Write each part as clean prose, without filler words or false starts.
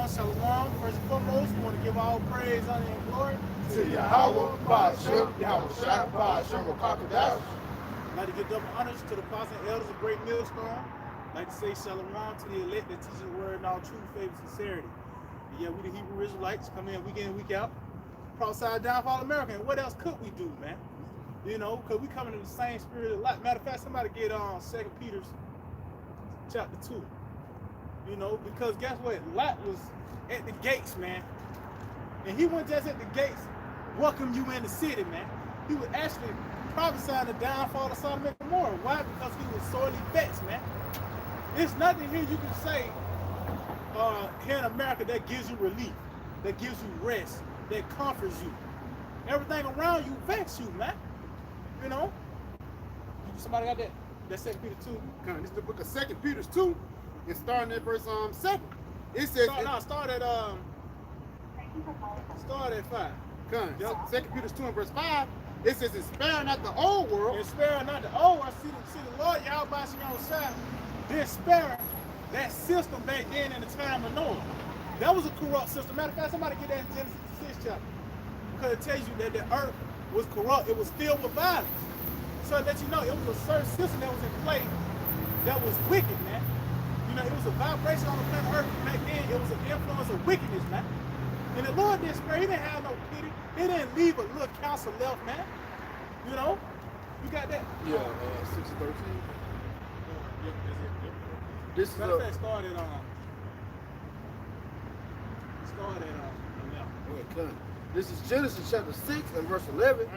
Shalom. First and foremost, we want to give all praise, honor, and glory to Yahweh, Ba'ashem, Yahweh Shai, Ba'ashem, Rakakadash. I'd like to give double honors to the apostles and elders of Great Millstone. I'd like to say Shalom to the elect that teach the word in all truth, faith, and sincerity. And yeah, we the Hebrew Israelites come in week week out. Cross-side downfall America. And what else could we do, man? You know, because we coming in the same spirit of light. Matter of fact, somebody get on 2 Peter's chapter 2. You know, because guess what? Lot was at the gates, man. And he wasn't just at the gates, welcome you in the city, man. He was actually prophesying the downfall of Sodom and Gomorrah. Why? Because he was sorely vexed, man. There's nothing here you can say here in America that gives you relief, that gives you rest, that comforts you. Everything around you vexes you, man. You know? Somebody got that? That's 2 Peter 2. This is the book of 2 Peter 2. And starting at verse 7. It says start at 5. Yep. 2 Peter 2 and verse 5. It says, and spare not the old world. And spare not the old world. See the Lord Yahweh on side. Then spare that system back then in the time of Noah. That was a corrupt system. Matter of fact, somebody get that in Genesis 6 chapter. Because it tells you that the earth was corrupt. It was filled with violence. So that you know it was a certain system that was in place that was wicked, man. You know, it was a vibration on the planet Earth back then. It was an influence of wickedness, man. And the Lord didn't spare. He didn't have no pity. He didn't leave a little counsel left, man. You know? You got that? Yeah, 6 and 13. Yep, that's it. Yep. This is matter of fact, started 11. This is Genesis chapter 6 and verse 11.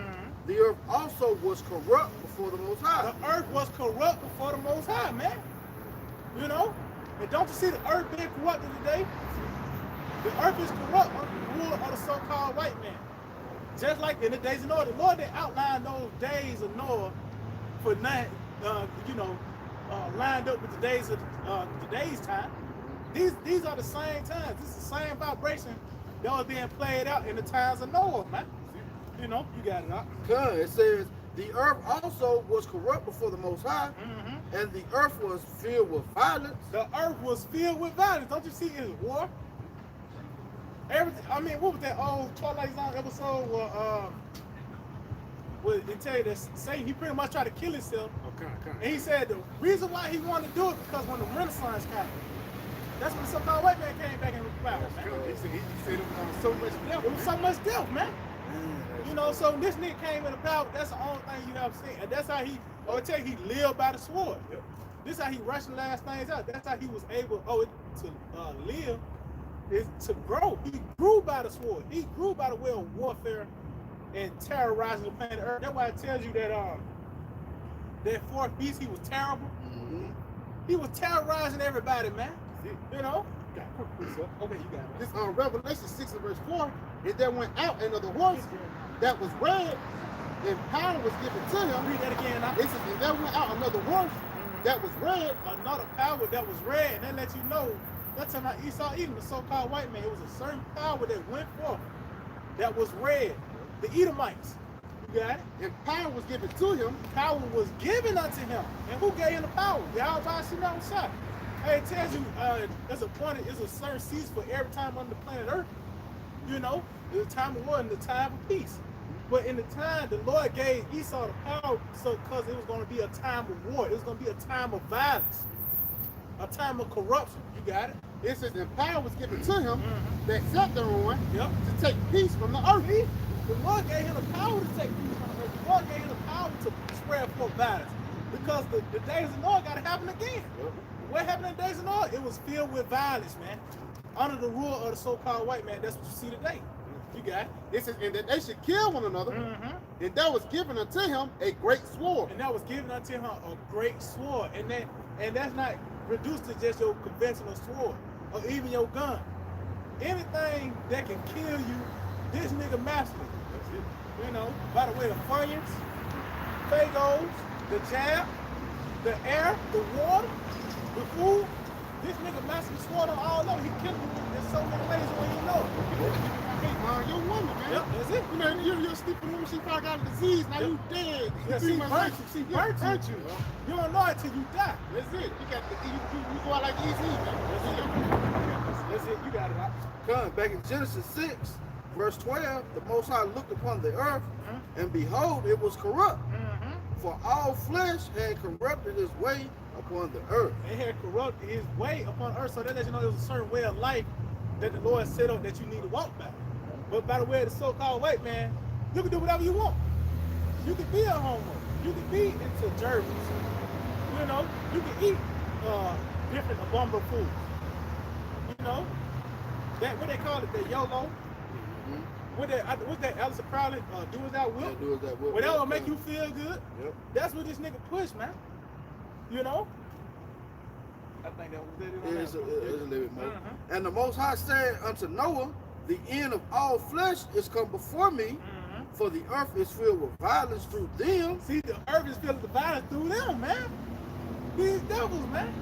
The earth also was corrupt before the Most High. The earth was corrupt before the Most High, man. You know? And don't you see the earth being corrupted today? The earth is corrupt under the rule of the so-called white man. Just like in the days of Noah. The Lord didn't outline those days of Noah for lined up with the days of today's time. These are the same times. This is the same vibration that was being played out in the times of Noah, man. You know, you got it out. It says, the earth also was corrupt before the Most High, and the earth was filled with violence. The earth was filled with violence. Don't you see it's war? Everything. I mean, what was that old Twilight Zone episode where it tell you that Satan, he pretty much tried to kill himself. And he said the reason why he wanted to do it because when the Renaissance came, that's when the so-called white man came back in the power. He said it was so much death. It was so much death, man. You know, so when this nigga came in the power, that's the only thing you ever seen. And that's how he, tell you, he lived by the sword. Yep. This is how he rationalized things out. That's how he was able to live, is to grow. He grew by the sword. He grew by the way of warfare and terrorizing the planet Earth. That's why it tells you that that fourth beast, he was terrible. He was terrorizing everybody, man. You know? Okay, you got it. This Revelation 6 and verse 4, and there went out another horse that was red, and power was given to him. Read that again now. It says, and there went out another horse that was red. Another power that was red, and that lets you know, that's talking about Esau Edom, the so-called white man. It was a certain power that went forth that was red. The Edomites. You got it? And power was given to him. Power was given unto him. And who gave him the power? Yahweh Ba'ashem Shai. Hey, it tells you there's a certain season for every time on the planet Earth. You know, there's a time of war and the time of peace. But in the time, the Lord gave Esau the power because it was going to be a time of war. It was going to be a time of violence, a time of corruption. You got it? It says, and power was given to him that sat thereon to take peace from the earth. The Lord gave him the power to take peace from the earth. The Lord gave him the power to spread forth violence. Because the days of Noah got to happen again. What happened in the days of Noah? It was filled with violence, man. Under the rule of the so-called white man. That's what you see today. You got it? It says, and that they should kill one another. And that was given unto him a great sword. And that was given unto him a great sword. And that's not reduced to just your conventional sword or even your gun. Anything that can kill you, this nigga mastered it. You know, by the way, the Funyuns, Fagos, the jab, the air, the water, the food, this nigga mastered the sword on all over. He killed you in so many ways when you know it. You're a woman, man. Yep, that's it. You know, you're sleeping with she probably got a disease, now you dead. Yeah, see, burnt you. See, burnt you. you. You don't know it till you die. That's it. You got to, you go out like easy, man. That's it. You got it out. Come back in Genesis 6, verse 12, the Most High looked upon the earth, and behold, it was corrupt. For all flesh had corrupted his way upon the earth. It had corrupted his way upon earth, so that lets you know there was a certain way of life that the Lord set up that you need to walk by. But by the way of the so-called way, man, you can do whatever you want. You can be a homo. You can be into germs. You know, you can eat different abominable foods. You know, that what they call it, the YOLO. What's that Alice Crowley do as thou will? Yeah, do as thou wilt. Whatever make you feel good. Yep. That's what this nigga push, man. You know? I think that was it. It is a little bit more. And the Most High said unto Noah, the end of all flesh is come before me, for the earth is filled with violence through them. See, the earth is filled with violence through them, man. These devils, man.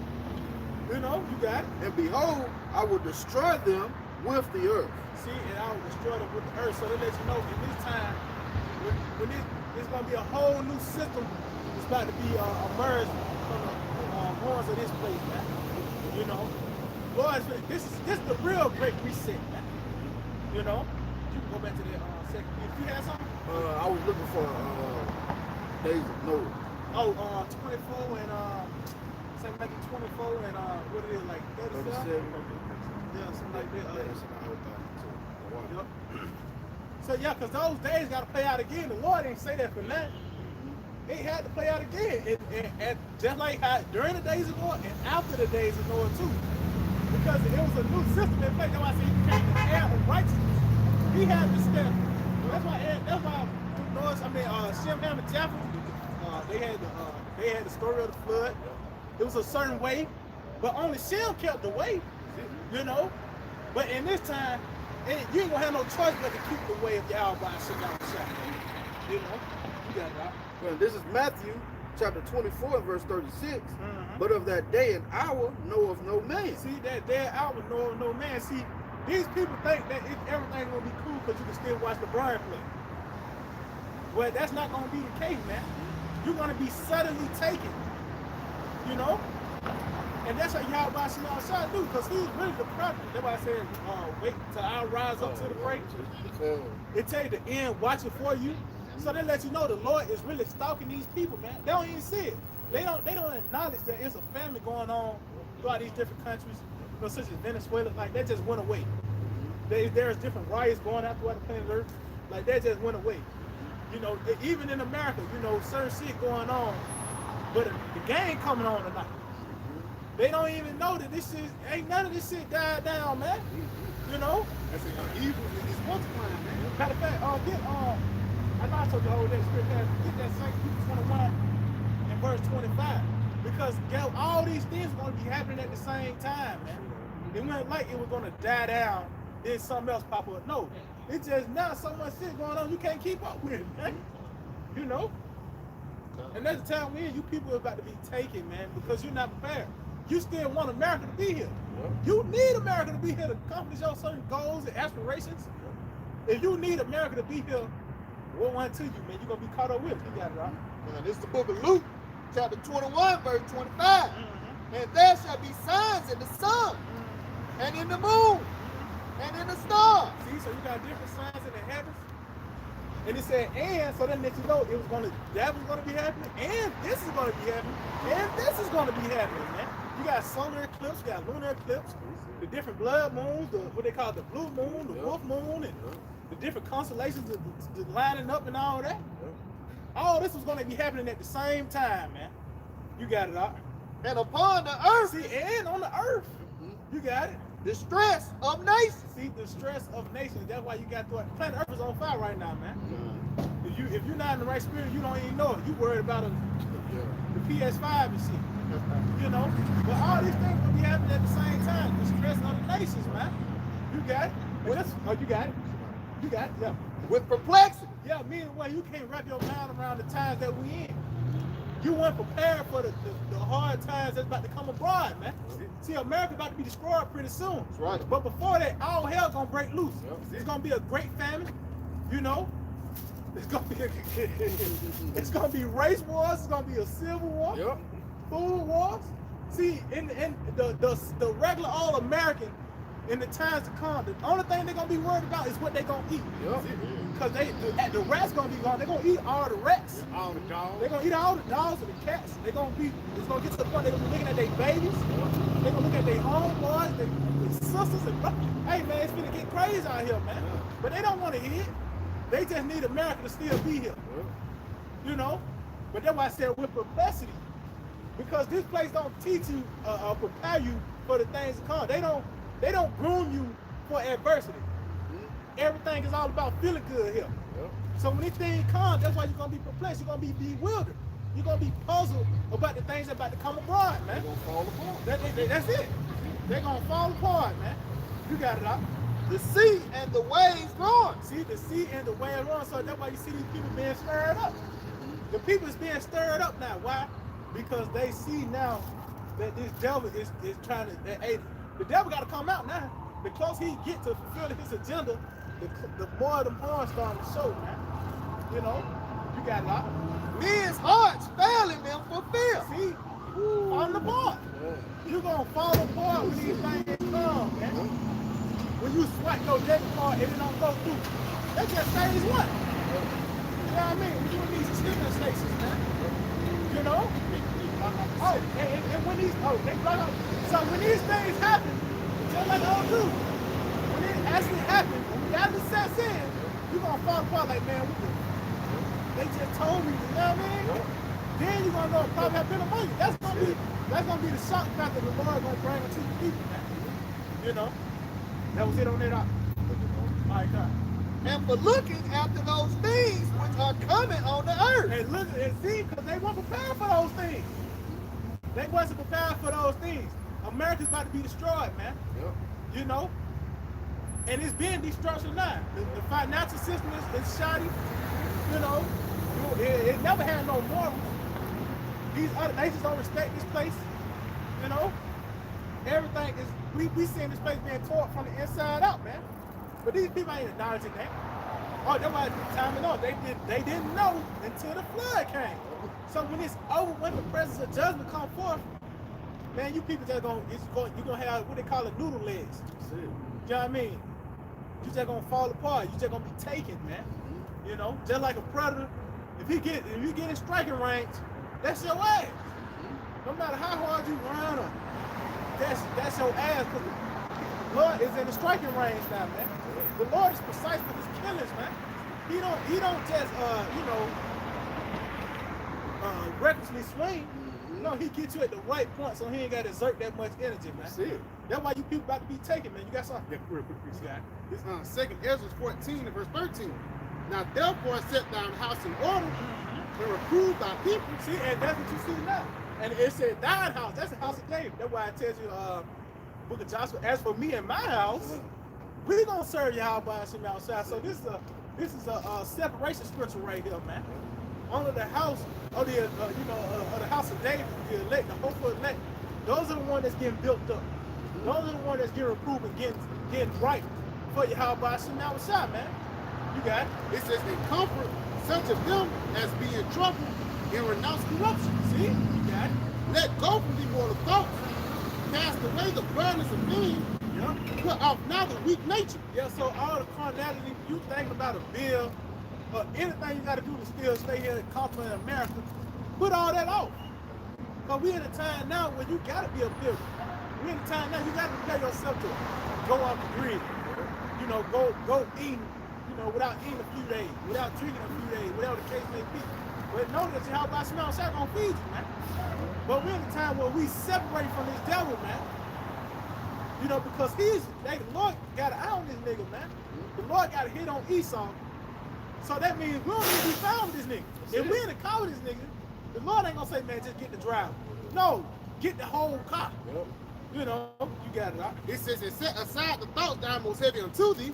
You know, you got it. And behold, I will destroy them with the earth. See, and I will destroy them with the earth. So they let you know in this time, when it's going to be a whole new system that's about to be emerged from the ruins of this place, man. You know, Lord, this is the real great reset, man. You know, you can go back to that second. If you had something? I was looking for days of Noah. Oh, 24 and say maybe 24 and what it is, like 37? Yeah, something like that. Yep. So yeah, because those days got to play out again. The Lord didn't say that for nothing. It had to play out again. And just like how during the days of Noah and after the days of Noah too. Because it was a new system in place. That's why I say you can't the air of righteousness. He had to step. That's why Noah, Shem, Ham, and Japheth, they had the story of the flood. It was a certain way, but only Shem kept the way. You know? But in this time, you ain't gonna have no choice but to keep the way of Yahweh by Shalom Shah. You know? You got it right. Well, this is Matthew chapter 24 verse 36. But of that day and hour knoweth no man. See, that day and hour know of no man. See, these people think that everything's gonna be cool because you can still watch the Brian play. Well, that's not gonna be the case, man. You're gonna be suddenly taken. You know? And that's what Yahweh Shalom Shah do, because he's really the prophet. That's why I said, wait till I rise up to the break. It tell you the end, watch it for you. So they let you know the Lord is really stalking these people, man. They don't even see it. They don't acknowledge that there's a famine going on throughout these different countries, you know, such as Venezuela. Like that just went away. There's different riots going out throughout the planet Earth. Like that just went away. You know, even in America, you know, certain shit going on, but the game coming on tonight. They don't even know that this shit, ain't none of this shit died down, man. You know? That's evil is multiplying, man. Matter of fact, I know I told you the whole day, Spirit Pass, get that St. Luke 21 and verse 25. Because all these things are going to be happening at the same time, man. It wasn't like it was going to die down, then something else pop up. No. It's just now so much shit going on, you can't keep up with it, man. You know? And that's the time we in, you people are about to be taken, man, because you're not prepared. You still want America to be here. You need America to be here to accomplish your certain goals and aspirations. If you need America to be here, what went to you, man? You're going to be caught up with it. You got it, right? Now, this is the book of Luke, chapter 21, verse 25. And there shall be signs in the sun, and in the moon, and in the stars. See, so you got different signs in the heavens. And it said, and, so then let you know that was going to be happening, and this is going to be happening, and this is going to be happening, man. You got solar eclipse, you got lunar eclipse, the different blood moons, what they call the blue moon, the wolf moon, and the different constellations the lining up and all that. All this was going to be happening at the same time, man. You got it out. And upon the earth, See, and on the earth, you got it. the stress of nations. See, the stress of nations. That's why you got to. Planet Earth is on fire right now, man. If you're not in the right spirit, you don't even know it. You worried about the PS5 and shit. You know, but all these things will be happening at the same time. The stress of the nations, man. You got it. You got it. You got it. Yeah. With perplexity. Yeah, meanwhile, you can't wrap your mind around the times that we in. You weren't prepared for the hard times that's about to come abroad, man. See, America about to be destroyed pretty soon. That's right. But before that, all hell gonna break loose. It's gonna be a great famine, you know. It's gonna be it's gonna be race wars. It's gonna be a civil war. Yep. Food wars. See, in the regular all American in the times to come, the only thing they're gonna be worried about is what they're gonna eat. Yep. Because the rats gonna be gone. They're gonna eat all the rats. All the dogs. They're gonna eat all the dogs and the cats. It's gonna get to the point they're gonna be looking at their babies. They're gonna look at their homeboys, their sisters, and hey man, it's gonna get crazy out here, man. But they don't want to hear it. They just need America to still be here. You know? But that's why I said with publicity. Because this place don't teach you or prepare you for the things to come. They don't groom you for adversity. Everything is all about feeling good here. So when this thing comes, that's why you're gonna be perplexed. You're gonna be bewildered. You're gonna be puzzled about the things that about to come abroad, man. They're gonna fall apart. That's it. They're gonna fall apart, man. You got it out. The sea and the waves growing. See the sea and the waves run. So that's why you see these people being stirred up. The people is being stirred up now. Why? Because they see now that this devil is trying to. Hey, the devil got to come out now. The closer he get to fulfilling his agenda, the more the porn starting to show, man. You know, you got it out. Men's hearts failing them for fear. See, falling apart. You gonna fall apart when these things come, man. When you swipe your debit card and it don't go through, that's just phase one. You know what I mean? We're doing these chicken stations, man. You know? And when they block out. So when these things happen, just like all do, when it actually happens, when reality sets in, you're gonna fall apart like, man, they just told me, you know what I mean? Then you're gonna know it probably have been a money. That's gonna be the shock factor the Lord gonna bring to the people, man. You know? That was it on that out. All right, God. And for looking after those things which are coming on the earth. And look and see, because they weren't prepared for those things. They wasn't prepared for those things. America's about to be destroyed, man. You know? And it's being destruction now. The financial system is shoddy. You know? It never had no morals. These other nations don't respect this place. You know? Everything is, we seeing this place being taught from the inside out, man. But these people ain't acknowledging that. Oh, that's why time it on. They didn't know until the flood came. So when it's over, when the presence of judgment come forth, man, you people just you're gonna have what they call it noodle legs. You know what I mean? You just gonna fall apart. You just gonna be taken, man. You know, just like a predator. If you get in striking range, that's your ass. No matter how hard you run or that's your ass, because the Lord is in the striking range now, man. The Lord is precise with his killings, man. He don't just recklessly swing. No, he gets you at the right point, so he ain't got to exert that much energy, man. That's it. That's why you people about to be taken, man. You got something? Yeah, real quick, Scott. This 2nd Ezra 14 and verse 13. Now therefore set down the house in order and reprove thy people. See, and that's what you see now. And it said thine house. That's the house of David. That's why it tells you, Book of Joshua. As for me and my house, we're gonna serve Yahweh Hashem outside. So this is a separation scripture right here, man. Only the house of the of the house of David, the elect, the hopeful elect. Those are the ones that's getting built up. Those are the ones that's getting improved and getting right for Yahweh Hashem outside, man. You got it. It says they comfort such of them as be in trouble and renounce corruption. See, you got it. Let go from the mortal thoughts. Cast away the burdens of men. Yeah. Put off now the weak nature. Yeah, so all the carnality, you think about a bill or anything you got to do to still stay here and comfort in America, put all that off. Because we're in a time now where you got to be a builder. We're in a time now you got to prepare yourself to go off the grid. You know, go eating, without eating a few days, without drinking a few days, whatever the case may be. But know that your house smell shot gonna feed you, man. But we're in a time where we separate from this devil, man. You know, because the Lord got an eye on this nigga, man. The Lord got a hit on Esau. So that means we don't need to be found with this nigga. If we in the car with this nigga, the Lord ain't gonna say, man, just get the driver. No, get the whole car. Yep. You know, you got it out. It says, and set aside the thoughts that are most heavy unto thee,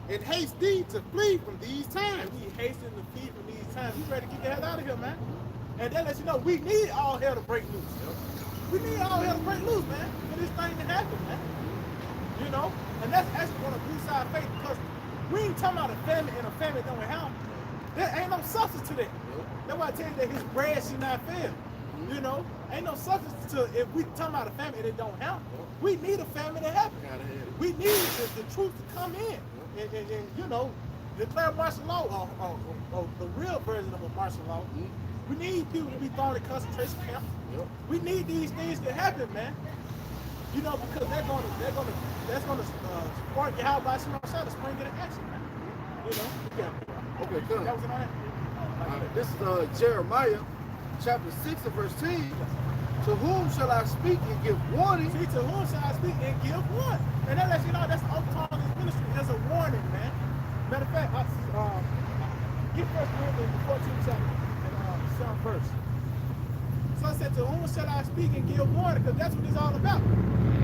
and haste thee to flee from these times. And we hasten to flee from these times. We ready to get the hell out of here, man. And that lets you know we need all hell to break loose. We need all hell to break loose, man, for this thing to happen, man. You know? And that's actually on a blue side faith, because we ain't talking about a family and a family don't have. There ain't no substance to that. Yep. That's why I tell you that his bread should not fail. You know, ain't no substance to if we talking about a famine and it don't happen. We need a famine to happen. Gotta have it. We need the truth to come in and you know, declare martial law or the real version of a martial law. We need people to be thrown in concentration camps. Yep. We need these things to happen, man. You know, because that's gonna spark your house by some outside to spring into action, man. You know, yeah. Okay, good. That was on that. This is Jeremiah chapter 6 and verse 10. To whom shall I speak and give warning? See, to whom shall I speak and give one? And that lets you know that's the overtone of this ministry. There's a warning, man. Matter of fact, get 1 Corinthians, the 14th chapter, and 7th verse. So I said, to whom shall I speak and give warning? Because that's what it's all about.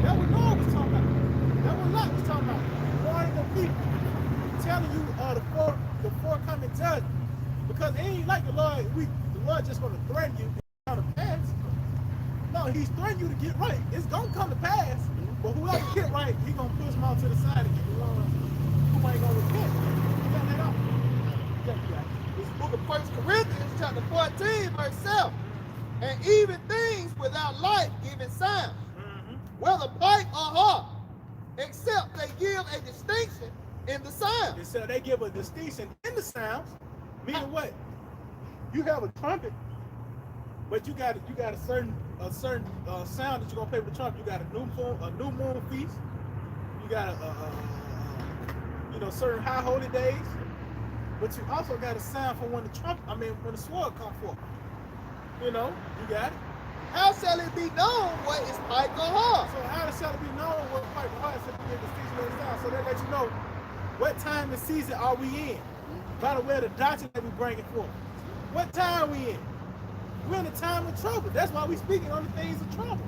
That's what Noah was talking about. That's what Lot was talking about. Warning the people. Telling you the forthcoming judgment. Because it ain't like the Lord just going to threaten you on the pass. No, he's threatening you to get right. It's going to come to pass. But whoever get right, he's going to push them out to the side and get the ones who ain't going to repent. You got that out. This book of 1 Corinthians chapter 14 verse 7. And even things without life giving signs, whether pipe or harp, except they give a distinction in the sound. And so they give a distinction in the sounds. Meaning what? You have a trumpet, but you got a certain sound that you're gonna play with the trumpet. You got a new moon feast. You got certain high holy days. But you also got a sound for when when the sword come forth. You know, you got it. How shall it be known what is pipe or harp? So how shall it be known what pipe or harp is? Be a distinction in the sound. So they let you know what time and season are we in. By the way, the doctrine that we bringing forth. What time we in? We're in the time of trouble. That's why we speaking on the things of troubles.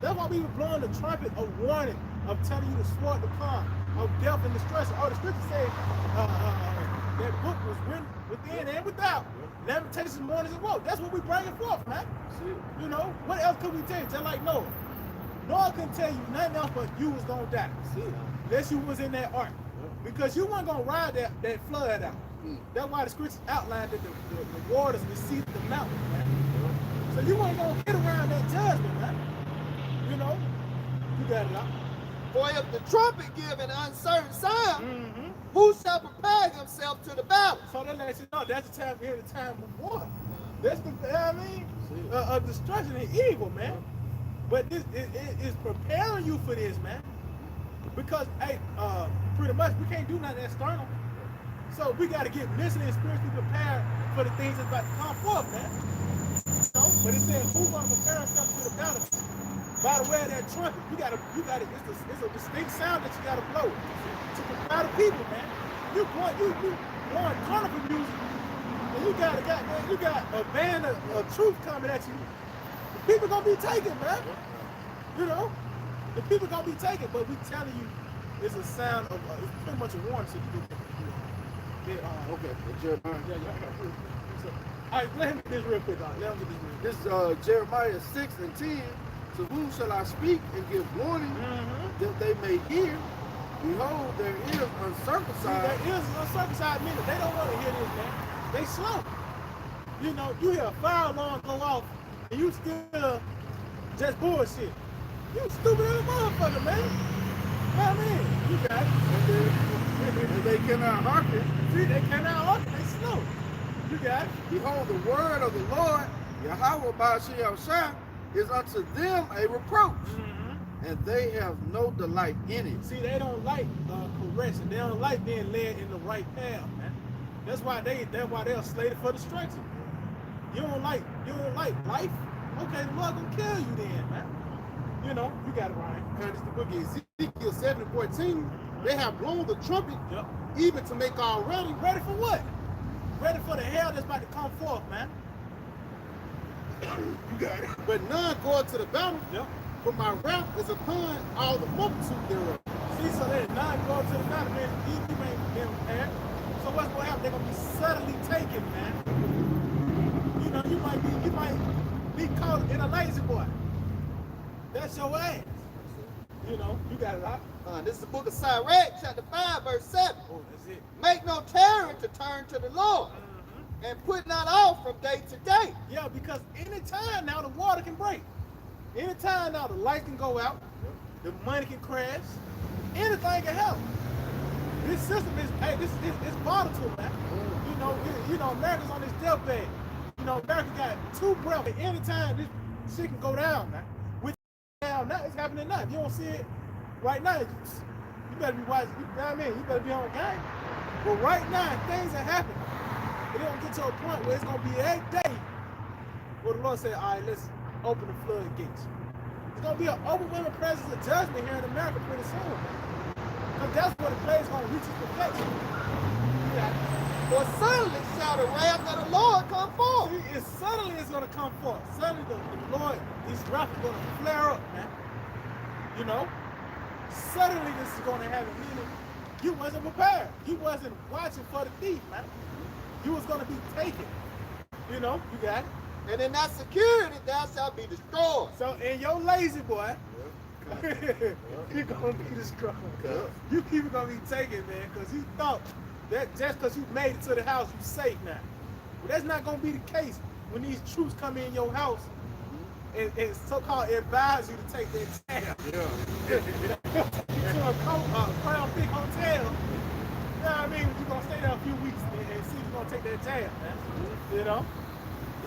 That's why we were blowing the trumpet of warning, of telling you to sword the palm, of death and destruction. Oh, the scripture said that book was written within and without. Lamentations, mournings, and woe. That's what we bringing forth, man. You know, what else could we tell you? Just like Noah. Noah couldn't tell you nothing else but you was gonna die. Unless you was in that ark. Because you weren't gonna ride that flood out. That's why the scripture outlined that the waters receded the mountain, man. So you weren't gonna get around that judgment, man. You know, you got it out. For if the trumpet give an uncertain sound, who shall prepare himself to the battle? So that lets you know that's the time here, the time of war. That's the, of destruction and evil, man. But this is preparing you for this, man. Because, hey, pretty much we can't do nothing external. So we got to get mentally and spiritually prepared for the things that's about to come forth, man. You know? But it says, who's going to prepare himself to the battle? By the way of that trumpet, you got to, it's a distinct sound that you got to blow to prepare the people, man. You blowing carnival music, and you got a band of truth coming at you. The people going to be taken, man. You know? The people going to be taken, but we telling you it's a sound of, it's pretty much a warning so you can Okay, Jeremiah. All right, let him get this real quick, dog. Let him get this real quick. This is Jeremiah 6 and 10. To whom shall I speak and give warning that they may hear? Behold, there is uncircumcised. See, there is uncircumcised men. They don't want to hear this, man. They slow. You know, you hear a fire alarm go off and you still just bullshit. You stupid little motherfucker, man. What I mean? You got it. And they cannot hearken. See, they cannot hearken. They slow. You got it. Behold, the word of the Lord, Yahweh Ba'ashem Shah, is unto them a reproach, and they have no delight in it. See, they don't like correction. They don't like being led in the right path, man. That's why they're slated for destruction. You don't like life? Okay, the Lord gonna kill you then, man. You know, you got it, Ryan. And it's the book of Ezekiel 7:14. They have blown the trumpet, Yep. even to make all ready. Ready for what? Ready for the hell that's about to come forth, man. You got it. But none go up to the battle, Yep. for my wrath is upon all the multitude thereof. See, so they're not going to the battle, man. You ain't been prepared. So what's gonna happen? They're gonna be suddenly taken, man. You know, you might be caught in a lazy boy. That's your ass. You know, you got it out. This is the book of Sirach, chapter 5, verse 7. Oh, that's it. Make no terror to turn to the Lord, and put not off from day to day. Yeah, because anytime now the water can break. Anytime now the light can go out, the money can crash, anything can happen. This system is, hey, this is it's volatile, man. You know, America's on this deathbed. You know, America got 2 breaths. At any time, this shit can go down, man. Which down now, it's happening now. If you don't see it right now, you better be watching. You know what I mean? You better be on game. But right now, things are happening. It don't get to a point where it's gonna be a day where the Lord said, all right, let's open the floodgates. It's gonna be an overwhelming presence of judgment here in America pretty soon. Because that's where the place is gonna reach its perfection. Yeah. For suddenly shall the wrath of the Lord come forth. See, suddenly it's gonna come forth. Suddenly the Lord, his wrath is gonna flare up, man. You know? Suddenly this is gonna happen, meaning you wasn't prepared. You wasn't watching for the thief, man. You was gonna be taken. You know, you got it. And in that security thou shalt be destroyed. So in your lazy boy, you're gonna be destroyed. You people gonna be taken, man, because you thought that just because you made it to the house, you safe now. But that's not gonna be the case when these troops come in your house and so-called advise you to take that tab. Yeah. To a Crown Vic hotel. You know what I mean? You're gonna stay there a few weeks and see if you're gonna take that tab, man. You know?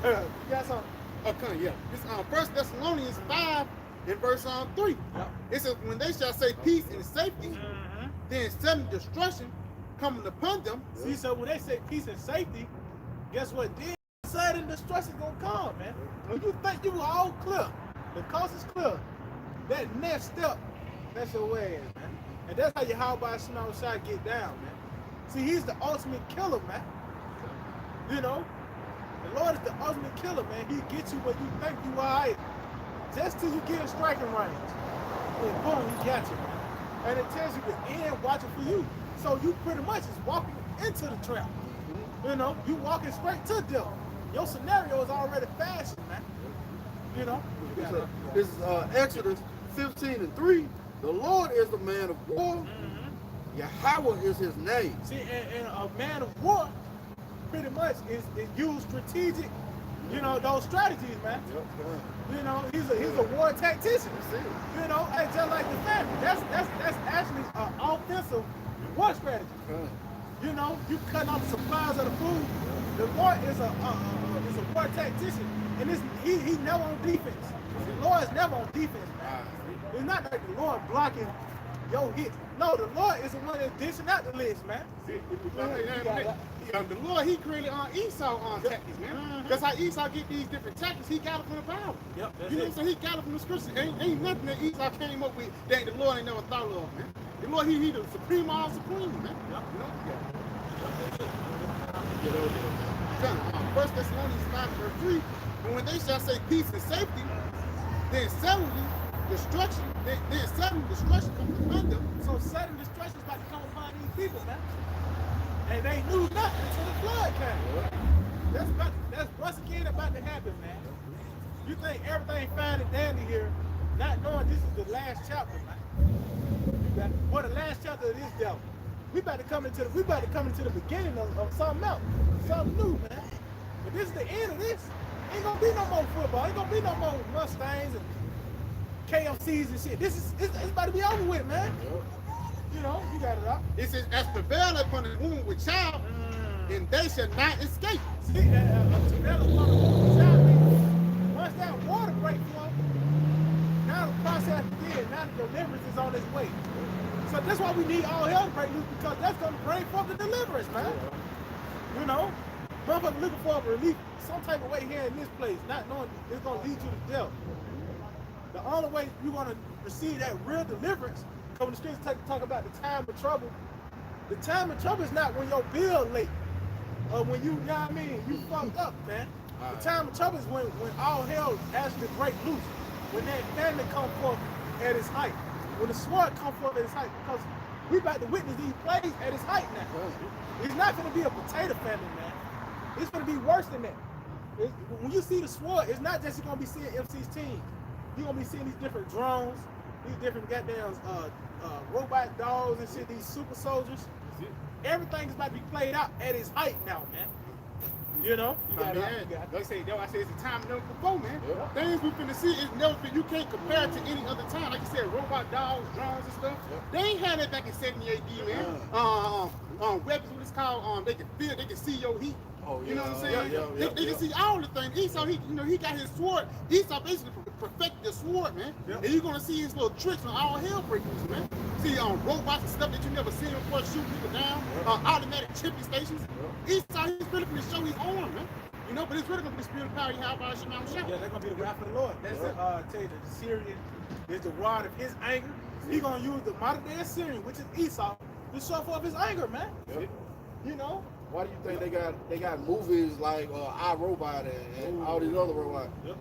You got something? Okay, yeah. This 1 Thessalonians 5 in verse 3. Yep. It says, when they shall say peace and safety, then sudden destruction coming upon them. See, so when they say peace and safety, guess what? Then sudden destruction gonna come, man. When you think you were all clear, the coast is clear, that next step, that's your way, man. And that's how you how by Snow Shot get down, man. See, he's the ultimate killer, man. You know? The Lord is the ultimate killer, man. He gets you where you think you are at. Just till you get in striking range. And boom, he got you, man. And it tells you the end watching for you. So you pretty much is walking into the trap. You know, you walking straight to death. Your scenario is already fashioned, man. You know? This is Exodus 15:3. The Lord is the man of war. Yahweh is his name. See, and a man of war pretty much is use strategic, you know, those strategies, man. You know, he's a war tactician. You know, and just like the family. That's actually an offensive war strategy. You know, you cutting off the supplies of the food. The Lord is a war tactician, and he never on defense. The Lord is never on defense, man. It's not like the Lord blocking your hit. No, the Lord is the one that's dishing out the list, man. The Lord, he created Esau on tactics, man. That's how Esau get these different tactics. He got it from the Bible. Yep, you know what I'm saying? He got it from the scriptures. Ain't nothing that Esau came up with that the Lord ain't never thought of, man. The Lord, he the supreme all supreme, man. Yep. You know? Yeah. 1 Thessalonians 5 verse 3. And when they shall say peace and safety, then suddenly destruction, then sudden destruction comes upon them. So sudden destruction is about to come upon these people, man. And they knew nothing until the flood came. That's once again about to happen, man. You think everything fine and dandy here, not knowing this is the last chapter, man. Well, the last chapter of this devil. We about to come into the beginning of something else, something new, man. But this is the end of this. Ain't gonna be no more football. Ain't gonna be no more Mustangs and KFCs and shit. It's about to be over with, man. You know, you got it up. It says, as prevail upon the woman with child, and they shall not escape. See, prevail upon the woman with child, man. Once that water break flow, now the process begins. Now the deliverance is on its way. So that's why we need all hell to break loose, because that's gonna bring forth the deliverance, man. You know, motherfuckers looking for relief some type of way here in this place, not knowing it's gonna lead you to death. The only way you're gonna receive that real deliverance, because when the scriptures talk about the time of trouble, the time of trouble is not when your bill late, or when you know what I mean, you fucked up, man. The time of trouble is when all hell actually break loose, when that famine come forth at its height, when the sword come forth at its height, because we about to witness these plagues at its height now. It's not gonna be a potato famine, man. It's gonna be worse than that. When you see the sword, it's not just you're gonna be seeing F-16. You're gonna be seeing these different drones, these different goddamn robot dogs and shit, these super soldiers. Everything is about to be played out at its height now, man. You know, you I got mean, it. like I say, it's a time never before, man. Yep. Things we finna see is never been, you can't compare it to any other time. Like you said, robot dogs, drones and stuff. Yep. They ain't had that back in 70 AD, man. Weapons, what it's called, they can feel, they can see your heat. Oh, You know what I'm saying? Yeah, They can see all the things. Esau, he got his sword. Esau basically perfected the sword, man. Yep. And you're gonna see his little tricks when all hell breaks loose, man. See robots and stuff that you never seen before shooting people down. Automatic chipping stations. Esau, he's really gonna show his arm, man. You know, but it's really gonna be the spirit of power you have by Shema Shah. Yeah, they're gonna be the wrath of the Lord. That's tell you the Syrian is the rod of his anger. He gonna use the modern day Assyrian, which is Esau, to show forth his anger, man. Yep. You know. Why do you think they got movies like iRobot and all these other robots? Yep.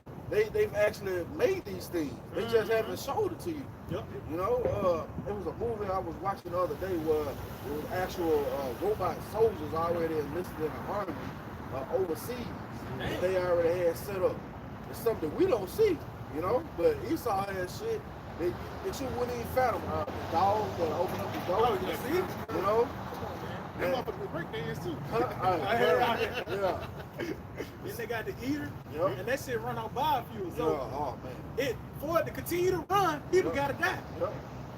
They've actually made these things. They just haven't showed it to you. Yep. You know, it was a movie I was watching the other day where it was actual robot soldiers already enlisted in the army overseas. Damn. They already had set up. It's something we don't see, you know. But Esau had shit that you wouldn't even fathom. The dogs that open up the door. Oh, you see it? You know. That motherfucker will break dance too. Yeah. Then they got the eater, Yep. and that shit run on biofuel. So Oh man. for it to continue to run, people Yep. gotta die. Yep.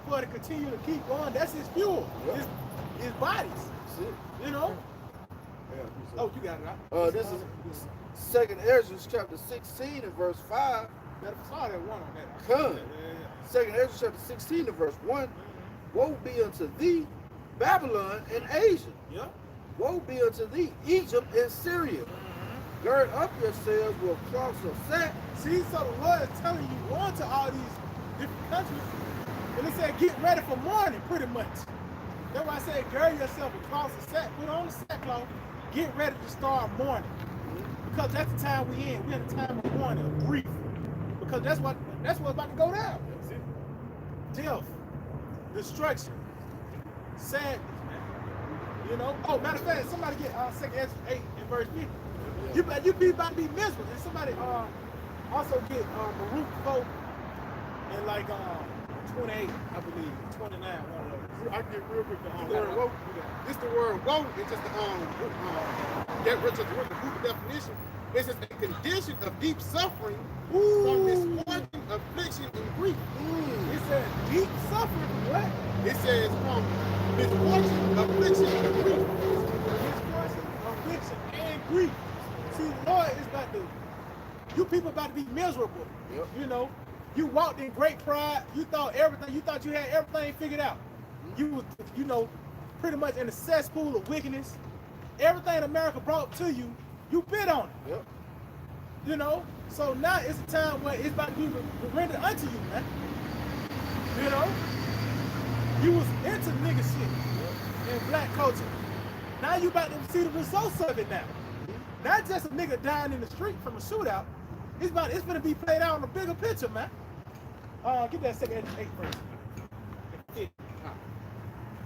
For it to continue to keep going, that's his fuel. Yep. His bodies. That's it. You know. Yeah. Oh, you got it. Right? This is Second Ezra chapter 16 and verse 5. Better saw that one on that. Come. Yeah. Second Ezra chapter 16 and verse 1. Woe be unto thee, Babylon and Asia. Yep. Woe be unto thee, Egypt and Syria. Gird up yourselves with cloths of sack. See, so the Lord is telling you, go into all these different countries, and it said, get ready for mourning, pretty much. That's why I said, gird yourself with cloths of sack, put on the sackcloth, get ready to start mourning. Because that's the time we in. We're in a time of mourning, of grief. Because that's what's about to go down. Death, destruction, sadness, man. You know? Oh, matter of fact, somebody get 2 Ezra 8 and verse 50. You be about to be miserable. And somebody also get Baruch 4 and like 28, I believe, 29, one of those. I get real quick the Yeah. word woe. This the word woe. It's just the word, the Google definition. It's just a condition of deep suffering from misfortune, affliction, and grief. It said deep suffering from what? It says from misfortune, affliction, and grief. Misfortune, affliction, and grief. See, the Lord is about to, you people about to be miserable. Yep. You know, you walked in great pride. You thought you had everything figured out. You was, you know, pretty much in a cesspool of wickedness. Everything America brought to you, you bid on it. Yep. You know, so now it's a time where it's about to be rendered unto you, man. You know, you was into nigga shit and black culture. Now you about to see the results of it now. Not just a nigga dying in the street from a shootout. It's gonna be played out on a bigger picture, man. Get that 2 Ezra 8 first. Yeah.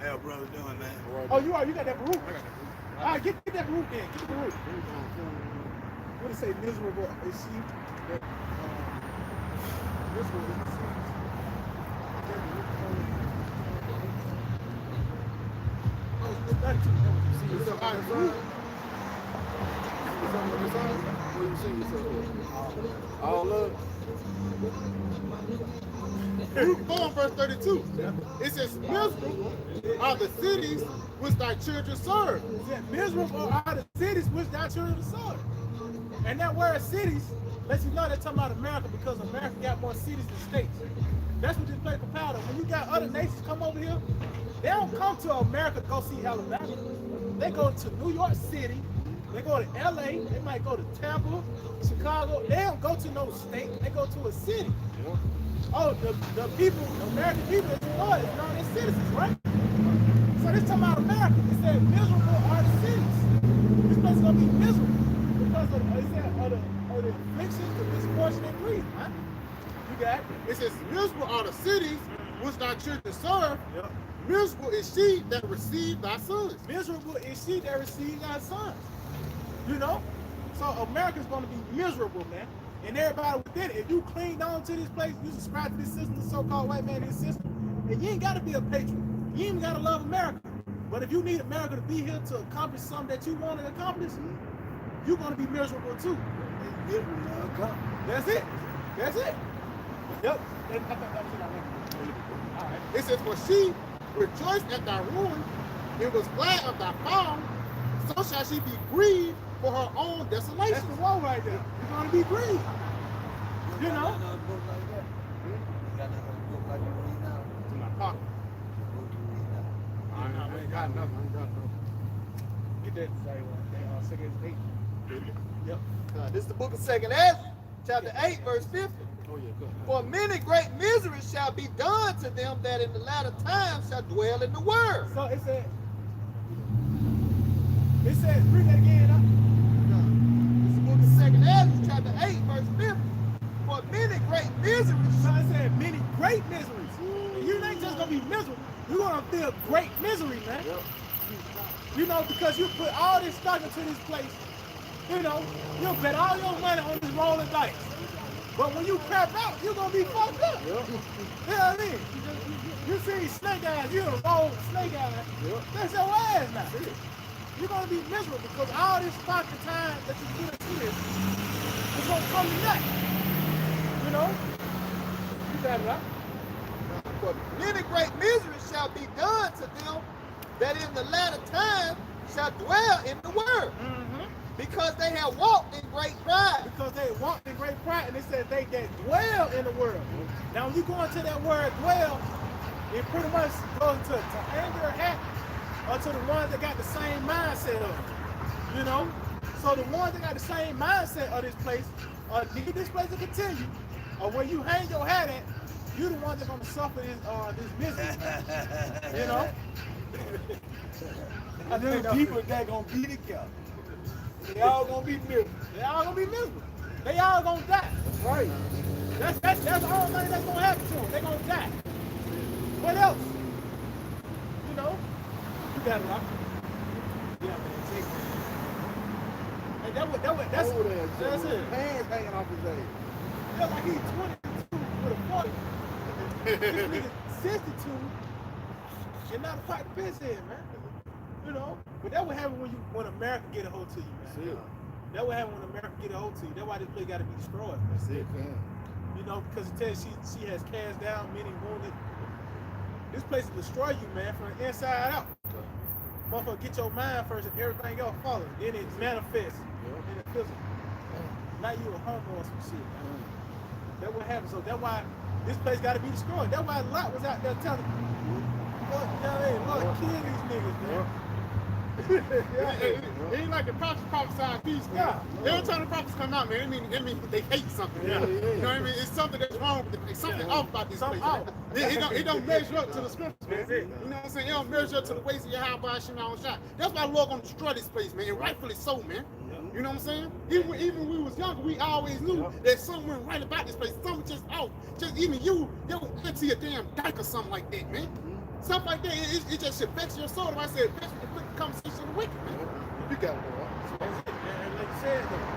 How brother doing, man? Oh, you got that Baruch. All right, get that Baruch in. Get the Baruch. What do you say? Miserable is she? Miserable is she? Oh, it's not too. See yourself on the side? See yourself on the side? Where you see yourself? All love. Luke 4 verse 32. It says, miserable are the cities which thy children serve. It said, miserable are the cities which thy children serve. And that word cities lets you know they're talking about America because America got more cities than states. That's what this play compiled of. When you got other nations come over here, they don't come to America to go see Alabama. They go to New York City, they go to LA, they might go to Tampa, Chicago. They don't go to no state, they go to a city. Oh, the people, the American people is known as citizens, right? So this talking about America. It said miserable are the cities. This place is gonna be miserable because of the affliction, the misfortune, and grief, huh? You got it? It says, miserable are the cities which thy children serve. Yep. Miserable is she that received thy sons. Miserable is she that receives our sons. You know? So America's gonna be miserable, man. And everybody within it. If you cling on to this place, you subscribe to this system, the so-called white man in this system, and you ain't gotta be a patriot. You ain't gotta love America. But if you need America to be here to accomplish something that you want to accomplish, you're gonna be miserable too. And it will not come. That's it. That's it. Yep. I thought that was it. All right. It says, for she rejoiced at thy ruin, and was glad of thy fall, so shall she be grieved for her own That's desolation. the woe right there. You're gonna be grieved. You know? Another book like that. You got another book like you read now? To my pocket. Book you read now. I ain't got nothing. I ain't got nothing. Get that same one. Second 8. Yep. This is the book of 2nd Ezra, chapter 8, verse 50. Oh yeah, good. For many great miseries shall be done to them that in the latter times shall dwell in the word. So it says, read that again. This is the book of 2nd Ezra, chapter 8, verse 50. For many great miseries. So it said many great miseries. And you ain't just gonna be miserable. You're gonna feel great misery, man. Yep. You know, because you put all this stock into this place. You know, you'll bet all your money on this rolling dice. But when you crap out, you're gonna be fucked up. Yep. You know what I mean? You see snake eyes, you done roll snake eyes. Yep. That's your ass now. You're gonna be miserable because all this stock and time that you put into this is gonna come to nothing. You know? You got it right. For many great miseries shall be done to them that in the latter time shall dwell in the word, because they have walked in great pride. Because they walked in great pride, and it says they that dwell in the world. Now, when you go into that word dwell, it pretty much goes to anger or hat, or to the ones that got the same mindset of it. You know? So the ones that got the same mindset of this place, need this place to continue, or when you hang your hat at, you the ones that gonna suffer this misery. You know? And them people that gonna be together. They all gonna be miserable. They all gonna be miserable. They all gonna die. That's right. That's the only thing that's gonna happen to them. They're gonna die. What else? You know? You got it right. Yeah, man. Take it. And that's Over there, that's with it. hands hanging off his head. Feel like he's 22 with a 40. This nigga 62 and not a pot to piss in, man. You know? But that would happen when America get a hold to you, man. That's it. That would happen when America get a hold to you. That's why this place gotta be destroyed. That's it, man. You know, because it tells she has cast down many wounded. This place will destroy you, man, from the inside out. Motherfucker, get your mind first and everything else follows. Then it manifests in the physical. Now you a homo or some shit, man. That's what happened. So that's why this place got to be destroyed. That's why Lot was out there telling, Lord, kill these niggas, man. It ain't like the prophets prophesied peace, man. Yeah. Every time the prophets come out, man, it means they hate something. Yeah. You know what I mean? It's something that's wrong with it. It's something off about this Something place. off. It don't measure up to the scriptures, man. That's it. You know what I'm saying? It don't measure up to the ways of your high by Shema on shot. That's why the Lord gonna destroy this place, man, and rightfully so, man. You know what I'm saying? Even when we was younger, we always knew that something went right about this place. Something just off. Just even your auntie a damn dyke or something like that, man. Stuff like that, it just affects your soul. I said, affects the conversation of the wicked, man. You got it, boy. That's it. And like you said, though,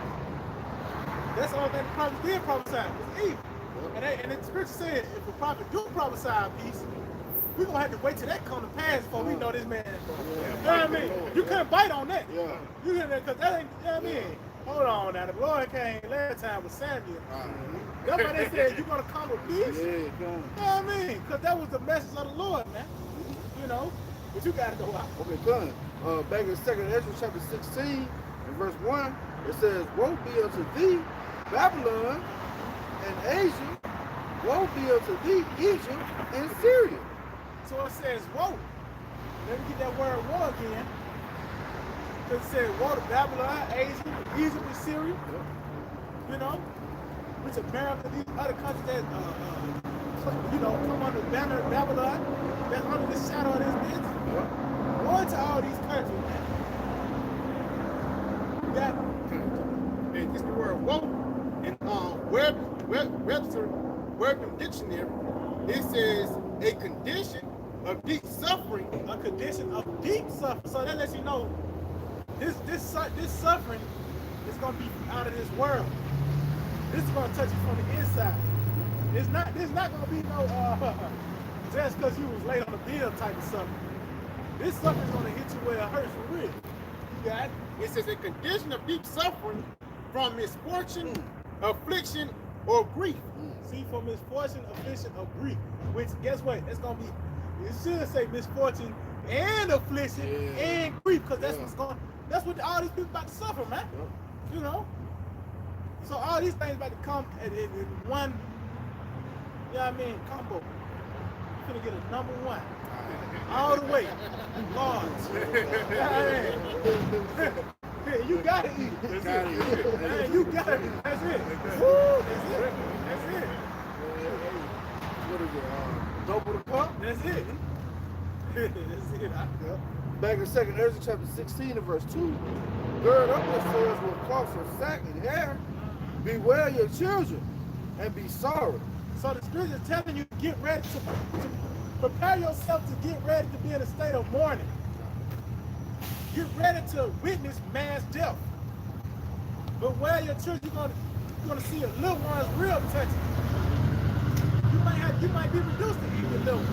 that's all that the prophet did prophesy was evil. And the scripture said, if the prophet do prophesy peace, we're going to have to wait till that come to pass before we know this man. You know what I mean? You couldn't bite on that. Yeah. You couldn't, because that ain't, you know what I mean? Hold on now, the Lord came last time with Samuel. That's why they said, you're going to come with peace. Yeah, You come. know what I mean? Because that was the message of the Lord, man. You know? But you got to go out. Okay, done. Back in 2nd Ezra chapter 16 and verse 1, it says, woe be unto thee, Babylon and Asia. Woe be unto thee, Egypt and Syria. So it says, woe. Let me get that word woe again. Because it said, woe to Babylon, Asia, Egypt, and Syria. You know? Which America, these other countries that, come under the banner of Babylon, that's under the shadow of this bitch. Woe to all these countries, man. You got it. And it's the word woe. And Webster Dictionary, it says a condition of deep suffering. A condition of deep suffering. So that lets you know this suffering is going to be out of this world. This is going to touch you from the inside. There's not going to be no just because you was late on the bill type of suffering. This suffering is going to hit you where it hurts for real. You got it? It says a condition of deep suffering from misfortune, affliction, or grief. See, for misfortune, affliction, or grief, which guess what? It's gonna be. It should say misfortune and affliction and grief, because that's what's going. That's what all these people about to suffer, man. You know. So all these things about to come in one. You know what I mean? Combo. You're gonna get a number one. All the way. Large. Yeah, you gotta eat it. That's it. Man, you gotta eat it. That's it. Woo, that's it. That's it. What is it? Double the cup? That's it. That's it. Back in 2nd Ezra chapter 16 and verse 2. Gird up yourselves with cloths of sack and hair. Beware your children and be sorry. So the scripture is telling you to get ready to prepare yourself to get ready to be in a state of mourning. Get ready to witness mass death. But where your children, you're gonna see your little ones real touching. You might be reduced to eat your little ones.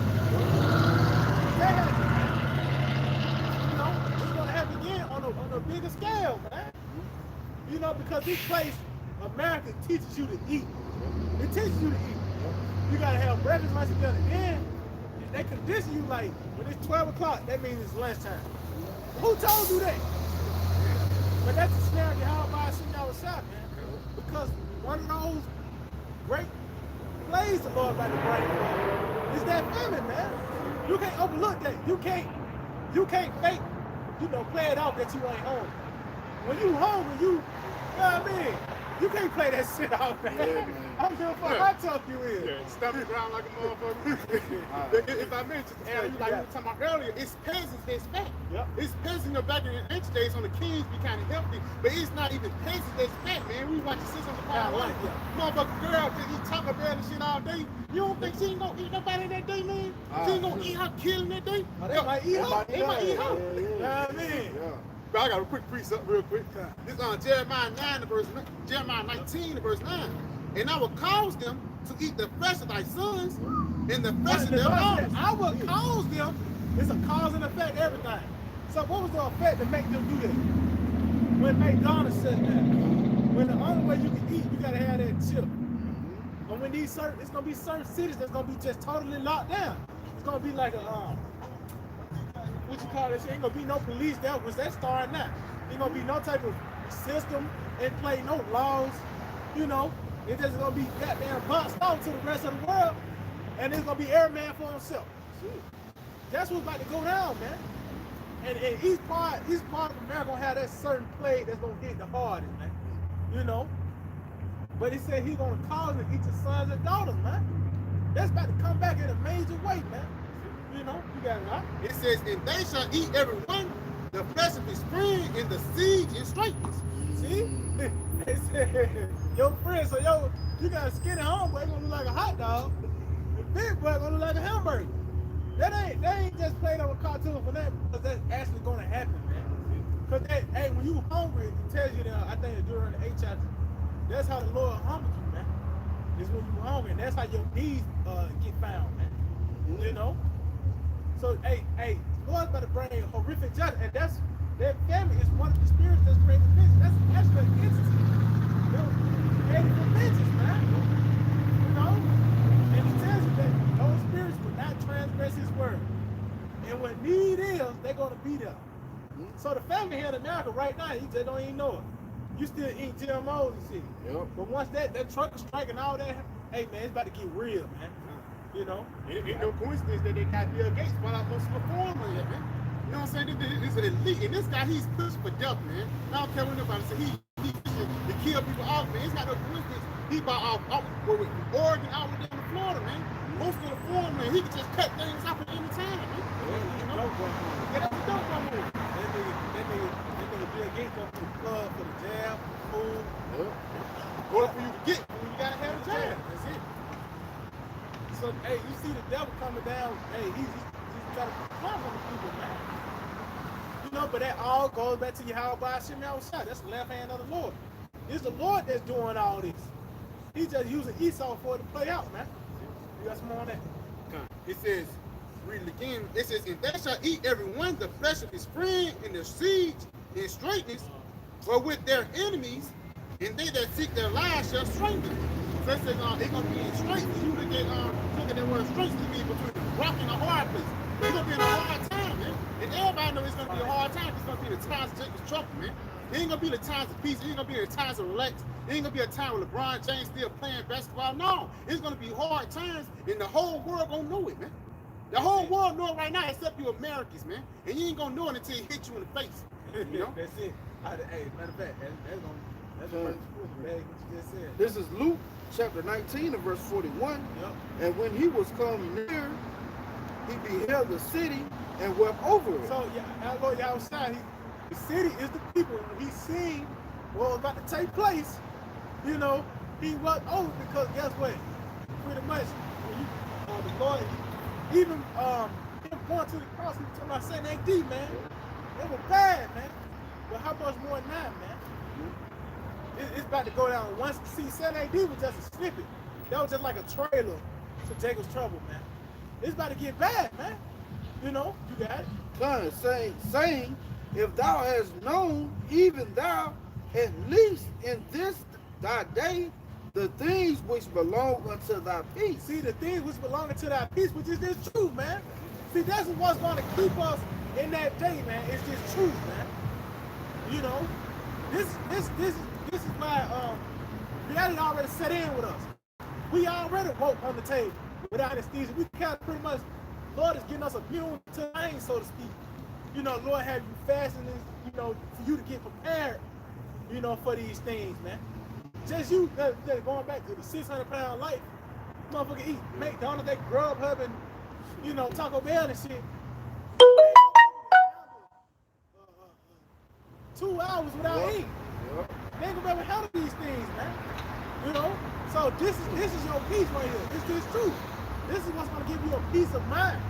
That happens, man. You know, it's gonna happen again on a bigger scale, man. You know, because this place, America, teaches you to eat. It teaches you to eat. You gotta have breakfast, lunch, and dinner. Then they condition you like when it's 12 o'clock, that means it's lunchtime. Who told you that? But that's the snare of how by sitting outside, man. Because one of those great plays the Lord by the brain is that famine, man. You can't overlook that. You can't fake, play it off that you ain't hungry. When you hungry, you know what I mean? You can't play that shit out, man. Yeah, man. I don't give a fuck how tough you is. Yeah, stomp the ground like a motherfucker. If I mentioned, like you were talking about earlier, it's peasants that's fat. Yep. It's peasants back in the ancient days on the kings be kind of healthy, but it's not even peasants that's fat, man. We watch the sisters on the Yeah, power. right, Motherfucker girl just eat Taco Bell and shit all day. You don't think she ain't gonna eat nobody that day, man? She ain't gonna eat her killing that day? Oh, they might eat her. They might eat her. You know what I mean? Yeah. But I got a quick precept real quick. This on Jeremiah 19 verse 9. And I will cause them to eat the flesh of thy sons and the flesh of their daughters. I will cause them. It's a cause and effect, everything. So what was the effect to make them do that? When McDonald's said that, when the only way you can eat, you gotta have that chip. And when it's gonna be certain cities that's gonna be just totally locked down. It's gonna be like a what you call this? Ain't gonna be no police there, which that's starting now. Ain't gonna be no type of system in play, no laws. It's just gonna be goddamn boxed off to the rest of the world, and it's gonna be every man for himself. That's what's about to go down, man. And each part of America gonna have that certain plague that's gonna hit the hardest, man. But he said he's gonna cause it each of sons and daughters, man. That's about to come back in a major way, man. You got it right. It says, and they shall eat every one the flesh of his friend in the siege and straitness. See? They said, your friend, so you got a skinny homeboy gonna look like a hot dog. The big boy gonna look like a hamburger. They ain't just playing on a cartoon for that, because that's actually gonna happen, man. Because when you hungry, it tells you that, I think during the HIV, that's how the Lord humbles you, man. It's when you hungry, and that's how your needs get found, man. So, Lord's about to bring a horrific judgment, and that family is one of the spirits that's creating vengeance. That's actually an entity. Creating for vengeance, man. And he tells you that those spirits will not transgress his word. And when need is, they're gonna be there. So the family here in America right now, you just don't even know it. You still eat GMOs and shit. Yep. But once that truck is striking all that, hey man, it's about to get real, man. It ain't no coincidence that they got Bill Gates brought out most of the formula, man. You know what I'm saying? This is elite, and this guy, he's pushed for death, man. I don't care what nobody say. He's pushing to kill people off, man. It's not no coincidence. He bought off Oregon, all the way down to Florida, man. Most of the form, man, he can just cut things off at any time, man. Yeah, that's a dope one move. That nigga Bill Gates go to the club for the jam, food. Or for you to get, you gotta have a jam. That's it. So, you see the devil coming down. He's trying to come on the people, man. But that all goes back to Yahweh Hashem Yahushua. That's the left hand of the Lord. It's the Lord that's doing all this. He's just using Esau for it to play out, man. You got some more on that? It says, read it again. It says, and they shall eat every one the flesh of his friend in the siege, in straitness, but with their enemies, and they that seek their lives shall strengthen. So it says they're gonna be in strength. And you look at that word strength to me between a rock and a hard place. It's gonna be in a hard time, man. And everybody knows it's gonna be a hard time. It's gonna be the times of Jacob's trouble, man. It ain't gonna be the times of peace. It ain't gonna be the times of relax. It ain't gonna be a time where LeBron James still playing basketball. No, it's gonna be hard times, and the whole world gonna know it, man. The whole world know it right now, except you Americans, man. And you ain't gonna know it until it hit you in the face. You know? That's it. Hey, matter of fact, that's the first what you just said. This is Luke chapter 19 and verse 41. Yep. And when he was come near, he beheld the city and wept over it. So yeah, our Lord Yahushua, the city is the people. When he seen what was about to take place, you know, he wept over because guess what? Pretty much, when you, the Lord, even him going to the cross, he was talking about saying AD, man. It was bad, man. But how much more than that, man? It's about to go down. Once, see, 7 AD was just a snippet. That was just like a trailer to Jacob's trouble, man. It's about to get bad, man. You know, you got it. Son, saying, if thou hast known, even thou, at least in this thy day, the things which belong unto thy peace. See, the things which belong to thy peace, which is this truth, man. See, that's what's going to keep us in that day, man. It's this truth, man. You know, this is why reality already set in with us. We already woke on the table without anesthesia. We kind of pretty much, Lord is getting us immune to pain, so to speak. You know, Lord have you fasting, you know, for you to get prepared, you know, for these things, man. Just you going back to the 600-pound life, motherfucker eat McDonald's, they Grubhub and, you know, Taco Bell and shit. 2 hours without eating. They ain't gonna be able to handle these things, man. You know? So this is your peace right here. It's this truth. This is what's gonna give you a peace of mind.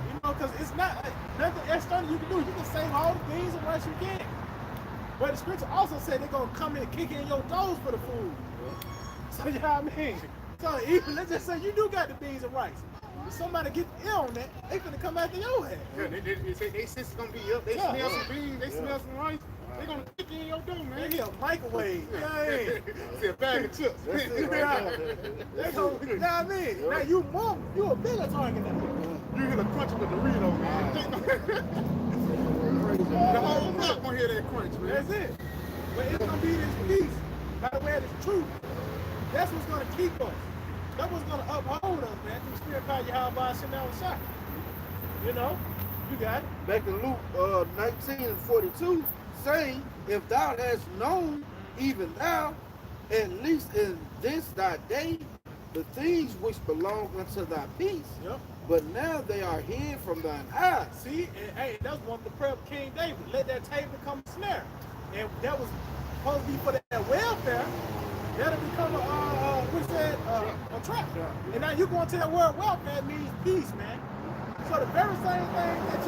You know, because it's not nothing external you can do. You can save all the things and rights you can. But the scripture also said they're gonna come in and kick in your toes for the food. So you know what I mean? So even let's just say you do got the beans and rice. If somebody get ill on that, they finna come after your head. Yeah, they sense it's gonna be up. They smell some beans, they smell some rice. They gonna kick in your door, man. They get a microwave. Yeah. See a bag of chips. They gonna, you know what I mean? Now you a bigger target now. You hear the crunch of the Dorito, man. The whole block gonna hear that crunch, man. That's it. But it's gonna be this peace. By the way, this truth. That's what's gonna keep us. That's what's gonna uphold us, man. Through the spirit power, Yahweh Shem Shah. You know, you got it. Back in Luke 19 and 42, saying, if thou hast known, even thou, at least in this thy day, the things which belong unto thy peace. Yep. But now they are hid from thine eyes. See, and hey, that's one of the prayer of King David. Let that table become a snare. And that was supposed to be for that welfare. That'll become a trap. And now you're going to that word welfare means peace, man. So the very same thing that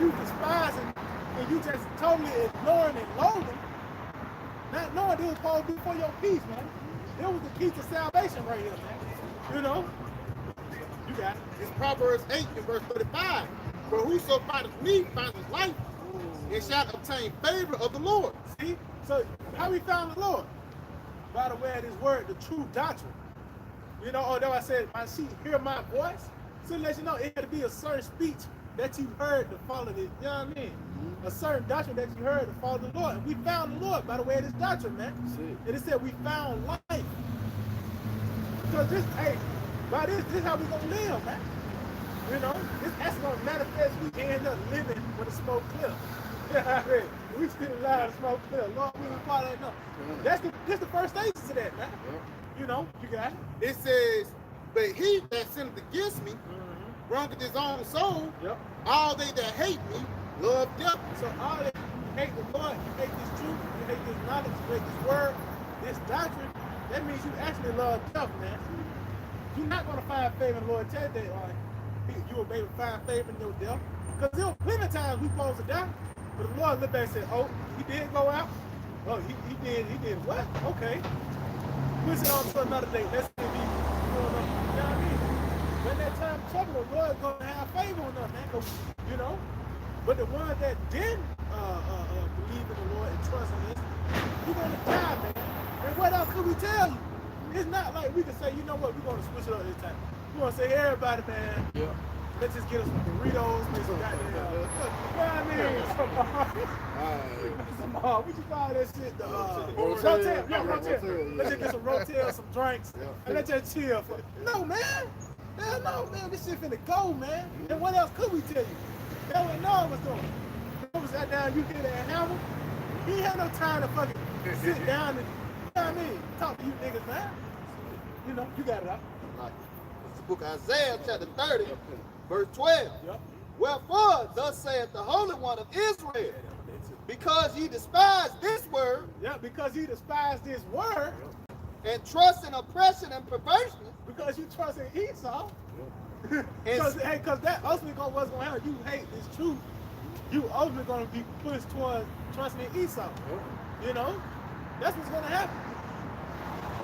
you despising and you just totally ignoring and loathing, not knowing it was supposed to be for your peace, man. It was the key to salvation right here, man. You know? You got it. It's Proverbs 8 and verse 35. For whoso findeth me finds his life and shall obtain favor of the Lord. See? So how we found the Lord? By the way of this word, the true doctrine. You know, although I said, my sheep hear my voice, so to let you know, it had to be a certain speech that you heard to follow this, you know what I mean? A certain doctrine that you heard to follow the Lord. And we found the Lord by the way of this doctrine, man. And it said we found life. Because this, hey, by this is how we gonna live, man. You know, that's gonna manifest. We end up living with the smoke clear. Yeah, I mean, we still alive, the smoke clear. Lord, we don't follow that. No, that's the first stages of that, man. You know, you got it. It says, but he that sinneth against me, wrongeth his own soul. Yep. All they that hate me love death. So all that you hate the Lord, you hate this truth, you hate this knowledge, you hate this word, this doctrine, that means you actually love death, man. You're not gonna find favor in the Lord. Tell you that, you will maybe find favor in your death. Because there were plenty of times we supposed to die. But the Lord looked back and said, oh, he did go out? Oh, he did what? Okay. Push it on to another day. Let's see if he's going up. You know what I mean? When that time of trouble, the Lord's going to have favor on them, man. You know? But the ones that didn't believe in the Lord and trust in this, you're gonna die, man. And what else could we tell you? It's not like we can say, you know what, we're gonna switch it up this time. We're gonna say, hey, everybody, man, Yeah. let's just get us some Doritos, get some goddamn, you know what I mean? Some, what you call that shit? The Rotel. Yeah, Rotel. Let's just get some Rotel, some drinks, and let's just chill. No, man. Hell no, man. This shit finna go, man. And what else could we tell you? That's what Noah was doing. Noah was sat down, you get that hammer. He ain't had no time to fucking sit down and, you know what I mean, talk to you niggas, man. You know, you got it out. Like, it's the book of Isaiah, chapter 30, verse 12. Yep. Wherefore, thus saith the Holy One of Israel, because ye despise this word Yeah, because you despise this word, and trust in oppression and perversion, because you trust in Esau. and Because that ultimately what's going to happen. You hate this truth. You ultimately going to be pushed towards trusting in Esau. You know, that's what's going to happen.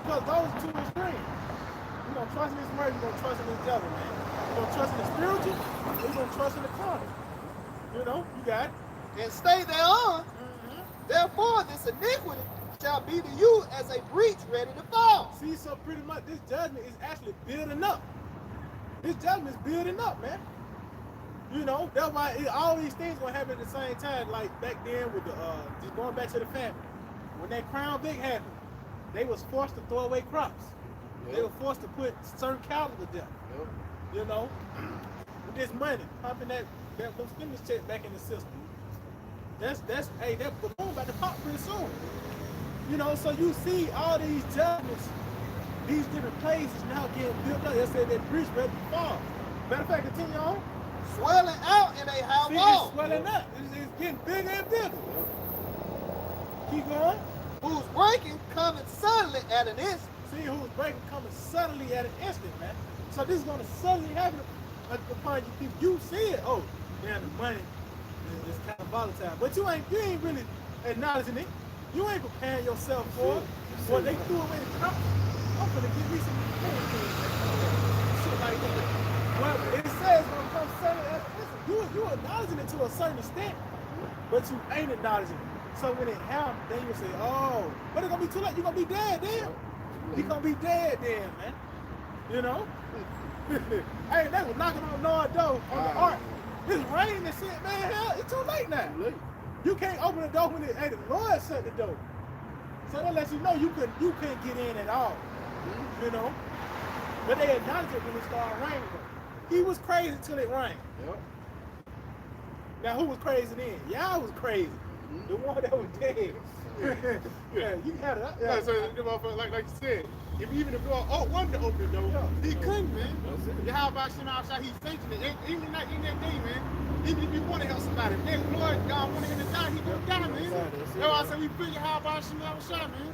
Because those are two extremes. You're going to trust in this word. You're going to trust in this devil, man. You're going to trust in the spiritual. Or you're going to trust in the carnal. You know, you got it. and stay thereon. Therefore, this iniquity shall be to you as a breach ready to fall. See, so pretty much this judgment is actually building up. This judgment is building up, man. You know, that's why all these things gonna happen at the same time. Like back then with the just going back to the famine, when that Crown Vic happened, they was forced to throw away crops. They were forced to put certain cattle to death. You know, with this money pumping that those stimulus check back in the system. That's hey, that balloon about to pop pretty soon. You know, so you see all these judgments, these different places now getting built up. They said that breach ready to fall. Matter of fact, continue on. Swelling out in a high See, wall, it's swelling up. It's getting bigger and bigger. Keep going. whose breaking cometh suddenly at an instant. See who's breaking coming suddenly at an instant, man. So this is going to suddenly happen upon you people. You see it. Oh, damn, the money is kind of volatile. But you ain't really acknowledging it. You ain't preparing yourself for it. Well, they threw away the crops. I'm gonna give me some shit like that. Well, it says it's gonna come suddenly at an instant. You acknowledging it to a certain extent, but you ain't acknowledging it. So when it happens, then you say, oh, but it's gonna be too late. You're gonna be dead then. You're gonna be dead then, man. You know? Hey, they was knocking on Noah's door on the ark. It's raining and shit, man. Hell, it's too late now. You can't open the door when the Lord shut the door. So that lets you know you couldn't get in at all. You know? But they acknowledged it when it started raining. He was crazy till it rained. Now who was crazy then? Y'all was crazy. The one that was dead. Yeah, you had it. Yeah, so the motherfucker, like you said, even if God wanted to open the door, he couldn't, man. How about Shema outside? He's sanctioning it. Even that day, man. Even if you want to help somebody, if Lord God wanted him to die, he gonna die, man. That's why I said we figure how about Shema outside, man.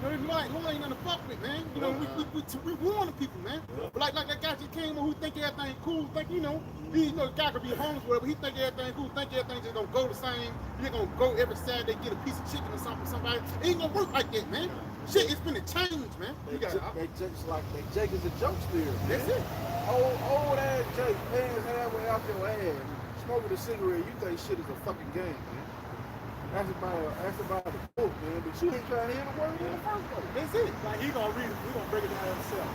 You know, Lord ain't gonna fuck with, man. You know, we warn the people, man. But like that guy just came on who think everything cool, think, you know, the guy could be homeless, whatever. He think everything cool, think everything just gonna go the same. You're gonna go every Saturday, get a piece of chicken or something for somebody. It ain't gonna work like that, man. Shit, it's gonna change, man. You got They just like that Jake is a jokester. That's it. Old ass Jake, pants halfway out your ass, smoking a cigarette. You think shit is a fucking game, man. That's about the book, man. But you ain't trying to hear the word in the first place. That's it. Like he gonna read it, he gonna break it down himself.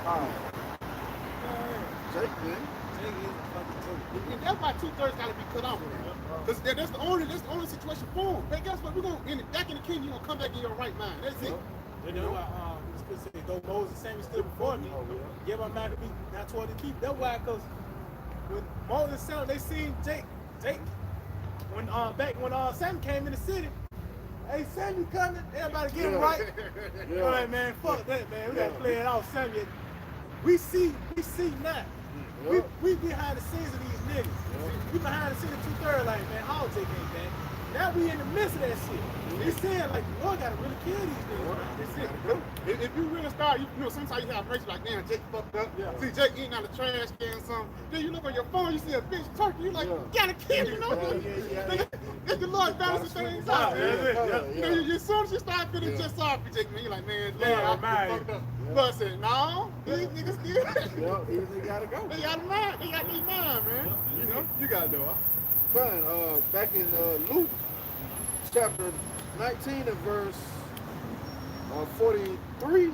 Jake, man. Jake is a fucking joke. And that's why 2/3 gotta be cut off, man. Because that's the only situation for him. Hey, guess what? We're gonna back in the kingdom, you're gonna come back in your right mind. That's it. You know why it's good to say, though Moses and Samuel stood before me, give my mind to be not toward the keep. That's why, because when Moses and Samuel, they seen Jake, when back when Samuel came in the city, hey, Samuel coming, everybody get him right. All right, man, fuck that, man. We gotta play it off, Samuel. We see now. We behind the scenes of these niggas. We behind the scenes of 2/3, like, man, how Jake ain't that? Now we in the midst of that shit. They saying like the Lord gotta really kill these niggas. That's it. If you really start, you know, sometimes you have praise like, damn, Jake fucked up. Yeah. See Jake eating out of the trash can or something. Then you look on your phone, you see a bitch turkey, you like, gotta kill, you know? If the Lord balances things out, man. You know, as soon as you start feeling just sorry for Jake, man, you're like, man, Lord, I fucked up. Lord said, no, these niggas still. They gotta go. They got a mind. They got their mind, man. You know, you gotta know. Fine. Back in Luke chapter 19 and verse 43.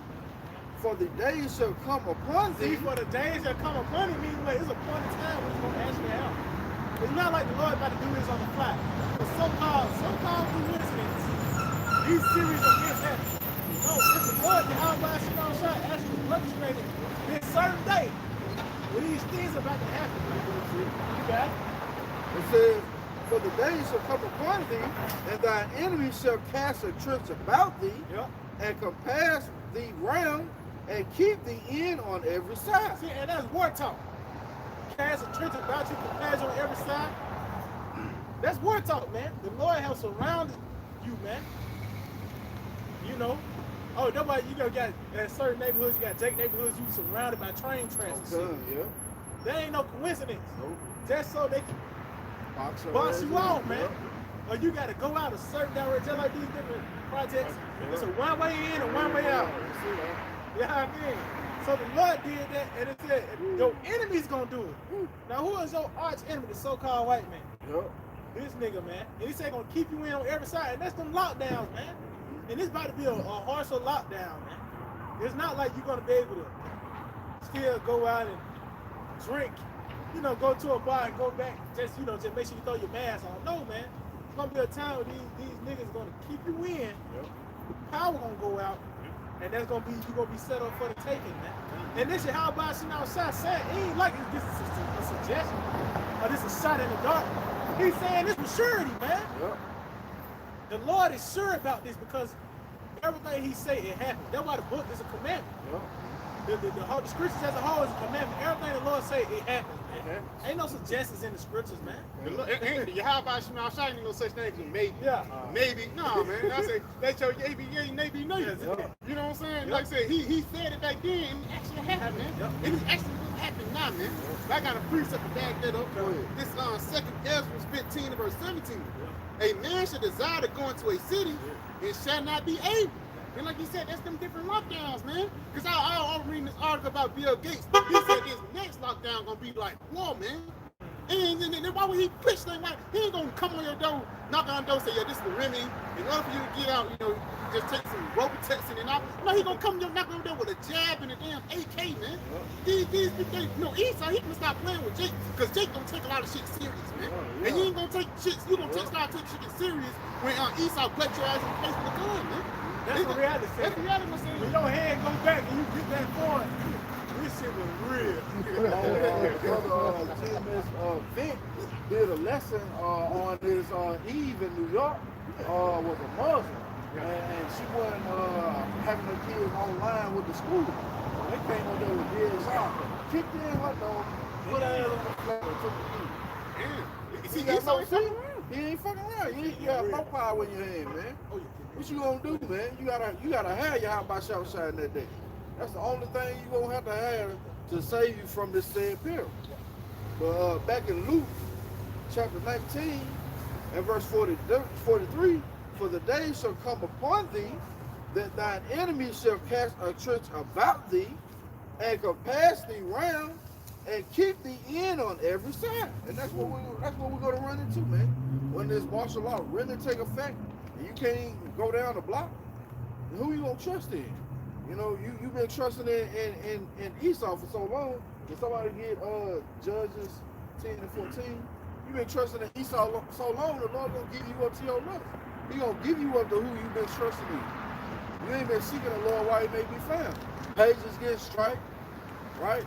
For the days shall come upon See, thee. for the days that come upon him, meaning it's a point in time when it's going to actually happen. It's not like the Lord about to do this on the fly. The so-called coincidence, these series of events happen. No, it's the Lord that how by Shalom Shah actually orchestrated this certain day when these things are about to happen. You got it? It says, for the days shall come upon thee, and thine enemy shall cast a trench about thee, Yep. and compass thee round, and keep thee in on every side. See, and that's war talk. Cast a trench about you, compares on every side. That's war talk, man. The Lord has surrounded you, man. You know. Oh, nobody, you know, got in certain neighborhoods, you got Jake neighborhoods, you surrounded by train tracks and shit. Done, yeah. There ain't no coincidence. Nope. Just so they can Box your box ass you in, out, man. yeah. Or you got to go out a certain direction, just like these different projects. It's a one-way in and one-way out. Yeah, see that? You know what I mean? So the Lord did that, and it said, your enemy's gonna do it. Now, who is your arch enemy, the so-called white man? Yep. This nigga, man. And he said gonna keep you in on every side, and that's them lockdowns, man. And it's about to be a harsher lockdown, man. It's not like you're gonna be able to still go out and drink, you know, go to a bar and go back, just, you know, just make sure you throw your mask on. No, man. It's gonna be a time where these niggas gonna keep you in, power gonna go out, and that's gonna be, you gonna be set up for the taking, man. And this is how about sitting outside saying, it ain't like this is a suggestion, or this is a shot in the dark. He's saying this with surety, man. Yep. The Lord is sure about this because everything he say it happened. That's why the book is a commandment. Yep. The scriptures as a whole is a commandment. Everything the Lord say it happens, man. Okay. Ain't no suggestions in the scriptures, man. Yahweh Shema Shai ain't no such thing as maybe. Yeah. Maybe. No, man. I say, that's your maybe, maybe, no. Yeah. You know what I'm saying? Yep. Like I said, he said it back then, and it actually happened, man. Yep. And it's actually gonna happen now, man. I got a precept to back that up. Go ahead. This 2nd Ezra 15 and verse 17. A man should desire to go into a city and shall not be able. And like you said, that's them different lockdowns, man. Because I was reading this article about Bill Gates. He said this next lockdown gonna be like, whoa, man. And why would he push that? Why he ain't gonna come on your door, knock on your door, say, yeah, this is the remedy. In order for you to get out, you know, just take some Robitussin and all. No, he gonna come knock on your door with a jab and a damn AK, man. These people, you know, Esau, he can stop playing with Jake, because Jake don't take a lot of shit serious, man. And you ain't gonna take shit, you gonna start taking shit serious when Esau gut your ass in the face with a gun, man. That's the reality. That's the reality, man. When your hand go back and you get that forward, this shit was real. Brother James Vic did a lesson on this Eve in New York, was a Muslim, and she wasn't having her kids online with the school. They came over there with DSR, kicked in her door, put her ass on the floor, and took the key. Yeah. See, He got Esau no ain't fucking shit. around. He ain't fucking around. You got no power in your hand, man. What you gonna do, man? You gotta have your Yahweh Shai that day. That's the only thing you gonna have to have to save you from this said peril. But back in Luke chapter 19 and verse 43, for the day shall come upon thee that thine enemies shall cast a trench about thee and compass thee round and keep thee in on every side. And that's what we're gonna run into, man. When this martial law really take effect and you can't even go down the block, who you gonna trust in? You know, you've been trusting in Esau for so long. If somebody get Judges 10 and 14, you've been trusting in Esau so long, the Lord gonna give you up to your luck. He gonna give you up to who you've been trusting in. You ain't been seeking the Lord while he may be found. Pages get striped, right?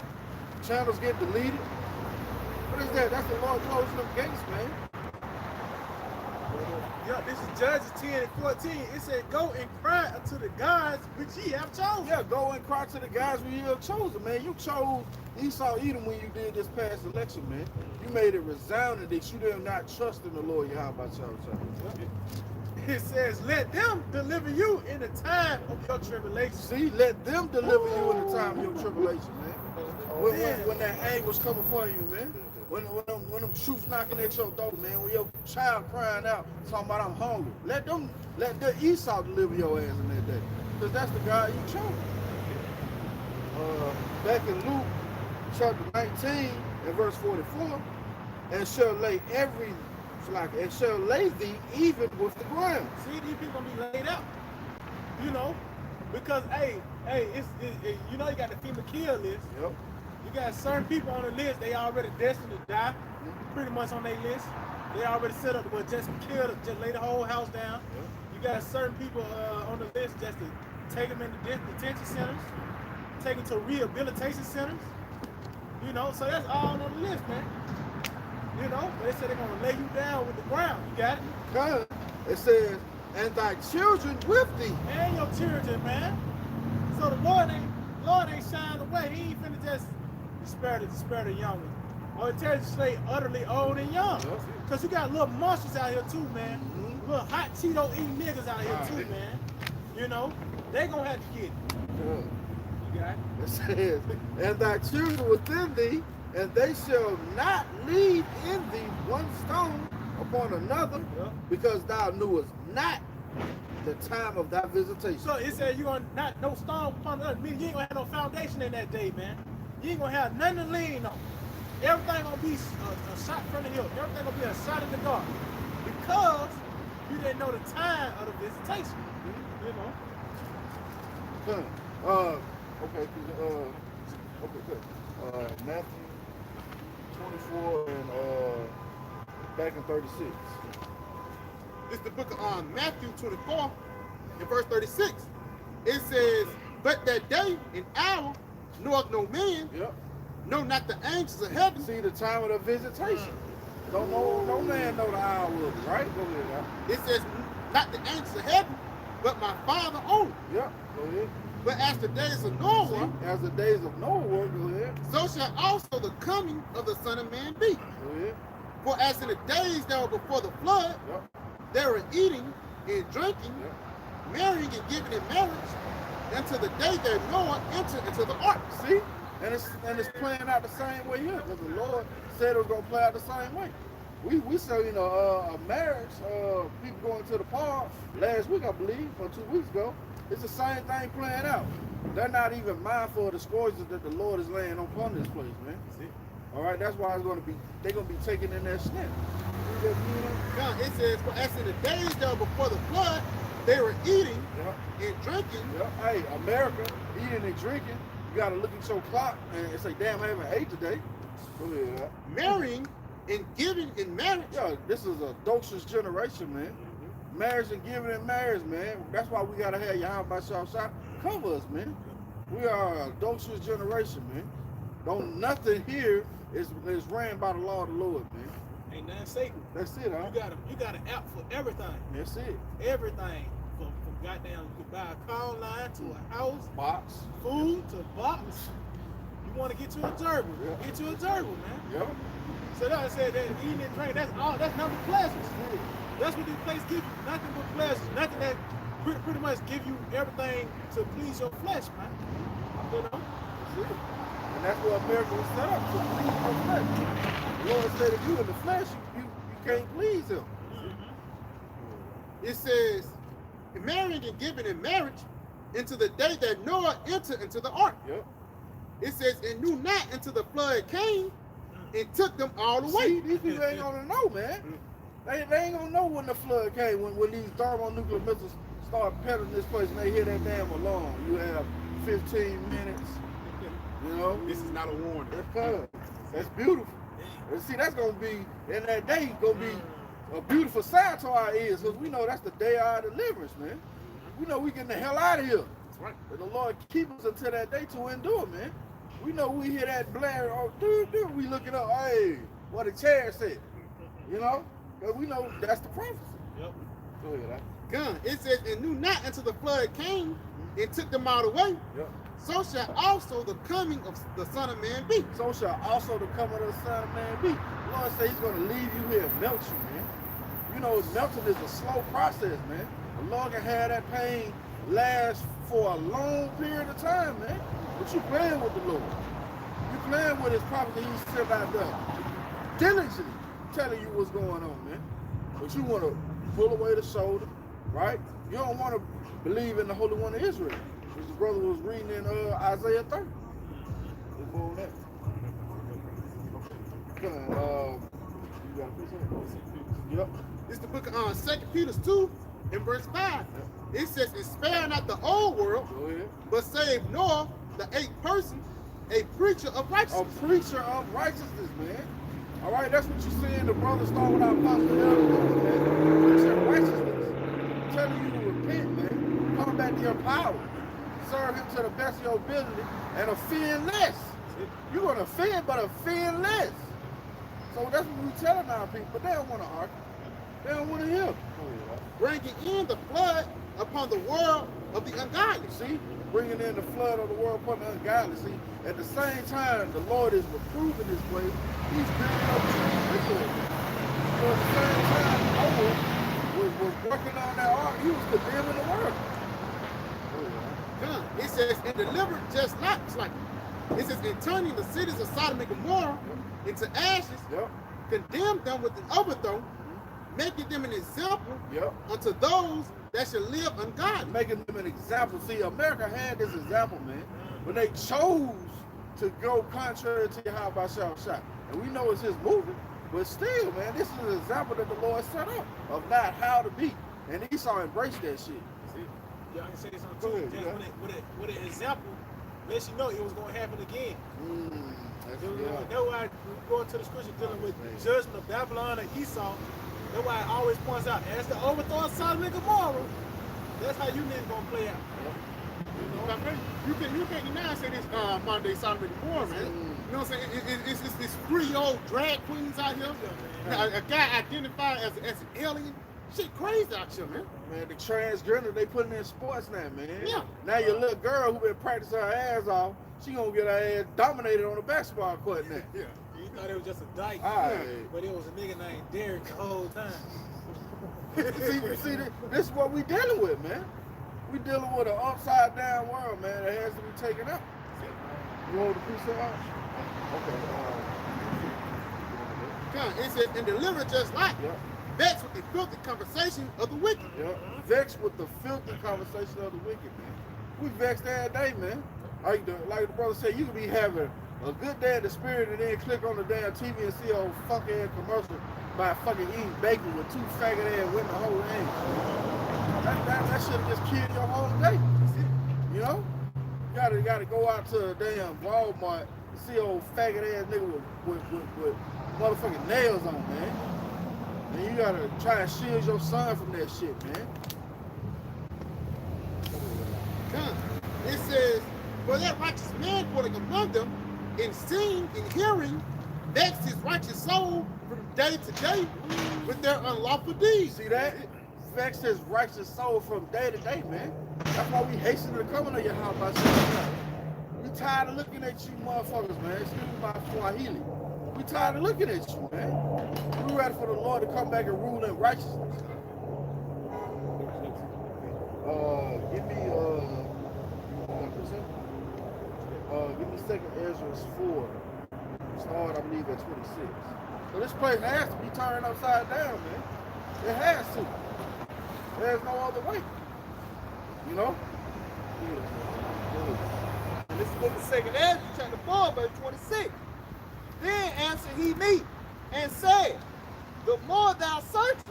Channels get deleted. What is that? That's the Lord closing them gates, man. Yeah, this is Judges 10 and 14. It said, go and cry unto the gods which ye have chosen. Yeah, go and cry to the guys when you have chosen, man. You chose Esau Edom when you did this past election, man. You made it resounding that you did not trust in the Lord Yahweh Shai. It says, let them deliver you in the time of your tribulation. See, let them deliver you in the time of your tribulation, man. When that anguish come upon you, man. When them troops knocking at your door, man. When your child crying out, talking about I'm hungry. Let the Esau deliver your ass in that day. Because that's the God you chose. Back in Luke chapter 19 and verse 44, and shall lay every and shall lay thee even with the ground. See, these people gonna be laid out. You know, because you know you got the FEMA kill list. Yep. You got certain people on the list, they already destined to die, pretty much on their list. They already set up to just kill, just lay the whole house down. Yep. You got certain people on the list just to take them into detention centers, take them to rehabilitation centers. You know, so that's all on the list, man. You know, but they said they're gonna lay you down with the ground. You got it? God, it says, and thy children with thee. And your children, man. So the Lord ain't shying away. He ain't finna just spare the young one. Or it tells you to stay utterly old and young. Yep. Cause you got little monsters out here too, man. Little hot Cheeto eating niggas out here too, man. You know, they gonna have to get it. God. You got it? It says, and thy children within thee, and they shall not leave in thee one stone upon another, Yep. because thou knewest not the time of thy visitation. So it said you gonna not no stone upon the other. Meaning you ain't gonna have no foundation in that day, man. You ain't gonna have nothing to lean on. Everything gonna be a shot from the hill. Everything gonna be a shot in the dark. Because you didn't know the time of the visitation. You know. Okay, good. Matthew 24 and back in 36. It's the book of Matthew 24 and verse 36. It says, but that day and hour knoweth no man, Yep. no, not the angels of heaven. See the time of the visitation. Don't know, no man know the hour of it, right? Go ahead, now. It says, not the angels of heaven, but my Father only. Yep, go ahead. But as the days of Noah, See, as the days of Noah were, go ahead. so shall also the coming of the Son of Man be. Go ahead. For as in the days that were before the flood, Yep, they were eating and drinking, yep. marrying and giving in marriage, until the day that Noah entered into the ark. See? And it's playing out the same way here, because the Lord said it was gonna play out the same way. We saw, you know, a marriage, people going to the park last week, I believe, or 2 weeks ago. It's the same thing playing out. They're not even mindful of the scourges that the Lord is laying upon this place, man. See? All right, that's why they're gonna be taking in their snap. You know? Now it says, for as in the days that were before the flood, they were eating Yep. and drinking, Yep. Hey, America, eating and drinking. You gotta look at your clock and say, damn, I haven't ate today. Go ahead. marrying and giving in marriage. Yo, this is a adulterous generation, man. Marriage and giving in marriage, man. That's why we gotta have Yahweh Shah cover us, man. We are an adulterous generation, man. Don't nothing here is ran by the law of the Lord, man. Ain't nothing sacred. That's it, huh? You got an app for everything. That's it. Everything. From goddamn, you can buy a car line to a house, Box. food to box. You want to get you a gerbil, Yeah. get you a gerbil, man. Yep. So that I said that eating and drinking, that's all. That's nothing but pleasures. That's what this place gives you. Nothing but pleasures. Nothing that pretty much give you everything to please your flesh, man. You know. That's it. And that's what America was set up to please your flesh. The Lord said if you in the flesh, you can't please him. It says, marrying and giving in marriage, into the day that Noah entered into the ark. Yep. It says, and knew not until the flood came and took them all away. See, these people ain't gonna know, man. They ain't gonna know when the flood came, when these thermonuclear missiles start peddling this place and they hear that damn alarm. You have 15 minutes, you know? This is not a warning. That's good. That's beautiful. And see, that's gonna be, in that day, gonna be a beautiful side to our ears, because we know that's the day of our deliverance, man. We know we getting the hell out of here. That's right. And the Lord keep us until that day to endure, man. We know we hear that blare, oh, dude, we look it up, hey, what the chair said, you know? Because we know that's the prophecy. Yep. Go ahead, Gun. It says, and knew not until the flood came and took them all away. Yep. So shall also the coming of the Son of Man be. So shall also the coming of the Son of Man be. The Lord said he's going to leave you here and melt you, man. You know, melting is a slow process, man. The Lord can have that pain last for a long period of time, man. But you playing with the Lord. You playing with his prophet he's sent out there. Diligently telling you what's going on, man. But you want to pull away the shoulder, right? You don't want to believe in the Holy One of Israel, which the brother was reading in Isaiah 30. Let's go on that. You got a precept? Yep. It's the book of 2 Peter 2 and verse 5. It says, and spare not the old world, Go ahead. but save Noah, the 8th person, a preacher of A righteousness. preacher of righteousness, man. All right, that's what you're saying. The brother start with our apostle Elder, man. Preacher of righteousness. Telling you to repent, man. Come back to your power. Serve him to the best of your ability and offend less. You're going to offend, but offend less. So that's what we're telling our people, but they don't want to argue. They don't want to hear. Bringing in the flood upon the world of the ungodly. See, bringing in the flood of the world upon the ungodly. See, at the same time, the Lord is reproving his way. He's building up true. So at the same time, Noah was working on that ark. He was condemning the world. Done. It says, and delivered just like it says, in turning the cities of Sodom and Gomorrah into ashes, Yep. condemned them with an overthrow, making them an example Yep. unto those that shall live ungodly. Making them an example. See, America had this example, man, when they chose to go contrary to Yahweh Shah. And we know it's his movement, but still, man, this is an example that the Lord set up of not how to be. And Esau embraced that shit. See, y'all can say something Go too. ahead, Just yeah. with an example, lets you know it was going to happen again. That's, That's why we go into the scripture dealing with the judgment of Babylon and Esau. That's why it always points out, as the overthrow of Sodom and Gomorrah, that's how you niggas gonna play out. You can't deny say this modern day Sodom and Gomorrah, man. You know what I'm saying? It's 3 old drag queens out here. A guy identified as an alien. Shit crazy out here, man. Man, the transgender, they putting in sports now, man. Yeah. Now your little girl who been practicing her ass off, she gonna get her ass dominated on the basketball court now. Yeah. You thought it was just a dyke, Alright. but it was a nigga named Derek the whole time. see, this is what we dealing with, man. We dealing with an upside down world, man, that has to be taken up. You hold the precept out? Okay. It says, and delivered just like Yep. vexed with the filthy conversation of the wicked. Yep. Vexed with the filthy conversation of the wicked, man. We vexed every day, man. Like the brother said, you could be having a good day in the spirit and then click on the damn TV and see a fucking ass commercial by fucking eating bacon with 2 faggot ass women the whole thing. That should have just killed your whole day. You know? You gotta go out to a damn Walmart and see old faggot ass nigga with motherfucking nails on, man. And you gotta try and shield your son from that shit, man. It says, for that righteous man dwelling among them, in seeing and hearing, vexed his righteous soul from day to day with their unlawful deeds. See that? Vexed his righteous soul from day to day, man. That's why we hasten to coming to your house by saying, we tired of looking at you motherfuckers, man. Excuse my Swahili. We tired of looking at you, man. We ready for the Lord to come back and rule in righteousness. Give me 2nd Ezra 4. Start, I believe, at 26. So this place has to be turned upside down, man. It has to. There's no other way. You know? And this is book of 2nd Ezra, chapter 4, verse 26. Then answered he me and said, the more thou searchest,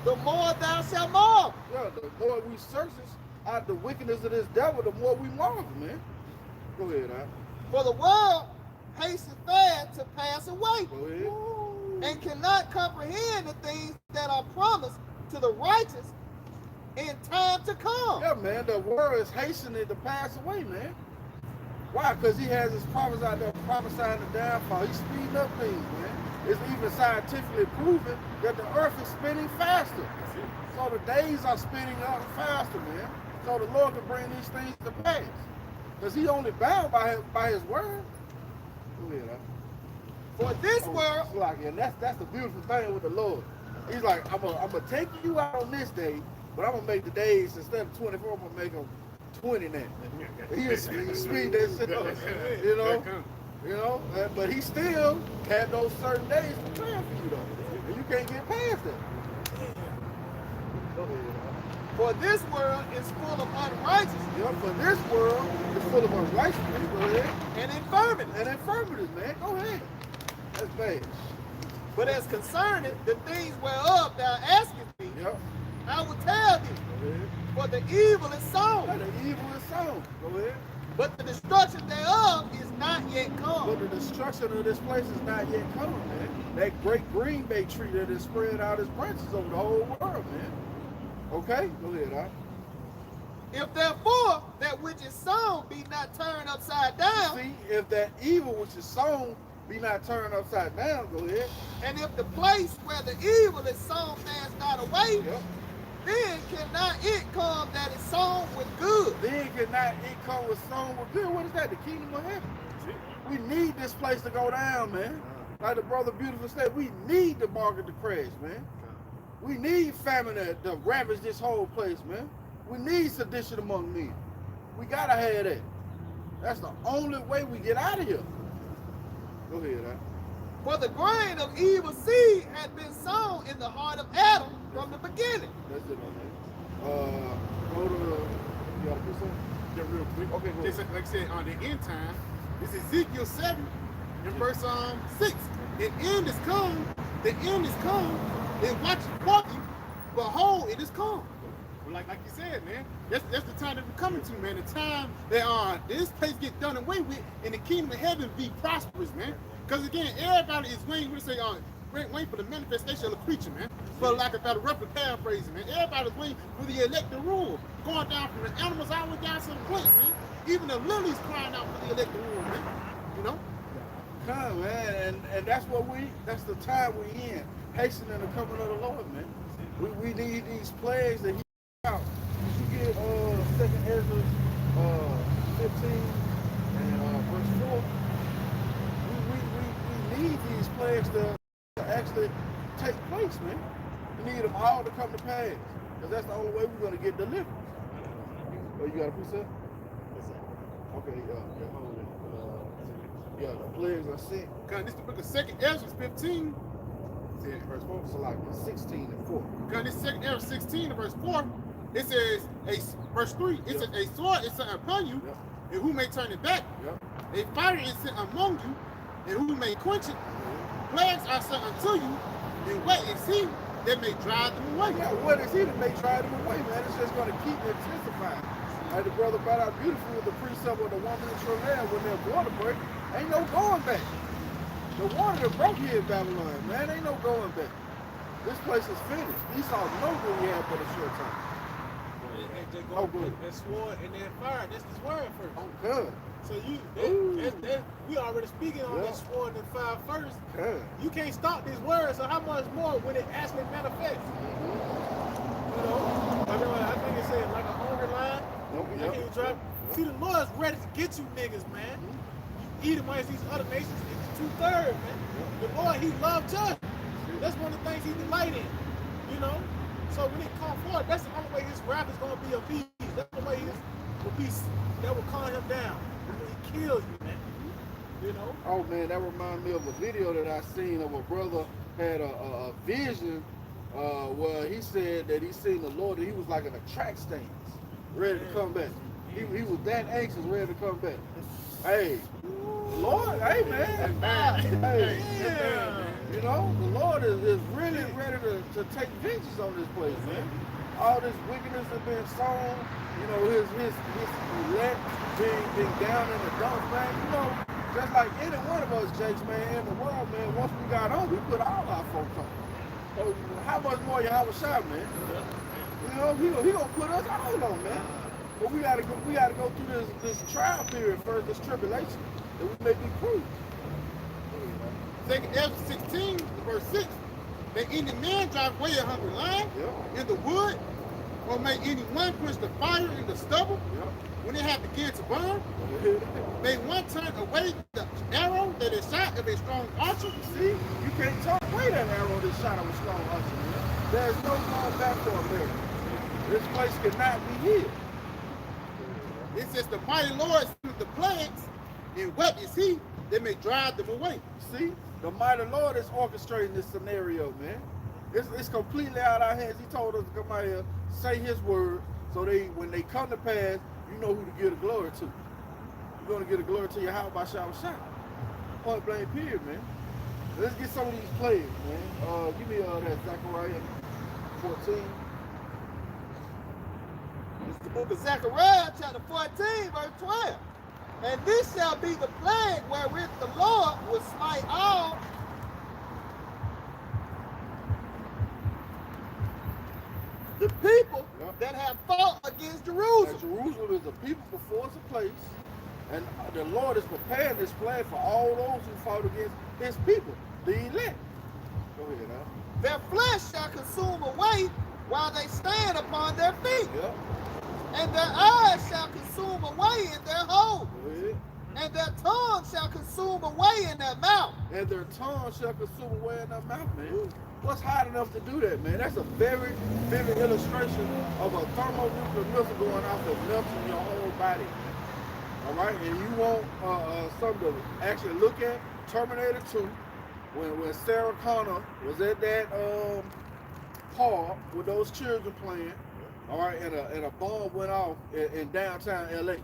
the more thou shalt marvel. Yeah, the more we search out the wickedness of this devil, the more we marvel, man. Go ahead, Al. For the world hasteth fast to pass away, Go ahead. and cannot comprehend the things that are promised to the righteous in time to come. Yeah, man, the world is hastening to pass away, man. Why? Because he has his prophets out there prophesying the downfall. He's speeding up things, man. It's even scientifically proven that the earth is spinning faster. So the days are spinning up faster, man. So the Lord can bring these things to pass. Because he only bound by his word. Go ahead, Al. For this world, It's like, and that's the beautiful thing with the Lord. He's like, I'm gonna take you out on this day, but I'm gonna make the days, instead of 24, I'm gonna make them 20 now. He'll speed that shit up, you know. But he still had those certain days prepared for you though, and you can't get past that. Go ahead. for this world is full of unrighteousness Yeah, for this world is full of unrighteousness. Go ahead. and infirmity. And infirmities, man. Go ahead. That's bad. But as concerning the things whereof thou askest me, Yep. I will tell thee. Go ahead. For the evil is sown, Now, the evil is sown. Go ahead. but the destruction thereof is not yet But come. the destruction of this place is not yet come, man. That great green bay tree that has spread out its branches over the whole world, man. Okay? Go ahead, all right? If therefore that which is sown be not turned upside down, See, if that evil which is sown be not turned upside down, go ahead. and if the place where the evil is sown stands not away, Yep. then cannot it come that is sown with good. Then cannot it come with sown with good. What is that? The kingdom of heaven. We need this place to go down, man. Like the brother beautiful said, we need the market to crash, man. We need famine to ravage this whole place, man. We need sedition among men. We gotta have that. That's the only way we get out of here. Go ahead, huh? For the grain of evil seed had been sown in the heart of Adam from the beginning. That's it on that. Go to you gotta do something? Yeah, real quick. Okay, go Just ahead. like I said, on the end time, this is Ezekiel 7 in verse 6. The end is come, the end is come, and watch for you. Behold, it is come. Well, like you said, man, that's the time that we're coming to, man. The time that this place get done away with, and the kingdom of heaven be prosperous, man. Because again, everybody is waiting. We say, waiting for the manifestation of the creature, man. For lack of better paraphrasing, man. Everybody's waiting for the elect to rule, going down from the animals all the way down to the plants, man. Even the lilies crying out for the elect to rule, man. You know. Come, man, and that's that's the time we in, hastening the coming of the Lord, man. We need these plagues that he out. Did you get 2nd Ezra 15 and verse 4? We need these plagues to actually take place, man. We need them all to come to pass, because that's the only way we're gonna get delivered. Oh, you got a precept? Okay, hold it. Yeah, the plagues are sent. God, this is the book of 2nd Ezra 15. Said verse 4, so like 16 and 4. God, this 2nd Ezra 16 and verse 4. It says, verse 3, it says, a sword is sent upon you, Yep. and who may turn it back? Yep. A fire is sent among you, and who may quench it? Plagues are sent unto you, and wet is he that may drive them away. Yeah, what is he that may drive them away, man? It's just going to keep intensifying. Like the brother brought out beautiful with the precept of the woman in Trinidad when their water break. Ain't no going back. The water that broke here in Babylon, man, ain't no going back. This place is finished. Esau know what we have for a short time. And just Oh, go good. that sword and that fire. That's his word first. Oh, good. So Ooh. we already speaking on Yeah. that sword and fire first. Good. You can't stop this word. So how much more when it actually manifests? You know, I think it said like a hungry lion. Yep. I can't drive. See, the Lord's ready to get you niggas, man. You eat amongst these other nations, it's 2/3, man. The Lord, he loves justice. That's one of the things he delight in, you know? So when it comes forward, that's the only way his wrath is going to be appeased. That's the way his will be, that will calm him down. When he kills you, man. You know? Oh, man, that reminds me of a video that I seen of a brother had a vision where he said that he seen the Lord, and he was like in a track stance, ready to come back. He was that anxious, ready to come back. Hey, Lord, hey, man. Hey, Yeah. you know, the Lord is really ready to take vengeance on this place, man. All this wickedness has been sown, you know, his elect being down in the dumps, man. You know, just like any one of us, Jakes, man, in the world, man, once we got on, we put all our folks on. So how much more Yahweh Shah, man? You know, he gonna put us all on, man. But we gotta go through this trial period first, this tribulation, that we may be proved. 2nd Ezra 16, verse 6. May any man drive away a hungry lion in the wood, or may any one quench the fire in the stubble when it hath begun to burn? May one turn away the arrow that is shot of a strong archer? See, you can't turn away that arrow that shot of a strong archer, man. There's no going back for America. This place cannot be healed. It says the mighty Lord sent the plagues, and what is he that may drive them away? See, the mighty Lord is orchestrating this scenario, man. It's completely out of our hands. He told us to come out here, say his word, so when they come to pass, you know who to give the glory to. You're going to give the glory to Yahweh by Shah. Point blank period, man. Let's get some of these plays, man. Give me that Zechariah 14. It's the book of Zechariah, chapter 14, verse 12. And this shall be the plague wherewith the Lord will smite all the people that have fought against Jerusalem. Now, Jerusalem is a people before it's a place. And the Lord is preparing this plan for all those who fought against his people, the elect. Go ahead now. Their flesh shall consume away while they stand upon their feet. Yep. And their eyes shall consume away in their holes. Go ahead. And their tongue shall consume away in their mouth. And their tongue shall consume away in their mouth, man. What's hot enough to do that, man? That's a very vivid illustration of a thermonuclear missile going off and melting your whole body. All right, and you want something to actually look at? Terminator 2, when Sarah Connor was at that park with those children playing, all right, and a bomb went off in downtown LA.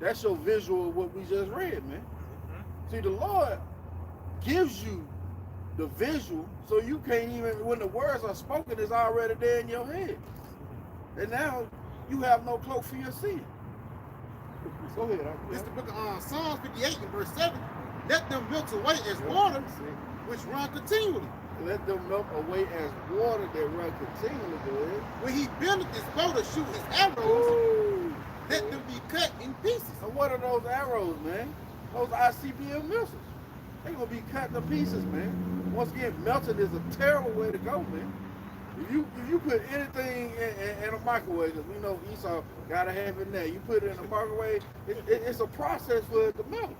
That's your visual of what we just read, man. See, the Lord gives you the visual, so you can't even, when the words are spoken, it's already there in your head. And now you have no cloak for your sin. Go ahead. It's the book of Psalms 58 and verse 7. Let them melt away as water, which run continually. Let them melt away as water that run continually. Go ahead. When he buildeth his bow to shoot his arrows, Ooh. let them be cut in pieces. And what are those arrows, man? Those ICBM missiles. They're going to be cut to pieces, man. Once again, melting is a terrible way to go, man. If you put anything in a microwave, because we know Esau got to have it there, you put it in a microwave, it's a process for it to melt.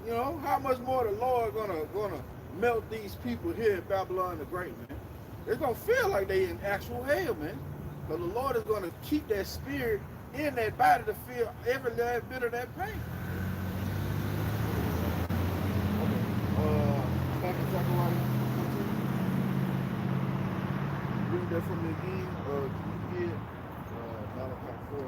You know, how much more the Lord gonna melt these people here in Babylon the Great, man? It's going to feel like they in actual hell, man. But the Lord is going to keep that spirit in that body to feel every last bit of that pain. Back to Zechariah 14. Read that from me again. Can you get Malachi 4 and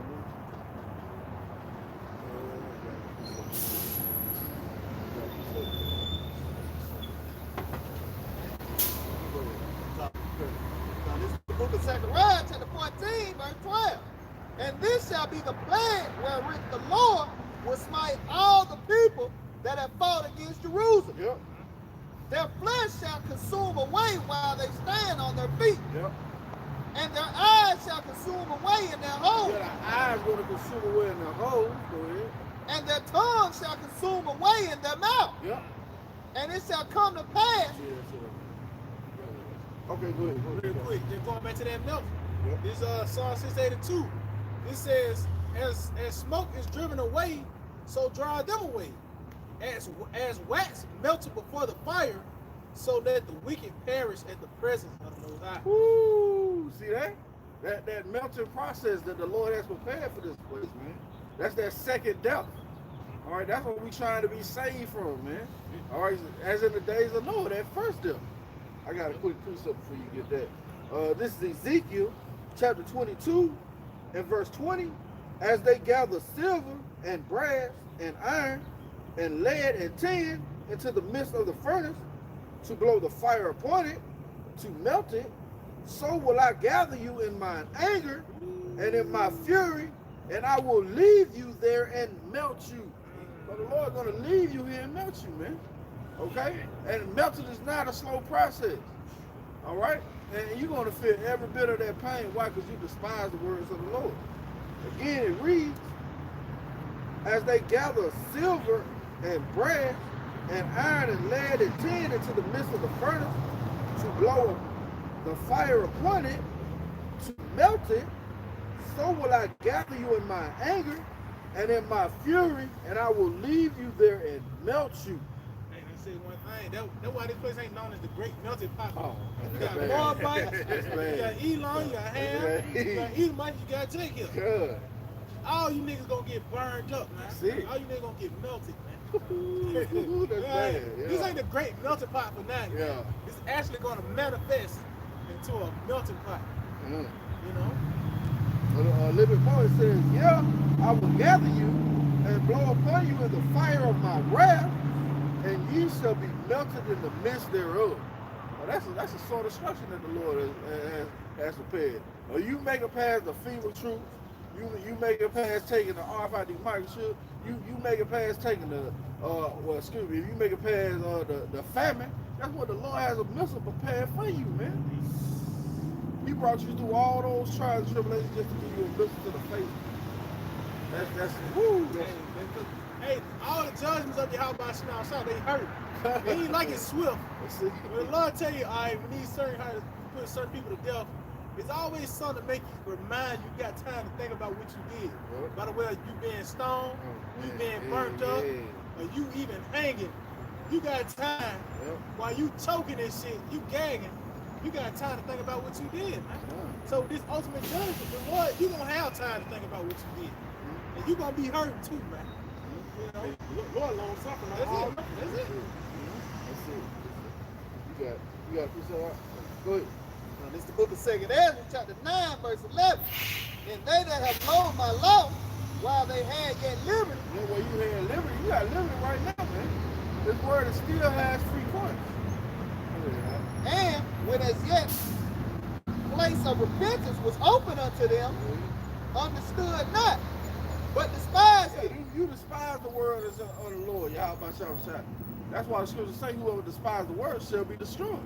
Now, this is the book of Zechariah, chapter 14, verse 12. And this shall be the plague wherewith the Lord will smite all the people that have fought against Jerusalem. Yep. Their flesh shall consume away while they stand on their feet. Yep. And their eyes shall consume away in their holes. Yeah, the eyes going to consume away in their holes. Go ahead. And their tongue shall consume away in their mouth. Yep. And it shall come to pass. Okay, go ahead. Real quick, just going back to that milk. Yep. This Psalm 682. It says, as smoke is driven away, so drive them away. As wax melted before the fire, so that the wicked perish at the presence of the Most High. Woo! See that? That melting process that the Lord has prepared for this place, man. That's that second death. All right, that's what we trying to be saved from, man. All right, as in the days of Noah, that first death. I got a quick precept before you get that. This is Ezekiel chapter 22 and verse 20. As they gather silver and brass and iron and lead and tin into the midst of the furnace to blow the fire upon it, to melt it, so will I gather you in mine anger and in my fury, and I will leave you there and melt you. So the Lord's going to leave you here and melt you, man. Okay? And melting is not a slow process. All right? And you're going to feel every bit of that pain. Why? Because you despise the words of the Lord. Again, it reads, as they gather silver and brass and iron and lead and tin into the midst of the furnace to blow the fire upon it, to melt it, so will I gather you in my anger and in my fury, and I will leave you there and melt you. Hey, let me say one thing. That's why this place ain't known as the Great Melting Pot. Oh, You that's got bad. Moabite, That's you bad. got Elon, you got Ham, you got Edomite, you got Jacob. Good. All you niggas gonna get burned up, man. That's it. All you niggas gonna get melted, man. Ooh, that's Yeah, bad. This Yeah. ain't the Great Melting Pot for nothing. Yeah. It's actually gonna manifest into a melting pot, Mm. you know? A little bit more, it says, yeah, I will gather you and blow upon you in the fire of my wrath, and ye he shall be melted in the midst thereof. Well, that's a sort of destruction that the Lord has prepared. Or you make it past the feeble truth. You make it past taking the RFID microchip. You make it past taking the you make it past the famine. That's what the Lord has a missile prepared for you, man. He brought you through all those trials and tribulations just to give you a missile to the face. That's woo. Hey, all the judgments of Yahweh Shah, they hurt. They ain't like it swift. When the Lord tell you, all right, we need certain how to put certain people to death, it's always something to make you remind you got time to think about what you did. Yep. By the way, you being stoned, you being burnt up, or you even hanging. You got time while you choking and shit, you gagging. You got time to think about what you did, man. So this ultimate judgment, the Lord, you gonna have time to think about what you did, and you gonna be hurting too, man. You know, Lord long suffering. that's it. That's it. That's it. You got a piece of that? Go ahead. Now, this is the book of 2nd Ezra, chapter 9, verse 11. And they that have known my law while they had yet liberty. Yeah, well, you had liberty. You got liberty right now, man. This word is still has free course. And when as yet place of repentance was open unto them, understood not, but despised it. You despise the word of the Lord, Yahweh Shah. That's why the scriptures say whoever despises the word shall be destroyed.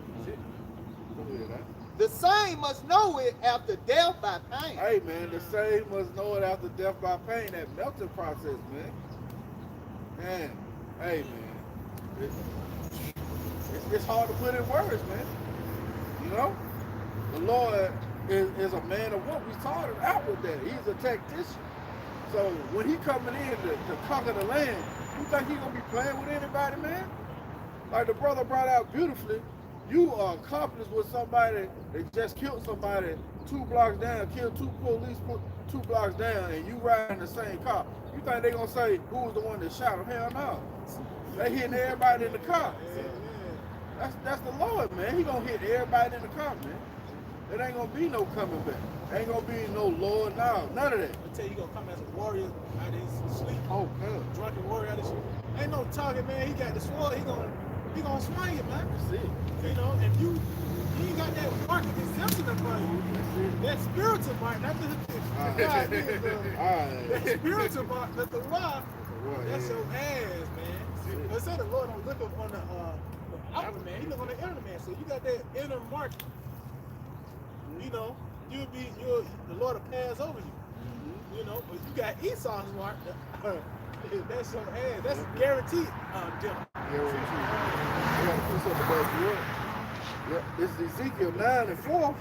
The same must know it after death by pain. Hey, man, the same must know it after death by pain, that melting process, man. Man, hey, man. It's hard to put in words, man. You know? The Lord is a man of war. We started out with that. He's a tactician. So when he coming in to conquer the land, you think he gonna be playing with anybody, man? Like the brother brought out beautifully, you are accomplice with somebody that just killed somebody 2 blocks down, killed 2 police 2 blocks down, and you ride in the same car. You think they gonna say who was the one that shot him? Hell no. They hitting everybody in the car. That's the Lord, man. He gonna hit everybody in the car, man. It ain't gonna be no coming back. Ain't gonna be no Lord, no, none of that. I tell you, he gonna come as a warrior out of his sleep. Oh, man. Drunken warrior out of his sleep. Ain't no talking, man. He got the sword. He gonna swing it, man. That's it. You know, and you ain't got that mark of exemption upon you. That spiritual mark, not the God, that spiritual mark, but the law. That's your ass, man. But say the Lord don't look up on the outer man. He look on the inner man. So you got that inner mark. You know, the Lord will pass over you. You know, but you got Esau's mark. That's your ass. That's guaranteed. Death. This is Ezekiel 9 and 4.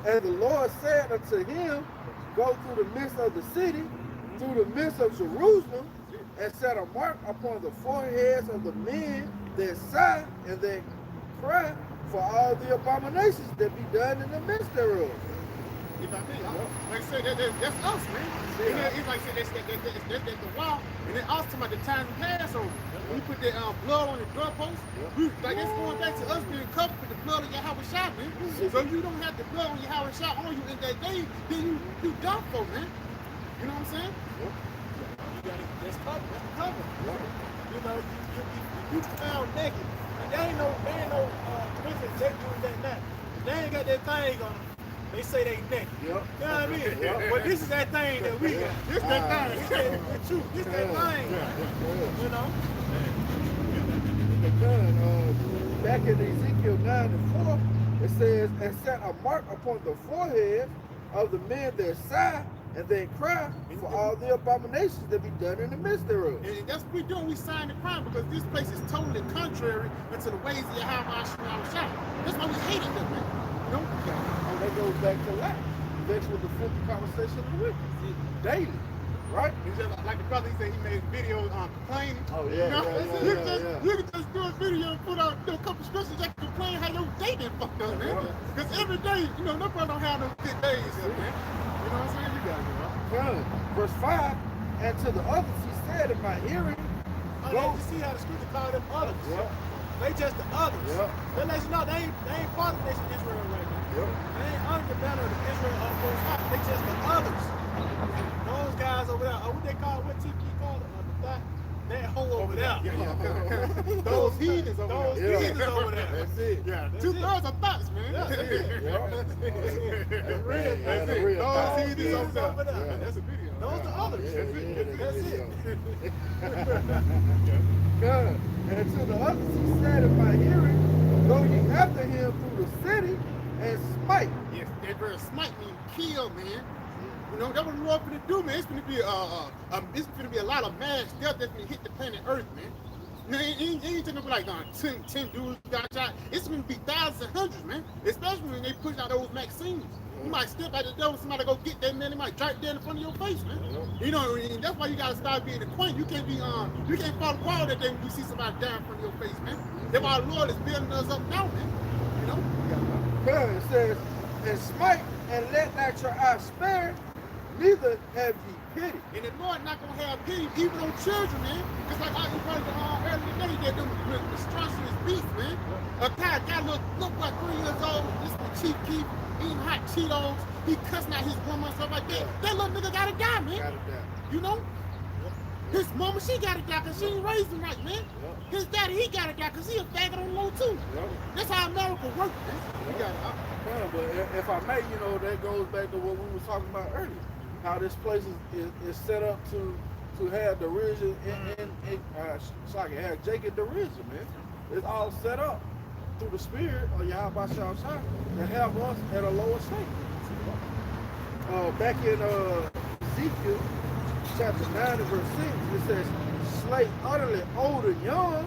And the Lord said unto him, go through the midst of the city, through the midst of Jerusalem, and set a mark upon the foreheads of the men that sigh and that cry for all the abominations that be done in the midst thereof. You know what I mean? Like I said, that's us, man. It's like I said, that's the law, and then us talking about the time we pass over. When you put that blood on the doorpost, like it's going back to us being covered with the blood of Yahweh Shah, man. So you don't have the blood on Yahweh Shah on you in that day, then you done for, man. You know what I'm saying? You got it. That's covered. That's covered. You know, you found naked. And there ain't no prison they doing that now. They ain't got that thing on them. They say they naked. Yep. You know what I mean? But this is that thing that we got. This that thing. This that truth. This that thing. You know? Back in Ezekiel 9 and 4, it says, and set a mark upon the forehead of the men that sigh and they cry for all the abominations that be done in the midst thereof. And that's what we doing. We sign the crime because this place is totally contrary to the ways of Yahweh Shah. That's why we hated them, man. You know? And that goes back to life. That's with the filthy conversation of the wicked. Daily. Right? It's just like the brother, he said he made videos complaining. Oh, yeah, you know? yeah. You can just do a video and put out a couple scriptures that complain how your day been fucked up, man. Because every day, you know, no brother don't have no good days, man. You know what I'm saying? You gotta go out. Verse 5, and to the others he said in my hearing, go. You see how the scripture called them others. They just the others. They let you know they ain't part of the nation of Israel right now. They ain't under the banner of Israel of the Most High. They just the others. Those guys over there, what they call, what TP call it? that hoe over there. Yeah. Those heathens over Those there. Yeah. heathens over there. That's it. Yeah, That's 2/3 it. of thoughts, man. That's it. Yeah. That's real. Yeah, That's the it. real Those thoughts. heathens Yeah. over there. Yeah. That's a video. Those the others. Yeah, That's yeah, it. God. And to the others he said in my hearing, go ye after him through the city and smite. Yes, that verb smite means kill, man. You know, that's what the Lord finna do, man. It's finna be a lot of mass death that's gonna hit the planet Earth, man. You know, it ain't gonna be like 10 dudes got shot. It's gonna be thousands and hundreds, man. Especially when they push out those vaccines. You might step out the door and somebody go get that man, they might drop dead in front of your face, man. You know, and that's why you gotta start being acquainted. You can't fall apart that day when you see somebody die in front of your face, man. That's why the Lord is building us up now, man. You know? God, it says, and smite and let not your eye spare, neither have ye pity. And the Lord not gonna have pity even on children, man. Cause like I heard earlier today, that them monstrous beasts, man. A guy look like 3 years old, this is Chief Keef, eating hot Cheetos, he cussing out his woman and stuff like that. That little nigga gotta die, man. Gotta die. You know? His mama, she gotta die cause she ain't raised him right, man. His daddy, he gotta die cause he a faggot on low too. That's how America works, man. You gotta, Yeah, but if I may, you know, that goes back to what we were talking about earlier. How this place is set up to have derision so I can have Jacob derision, man. It's all set up through the spirit of Yahweh Shah to have us at a lower state. Back in Ezekiel chapter 9 and verse 6, it says, slay utterly old and young,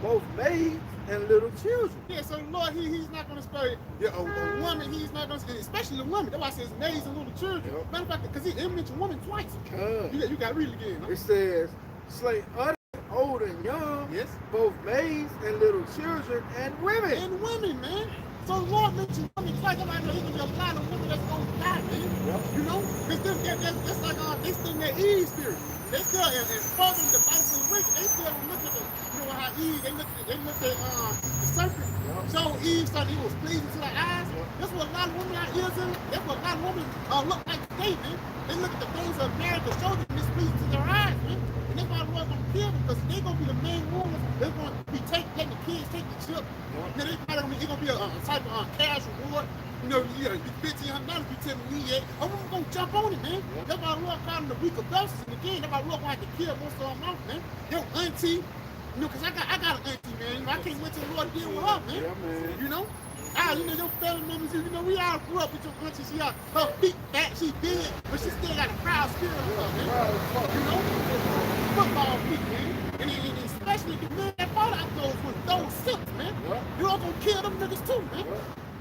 both maids and little children. yeah, so the Lord, he's not gonna spare a woman, he's not gonna spare, especially the woman. That's why it says maids and little children. Yep. Matter of fact, because he mentioned woman twice. God. You got to read it again. Huh? It says, slay utterly old and young, Yes. both maids and little children and women. And women, man. So the Lord mentioned women. It's like somebody know he can be a lot of women that's gonna die, man. Yep. You know? Because that's like they still in that Eve spirit. They still and further the Bible and wicked, they still look at the, you know how Eve, they looked at the serpent. So Eve thought he was pleasing to their eyes. That's what a lot of women out here do. That's what a lot of women look like today, man. They look at the things of marriage to show them displeasing to their eyes, man. And that's why the Lord's gonna kill them, because they're gonna be the main ones. They're gonna be taking the kids, taking the children. Then it's gonna be a type of cash reward. You know, you $1,500, you tell me yet. I'm gonna jump on it, man. That's why the Lord called them the weaker vessels. And again, that's why the Lord gonna have to kill most of them out, man. Your auntie, you know, cause I got an auntie, man. You know, I can't wait till the Lord deal with her, man. Yeah, man. You know? You know, your family members, you know, we all grew up with your auntie. She got her feet fat, she big, but she still got a proud spirit of her, man. You know? Football feet, man. And especially the men that fought out those silks, man. You're gonna kill them niggas too, man.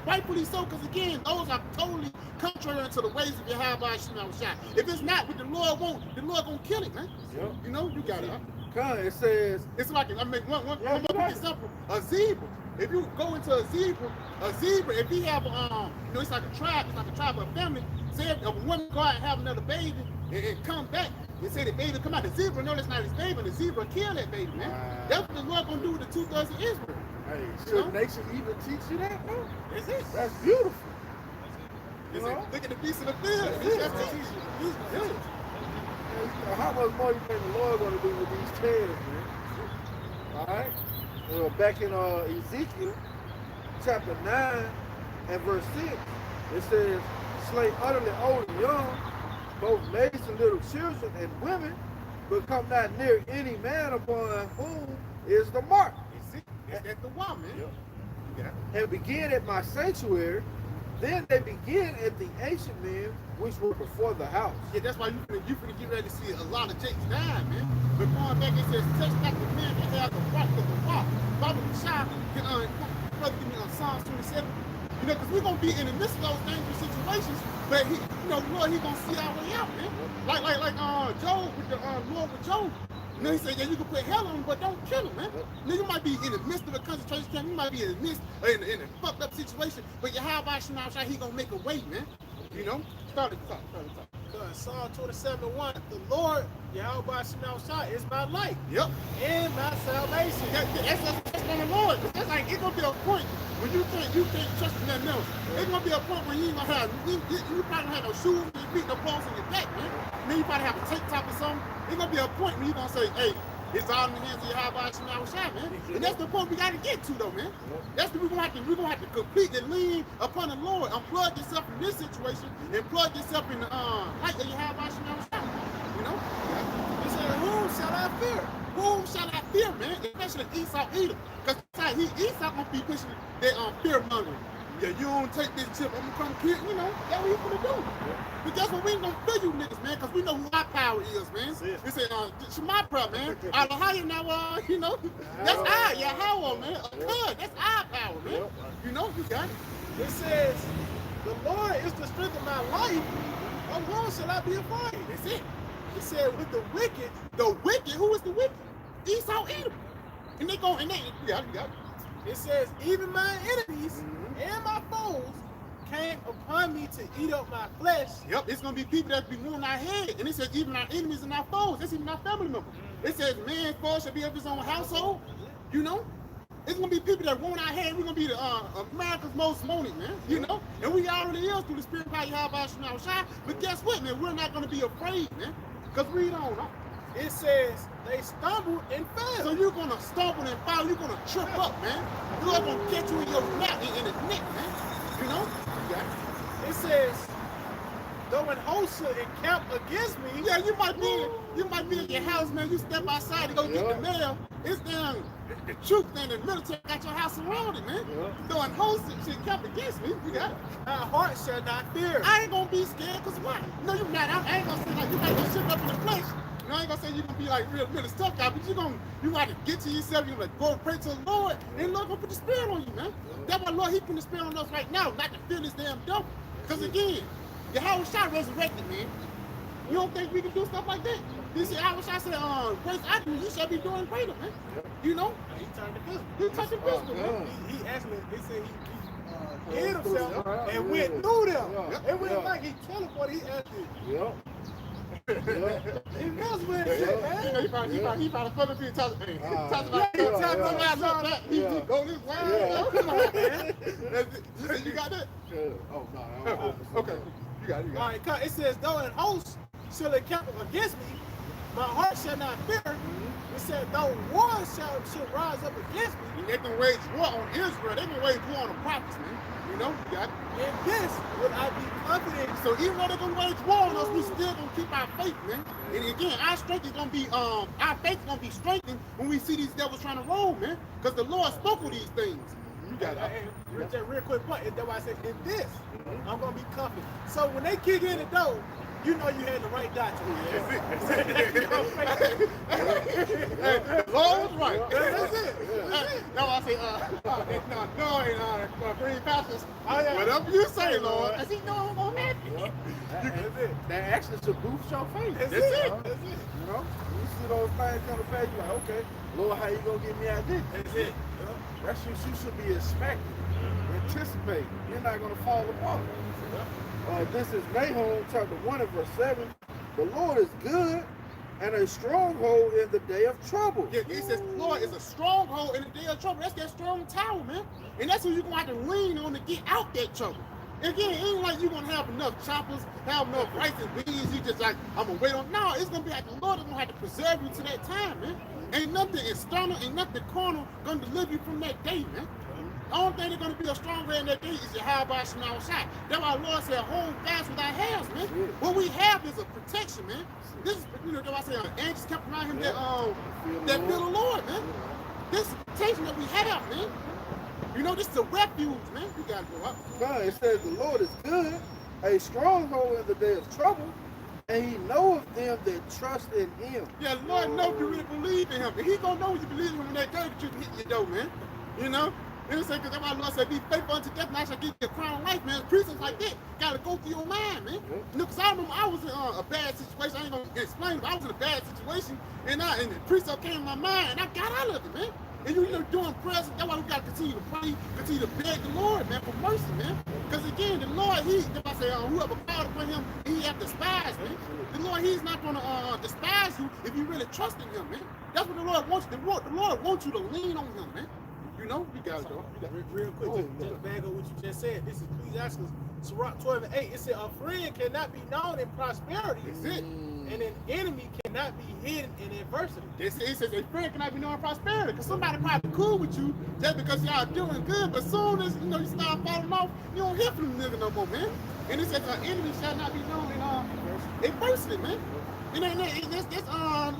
Rightfully so, because again, those are totally contrary to the ways of Yahweh Shema Shah. If it's not what the Lord wants, the Lord gonna kill it, man. Yep. You know, you got it. Huh? God, it says, It's like, I mean, one more right. example, a zebra. If you go into a zebra, if he have, you know, it's like a tribe or a family. Say if a woman go out and have another baby and come back, and say the baby come out, the zebra know that's not his baby, the zebra kill that baby, man. Wow. That's what the Lord gonna do with the 2,000 Israel. hey, You should know? nations even teach you that? No. Is it? That's beautiful. Is You it? know? Look at the beast of the field. That's It's it, just to man. teach you. Yeah. And how much more you think the Lord gonna do with these tails, man? All right. Back in Ezekiel chapter 9 and verse 6, it says, slay utterly old and young, both maids and little children and women, but come not near any man upon whom is the mark. That's the one, man. Yeah. And begin at my sanctuary, then they begin at the ancient men which were before the house. Yeah, that's why you finna get ready to see a lot of Jakes dying, man. But going back, it says, touch not the man that has the right of the walk. Bible Child can brother give me on Psalms 27. You know, because we're gonna be in the midst of those dangerous situations, but he, you know, Lord, he gonna see our way out, man. Like Job with the Lord with Job. You know, he said, yeah, you can put hell on him, but don't kill him, man. Now, you might be in the midst of a concentration camp, you might be in the midst in a fucked up situation, but Yahweh Shema Shah, he gonna make a way, man. You know? Start to talk. Because Psalm 27:1, the Lord, Yahweh Shema Shah, is my light Yep. and my salvation. That's on the Lord. That's like, it's gonna be a point when you can't trust in nothing else. It's gonna be a point when you ain't gonna have, you probably don't have no shoes on your feet, no clothes on your back, man. Then you probably have a tank top or something. It's gonna be a point when you gonna say, hey, It's all in the hands of Yahweh Shai, man. And that's the point we got to get to, though, man. That's the we're gonna have to completely lean upon the Lord, unplug yourself from this situation, and plug yourself in the light of Yahweh Shai. You know? He said, whom shall I fear? Whom shall I fear, man? Especially Esau Edom. Because Esau gonna be pushing that fear mongering. Yeah, you don't take this chip, I'm gonna come kill you, know, that's what he's gonna do. But guess what, we ain't gonna fear you niggas, man, because we know who our power is, man. We say, Shema prayer, man. Alahaya now, you know, that's our Yahweh, man. That's our power, man. You know, you got it. It says, the Lord is the strength of my life. Of whom shall I be afraid? That's it. It said, with the wicked, Who is the wicked? Esau Edom. And they yeah, you got it. it says, even my enemies and my foes came upon me to eat up my flesh. Yep, it's gonna be people that be wanting our head. And it says even our enemies and our foes. That's even our family members. It says man foe shall be of his own household. You know? It's gonna be people that want our head. We're gonna be the America's most wanted, man. You know? And we already is through the spirit of Yahweh Shai. But guess what, man? We're not gonna be afraid, man. Because we don't know. It says, they stumbled and fell. So you're gonna stumble and fall, you're gonna trip up, man. You're gonna catch you in your neck in the neck, man. You know? It says, though an host should encamp against me. Yeah, you might be in your house, man. You step outside to go get the mail. It's down. The troops and the military got your house surrounded, man. Though an host should encamp against me, you got it. My heart shall not fear. I ain't gonna be scared, cause why? No, you're not. I ain't gonna say like you might go sit up in the flesh. You know, I ain't gonna say you're gonna be like really stuck out, but you got to get to yourself. You're gonna go and pray to the Lord, and the Lord gonna put the spirit on you, man. That's why Lord, He put the spirit on us right now, not to feel this damn devil. Cause again, Yahweh Shai resurrected, man. You don't think we can do stuff like that? He said, Yahweh Shai said, grace I do, you shall be doing greater, man. You know? He turned to physical. He touched the physical, man. He actually, they said he hid himself and went through them. It wasn't like he teleported, he actually. He messed with it, man. He found a funny thing talking about he go this way. Come on, man. You got that? Oh, no. Okay. You got it. All right, it says, though an host shall encamp against me, my heart shall not fear. It said, though war shall rise up against me. They can wage war on Israel. They can wage war on the prophets, man. You know, you got it. In this would I be confident. So even though they're gonna wage war on us, we still gonna keep our faith, man. And again, our strength is gonna be our faith is gonna be strengthened when we see these devils trying to roll, man. Because the Lord spoke of these things. You got it. Just real quick point. That's why I said in this, I'm gonna be confident. So when they kick in the door, you know you had the right doctor. Lord was right. That's it. No, I say, green pastors. Whatever you say, Lord. I see, no, I'm gonna happen. That's it. That actually should boost your faith. That's That's it. it. That's it. You know? You see those things come to pass, you're like, okay, Lord, how you gonna get me out of this? That's it. That's what you should be expecting, anticipating. You're not gonna fall apart. This is Nahum chapter 1 and verse 7. The Lord is good and a stronghold in the day of trouble. Yeah, it says the Lord is a stronghold in the day of trouble. That's that strong tower, man. And that's what you're gonna have to lean on to get out that trouble. Again, it ain't like you're gonna have enough choppers, have enough rice and beans. You just like, I'm gonna wait on. No, it's gonna be like the Lord is gonna have to preserve you to that time, man. Ain't nothing external, ain't nothing carnal gonna deliver you from that day, man. The only thing that's gonna be a stronger in that day is your high by Shema Shai. That's why the Lord said, hold fast with our hands, man. What we have is a protection, man. This is, you know, that's why I say angels kept around him that fear the Lord, man. This is protection that we have, man. You know, this is a refuge, man. You gotta go up. No, it says the Lord is good, a stronghold in the day of trouble, and He knoweth them that trust in Him. Yeah, the Lord knows you really believe in Him. And He gonna know you believe in Him when that day that you can hit your door, man. You know? You know what I'm saying? Because that's why the Lord said, be faithful unto death, and I shall give you a crown of life, man. Precepts like that gotta go through your mind, man. You know, because I remember I was in a bad situation. I ain't gonna explain, but I was in a bad situation, and the precept came in my mind, and I got out of it, man. And you know, doing prayers, that's why we gotta continue to pray, continue to beg the Lord, man, for mercy, man. Because again, the Lord, if I say, whoever called upon Him, He have despised, man. The Lord, He's not gonna despise you if you really trust in Him, man. That's what the Lord wants. The Lord wants you to lean on Him, man. You know, you gotta go. Real quick, just to back up what you just said. This is Ecclesiastes Sirach 12 and 8. It said, a friend cannot be known in prosperity. That's it. And an enemy cannot be hidden in adversity. It says a friend cannot be known prosperity. Because somebody probably cool with you just because y'all doing good, but soon as you start falling off, you don't hear from them nigga no more, man. And it says an enemy shall not be known in adversity, man. And that's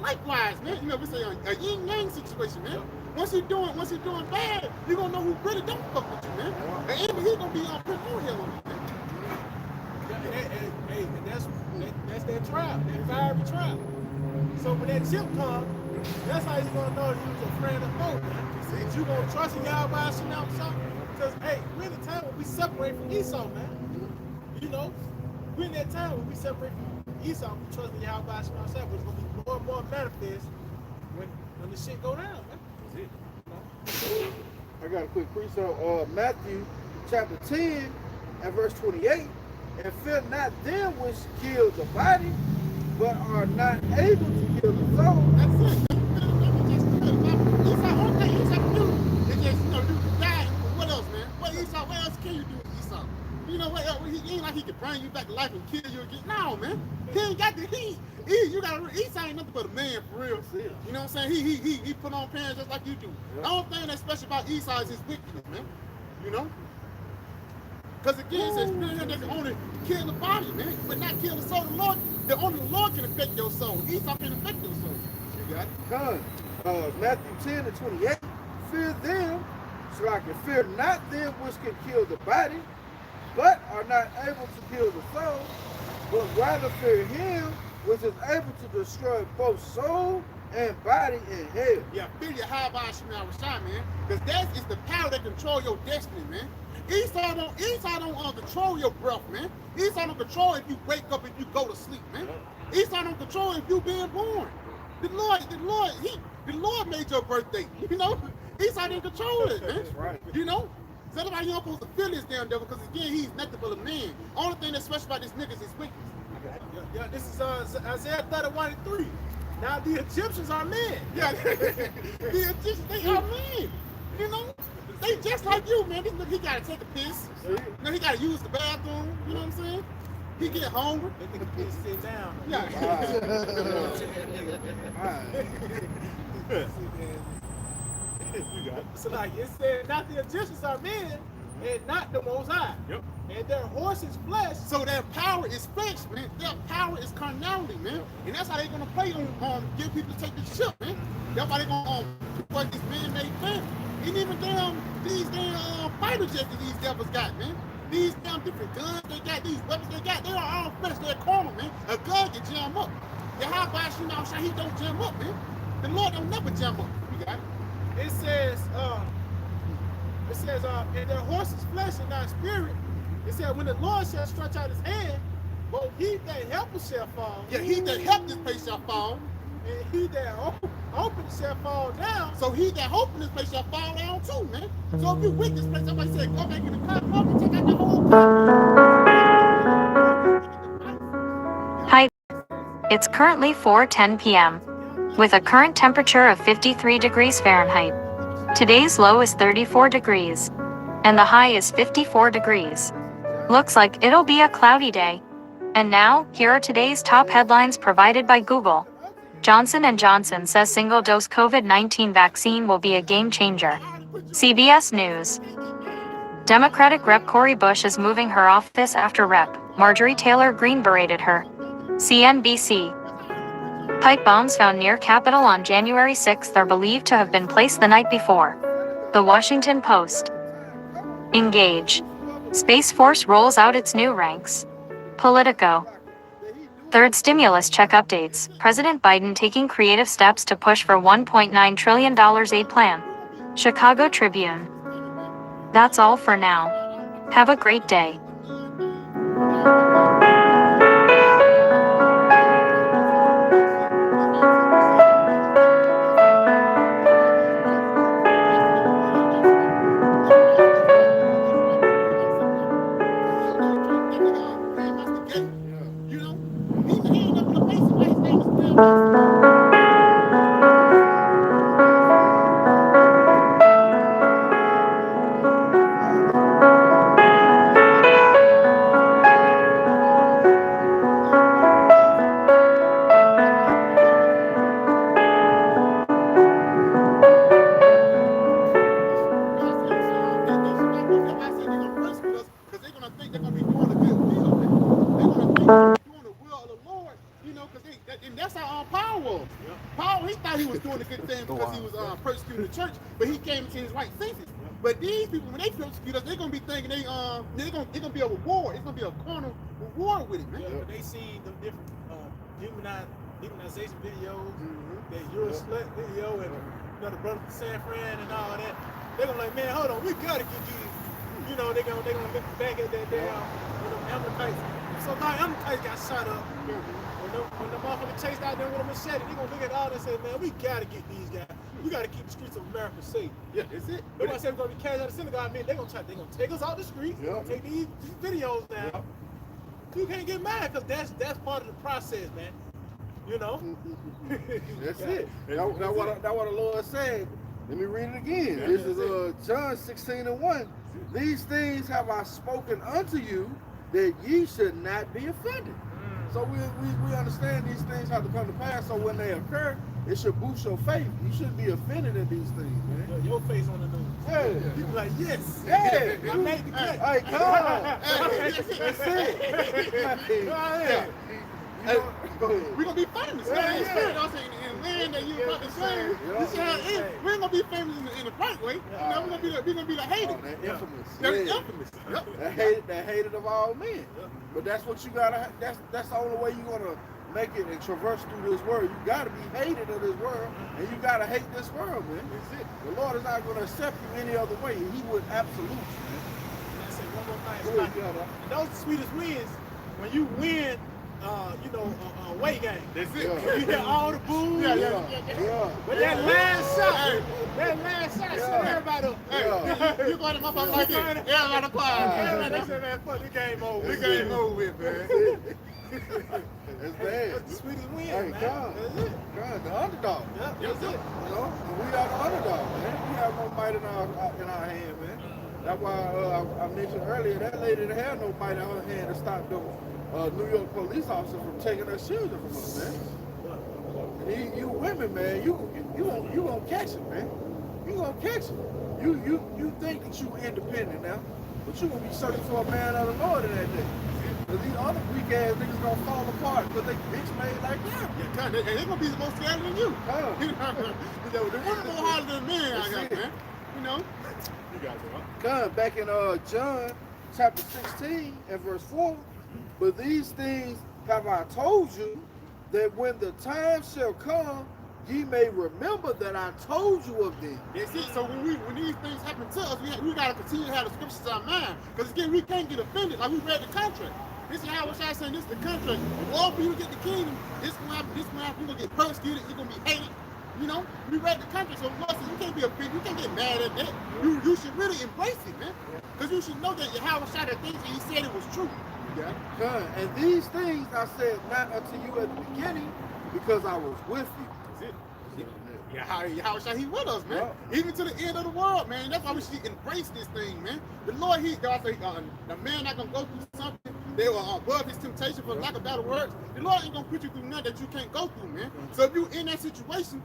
likewise, man. We say a yin yang situation, man. Once you're doing bad, you're gonna know who really don't fuck with you, man. The enemy, he gonna be putting on hell on you, man. Hey, that's that trap, that fiery trap. So when that chip comes, that's how you gonna know you was a friend of foe. Since you gonna trust in y'all by something. Because hey, we're in the time when we separate from Esau, man. We're in that time when we separate from Esau, we trust in y'all by something, but it's gonna be more and more manifest when the shit go down, man. That's it. I got a quick precept. Matthew chapter 10 and verse 28. And fear not them which kill the body, but are not able to kill the soul. That's it. Esau, only thing Esau can do is just, do die. What else, man? What else can you do with Esau? What else? He ain't like he can bring you back to life and kill you again. No, man. He ain't got the heat. Esau ain't nothing but a man for real. You know what I'm saying? He put on pants just like you do. The only thing that's special about Esau is his wickedness, man. Because again, it says spirit that can only kill the body, man, but not kill the soul. Only the Lord can affect your soul. Esau can affect your soul. You got it? Matthew 10 and 28. Fear them, so I can fear not them which can kill the body, but are not able to kill the soul, but rather fear him which is able to destroy both soul and body in hell. Yeah, fear your high by Shema Rashai, man. Because that is the power that control your destiny, man. Esau don't control your breath, man. Esau don't control if you wake up and you go to sleep, man. Esau don't control if you being born. The Lord made your birthday, Esau didn't control it, man. That's right. So that's why you don't supposed to feel this damn devil, because again, he's nothing but a man. Only thing that's special about this nigga is his wickedness. Yeah, this is Isaiah 31 and 3. Now the Egyptians are men. Yeah, the Egyptians, they are men. They just like you, man. This nigga, he gotta take a piss. He gotta use the bathroom. You know what I'm saying? He get hungry. They think he sit down. Yeah. So like it said, not the Egyptians are men, and not the Most High. Yep. And their horses flesh. So their power is flesh, man. Their power is carnality, man. And that's how they're gonna play on get people to take this ship, man. That's why they're gonna work this man-made family. And even these damn fighter jets that these devils got, man. These damn different guns they got, these weapons they got, they are all flesh, they're carnal, man. A gun can jam up. The high by Shema, he don't jam up, man. The Lord don't never jam up. You got it? It says, and their horses flesh and not spirit. It said, when the Lord shall stretch out his hand, both he that helpeth shall fall. Yeah, he that helped this place shall fall. And he that open shall fall down. So he that hope in this place shall fall down too, man. So if you with this place, somebody say, go back in the car, come and take out the whole Hi. It's currently 4:10 p.m. with a current temperature of 53 degrees Fahrenheit. Today's low is 34 degrees. And the high is 54 degrees. Looks like it'll be a cloudy day. And now, here are today's top headlines provided by Google. Johnson & Johnson says single-dose COVID-19 vaccine will be a game changer. CBS News. Democratic Rep. Cori Bush is moving her office after Rep. Marjorie Taylor Greene berated her. CNBC. Pipe bombs found near Capitol on January 6th are believed to have been placed the night before. The Washington Post. Engage. Space Force rolls out its new ranks. Politico. Third stimulus check updates. President Biden taking creative steps to push for $1.9 trillion aid plan. Chicago Tribune. That's all for now. Have a great day. the church, but he came into his right senses. But these people, when they persecute us, they're gonna be thinking they're gonna be a reward. It's gonna be a carnal reward with it, man. Yeah, but they see them different demonization videos, that you're a slut video, and the brother from San Fran and all that. They're gonna like, man, hold on, we gotta get these. You know, they're gonna look back at that damn Amalekites. Sometimes Amalekites got shot up. When the motherfucker chased out there with a machete, they gonna look at all that and say, man, we gotta get these guys. We gotta keep the streets of America safe. Yeah, that's it. They're gonna say we're gonna be carried out of the synagogue. I mean, they're gonna take us out the streets, take these videos down. You can't get mad because that's part of the process, man. You know? That's it. That's what the Lord said. Let me read it again. This is John 16:1. These things have I spoken unto you, that ye should not be offended. So we understand these things have to come to pass. So when they occur, it should boost your faith. You shouldn't be offended at these things, man. Your face on the news. Yeah. You be like, yes. Yeah. I made the cut. Hey, come on. That's it. Go ahead. We're gonna be famous. Man. In land that you about to say, we ain't gonna be famous in the right way. You know, we're gonna be the hated. Oh, that infamous. That's Yeah. infamous. Yep. That hated of all men. But that's what you gotta. That's the only way you're gonna make it and traverse through this world. You gotta be hated of this world, and you gotta hate this world, man. That's it. The Lord is not gonna accept you any other way. He would absolute you, man. And I say one more Go thing. ahead, brother. And those sweetest wins when you win. A away game. That's it. Yeah. You get all the booze. Yeah. But that last shot, shut everybody up. Hey, you going to my phone like this? Everybody quiet. Everybody, they say, man, fuck, this game over. This game over with, man. That's bad. That's the sweetest win, Hey, man. God. That's it. God, the underdog. Yep, Yes, that's sir. it. You know, and we are the underdog, man. We have no might in our hand, man. That's why I mentioned earlier that lady didn't have no might in her hand to stop them New York police officer from taking their children from us, man. And you women, man, you gonna catch it, man. You gonna catch it. You think that you independent now, but you gonna be searching for a man of the Lord in that day. Cause these other weak ass niggas gonna fall apart because they bitch made like that. Yeah, God, they're gonna be more scared than you. The women more harder than men out here, man. You know? You got it, huh? Come back in John chapter 16 and verse 4. But these things have I told you, that when the time shall come, ye may remember that I told you of them. That's it. So when these things happen to us, we gotta continue to have the scriptures in our mind. Because again, we can't get offended. Like we read the contract. This is how I saying this is the contract. In order for you to get the kingdom, this will happen, you're gonna get persecuted, you're gonna be hated. You know, we read the contract, so Lord says you can't be offended, you can't get mad at that. You should really embrace it, man. Because you should know that Yahweh shot at things and he said it was true. Yeah. Come, and these things I said not unto you at the beginning, because I was with you. That's it. How shall he with us, man? Even to the end of the world, man. That's why we should embrace this thing, man. The Lord, God say, the man not gonna go through something. They were above his temptation, for lack of better words. The Lord ain't gonna put you through nothing that you can't go through, man. So if you in that situation,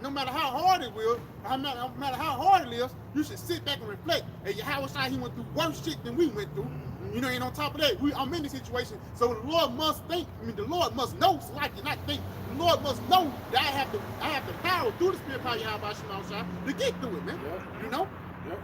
no matter how hard it will, no matter how hard it is, you should sit back and reflect. Hey, Yahweh Shai, he went through worse shit than we went through. You know, and on top of that, I'm in this situation. So the Lord must think. The Lord must know, so I cannot think. The Lord must know that I have the power through the Spirit power Yahweh Shai to get through it, man. Yep. You know?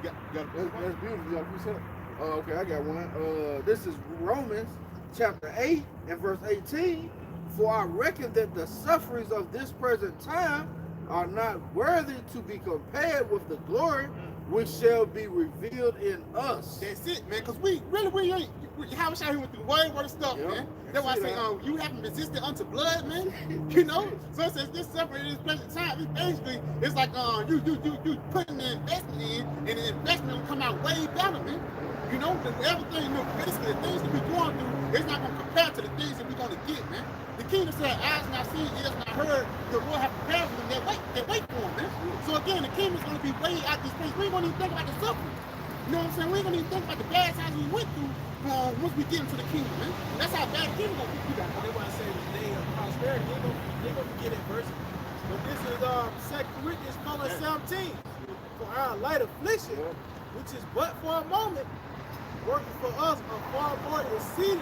Yep. That's beautiful. Y'all said. Okay, I got one. This is Romans chapter 8 and verse 18. For I reckon that the sufferings of this present time are not worthy to be compared with the glory which shall be revealed in us. That's it, man. Because we ain't. How shall he went through way worse stuff, man. That's why I say, you haven't resisted unto blood, man. You know. So it says this suffering in this present time. It's basically, it's like you putting the investment in, and the investment will come out way better, man. You know, everything, basically the things that we're going through, it's not going to compare to the things that we're going to get, man. The kingdom said, eyes not seen, ears not heard, the Lord have prepared for them that wait for them, man. So again, the kingdom is going to be way out this place. We ain't going to even think about the suffering. You know what I'm saying? We ain't going to even think about the bad times we went through once we get into the kingdom, man. That's how bad the kingdom going to be. They want to say the day of prosperity, they gonna forget adversity. But this is 2 Corinthians 17. For our light affliction, which is but for a moment, working for us a far more exceeding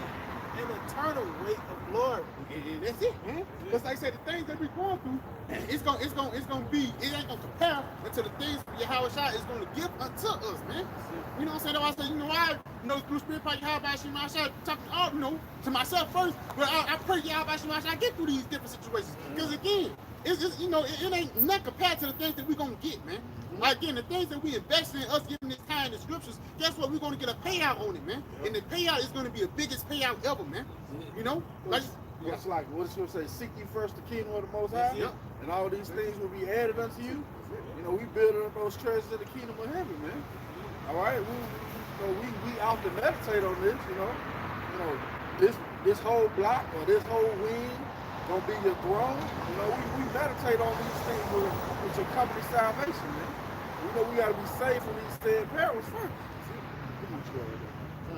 an eternal weight of glory. And that's it, man. Because like I said, the things that we're going through, it's gonna be, it ain't gonna compare until the things Yahweh Shai is gonna give unto us, man. You know what I'm saying? That's why I say, you know why, through Spirit Power Yahweh Shai Shai, talking all, to myself first, but I pray Yahweh Shai Shai get through these different situations. Because again, it's it ain't nothing compared to the things that we're gonna get, man. Like again, the things that we invest in, us giving this time in the scriptures, guess what? We're gonna get a payout on it, man. And the payout is gonna be the biggest payout ever, man. You know? Like It's like what it's going to say, seek ye first the kingdom of the Most High, and all these things will be added unto you. You know, we building up those treasures in the kingdom of heaven, man. All right, we often meditate on this. You know, this whole block or this whole wing gonna be your throne. You know, we meditate on these things with your company salvation, man. You know, we gotta be safe from these said perils first.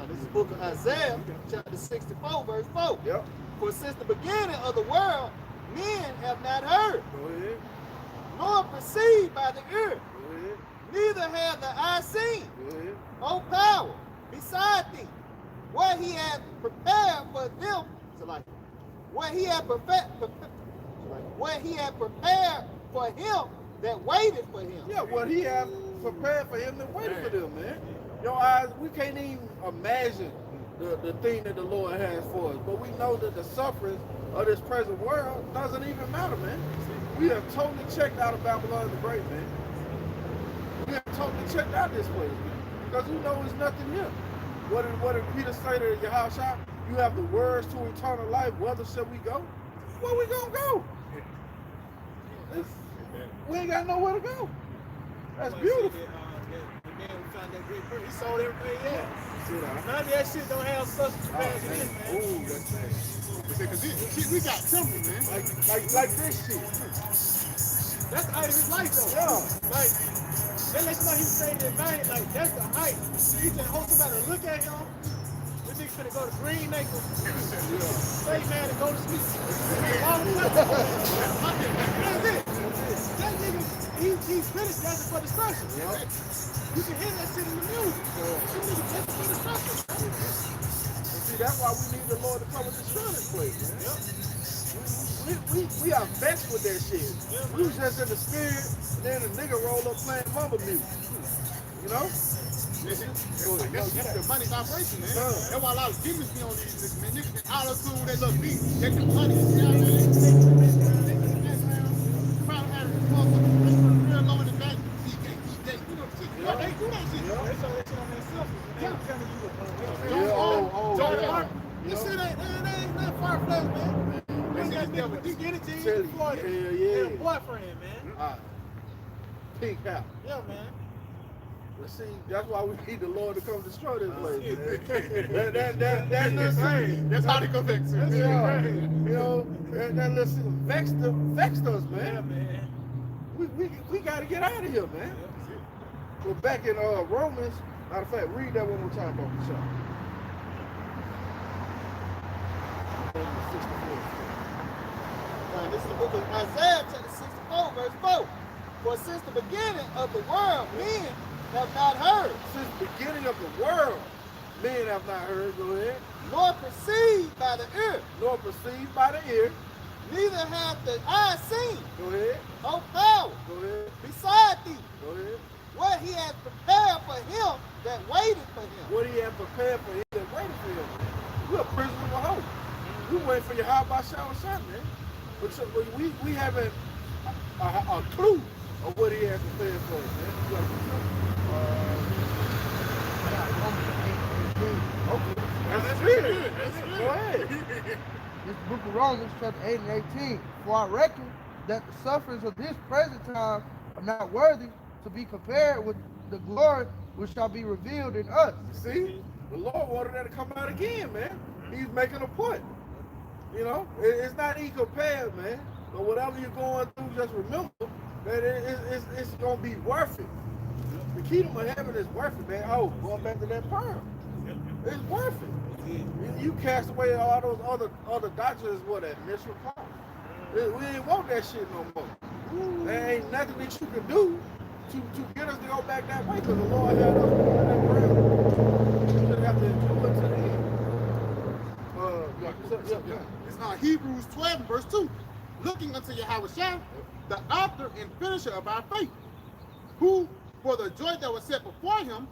This is the book of Isaiah, chapter 64, verse 4. Yep. For since the beginning of the world, men have not heard, Go ahead. nor perceived by the ear, Go ahead. neither have the eye seen, Go ahead. O power beside thee, what he had prepared for them, what he had prepared for him that waited for him. Yeah, what he has prepared for him that waited for them, man. Your eyes, we can't even imagine the thing that the Lord has for us. But we know that the suffering of this present world doesn't even matter, man. We have totally checked out of Babylon the Great, man. We have totally checked out this place, man. Because we know there's nothing here. What did Peter say to Yahushua? You have the words to eternal life. Whither shall we go? Where we gonna go? We ain't got nowhere to go. That's beautiful. The man who found that great person, he sold everything he had. See that? None of that shit don't have substance back in it, man. Ooh, that's bad. Because we got temple, man. Like this shit. That's the height of his life, though. Yeah. Like, that lets you know he stayed in vain. Like, that's the height. He just hope somebody to look at him. This nigga finna go to Green Acres. Say, man, and go to sleep. That's it. That nigga, he's finished dancing for destruction. Yep. You can hear that shit in the music. That nigga dancing for destruction. See, that's why we need the Lord to come and destroy this place, man. We are vexed with that shit. We was just in the spirit, and then the nigga roll up playing mumble music. You know? That's the money's operation, man. That's why a lot of demons be on these niggas, man. Niggas get out of school with that little beat. They can money is down there. They probably have this motherfucker real low in the back. You know, shit. They do that shit. They saw that shit on their cell phone. They were telling you Yeah. Mark. This shit ain't not far-fetched, man. You get it to you, Florida. Yeah. And a boyfriend, man. Pink out. Yeah, man. But see, that's why we need the Lord to come destroy this place, man. That's the same. That's how they go back to it. Yeah. You know, that listen, vexed us, man. Yeah, man. We got to get out of here, man. We're back in Romans. Matter of fact, read that one more time, Uncle Sean. This is the book of Isaiah, chapter 64, verse 4. For since the beginning of the world, men have not heard, Since the beginning of the world, men have not heard, go ahead, nor perceived by the ear, nor perceived by the ear, neither hath the eye seen, go ahead, O power go ahead, beside thee, go ahead. what he has prepared for him that waited for him. What he had prepared for him that waited for him. We're a prisoner of hope. We wait for your how about shower shot, man. But so, we haven't a clue of what he has prepared for us, man. Okay. That's good. Go ahead. This book of Romans, chapter 8 and 18. For I reckon that the sufferings of this present time are not worthy to be compared with the glory which shall be revealed in us. See, the Lord wanted that to come out again, man. He's making a point. You know, it's not even compared, man. But whatever you're going through, just remember that it's going to be worth it. The kingdom of heaven is worth it, man. Oh, going back to that pearl. It's worth it. You cast away all those other doctrines, what, that initial part. We ain't want that shit no more. There ain't nothing that you can do to get us to go back that way, because the Lord had us on that ground. You just have to endure it to the end. It's Hebrews 12 and verse 2. Looking unto Yahweh, the author and finisher of our faith, who for the joy that was set before him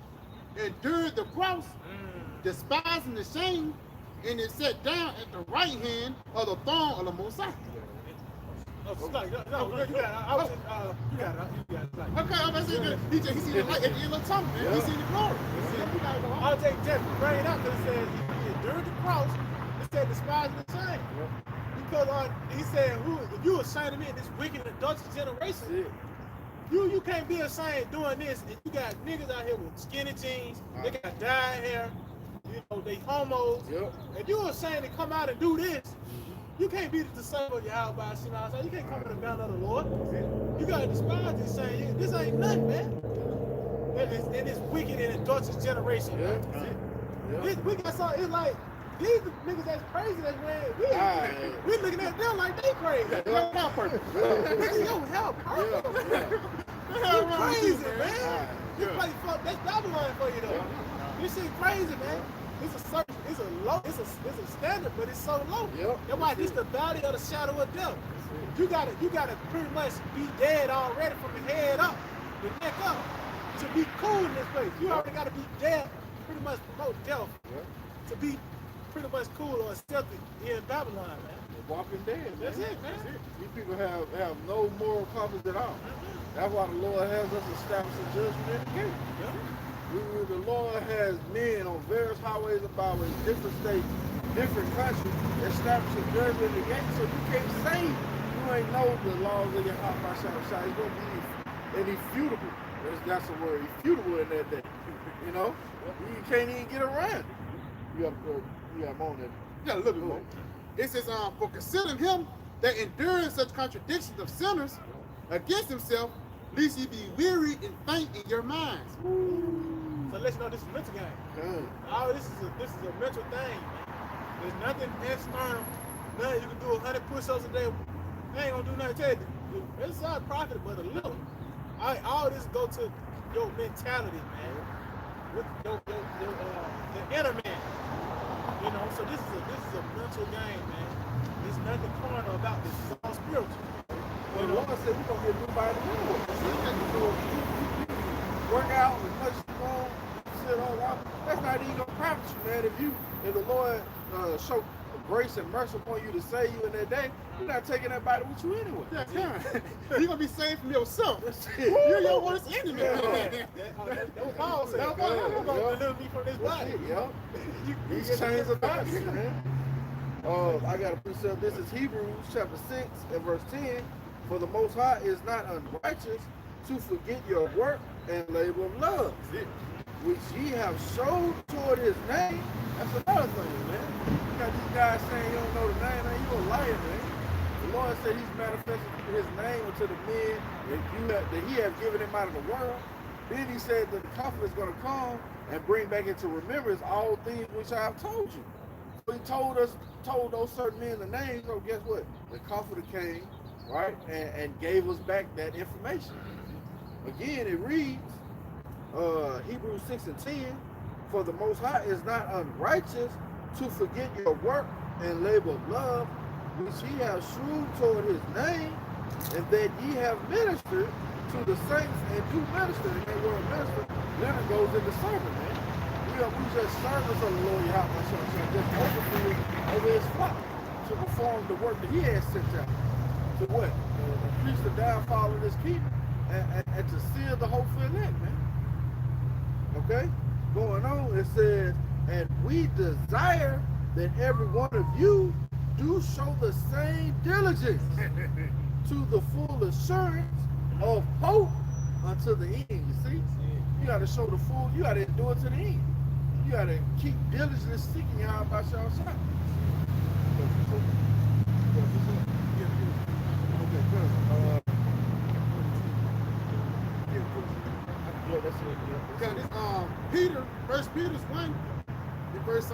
endured the cross, despising the shame, and is set down at the right hand of the throne of the Most High. Oh, no, you got it. You got it. Okay, I'm gonna say he seen the light at the end of the tunnel, man. He seen the glory. I'll take just bring it up because it says he endured the cross. It said despising the shame. Because he said, if you ashamed of me in this wicked and adulterous generation, you can't be ashamed doing this. And you got niggas out here with skinny jeans, they got dyed hair, you know, they homos. And you ashamed to come out and do this. You can't be the disciple of Yahweh. You can't come in the banner of the Lord. You gotta despise this saying, this ain't nothing, man. In this wicked and adulterous generation. We got something, it's like, these niggas that's crazy that's man, we looking at them like they crazy. Nigga, yo, help. You crazy, man. You play fuck, that's Babylon for you though. This shit crazy, man. It's a standard, but it's so low. That's why this the valley of the shadow of death. You gotta pretty much be dead already from the head up, the neck up, to be cool in this place. You already gotta be dead, pretty much promote death, to be pretty much cool or accepted here in Babylon, man. Walking dead. That's it, man. These people have no moral compass at all. That's why the Lord has us establish a judgment in the gate. The Lord has men on various highways and byways, different states, different countries, establishing judgment in the gate, so you can't say you ain't know the laws of your heart by shall. It's going to be irrefutable. That's the word, irrefutable in that day. You know? You can't even get around it. You have more than that. You got a little bit more. It says, for considering him that enduring such contradictions of sinners against himself, lest ye be weary and faint in your minds. So let you know this is a mental game. Oh, this is a mental thing. There's nothing external. Nothing you can do 100 push-ups a day. They ain't gonna do nothing to you. It's not profit, but a little. All this go to your mentality, man. With your inner man. You know, so this is a mental game, man. There's nothing carnal about this. It's all spiritual. Well, the Lord said we're gonna get a new body anyway. Work out as much as you want, sit all out. That's not even gonna profit you, man. If the Lord show grace and mercy upon you to save you in that day, you're not taking that body with you anyway. You're gonna be saved from yourself. You're your worst enemy. That's what Paul said. You're gonna deliver me from this body. These chains are not here, man. I got a precept. This is Hebrews chapter 6 and verse 10. For the Most High is not unrighteous to forget your work and labor of love, which ye have showed toward his name. That's another thing, man. You got these guys saying you don't know the name, man. You a liar, man. The Lord said he's manifested his name unto the men that he has given him out of the world. Then he said that the Comforter is going to come and bring back into remembrance all things which I have told you. So he told those certain men the names. So guess what? The Comforter came, right, and gave us back that information. Again, it reads, Hebrews 6 and 10, for the Most High is not unrighteous to forget your work and labor of love, which he has shewed toward his name, and that ye have ministered to the saints and do minister. And that word minister, then it goes into servant, man. We just servants of the Lord Yahweh, just overseers over his flock to perform the work that he has sent out. To what? Preach the downfall of this kingdom and to seal the hope for elect, man. Okay? Going on, it says, and we desire that every one of you do show the same diligence to the full assurance of hope unto the end. You see? You got to show the full, you got to endure to the end. You got to keep diligently seeking Yahweh by shall shot. Peter, 1 Peter 1, in verse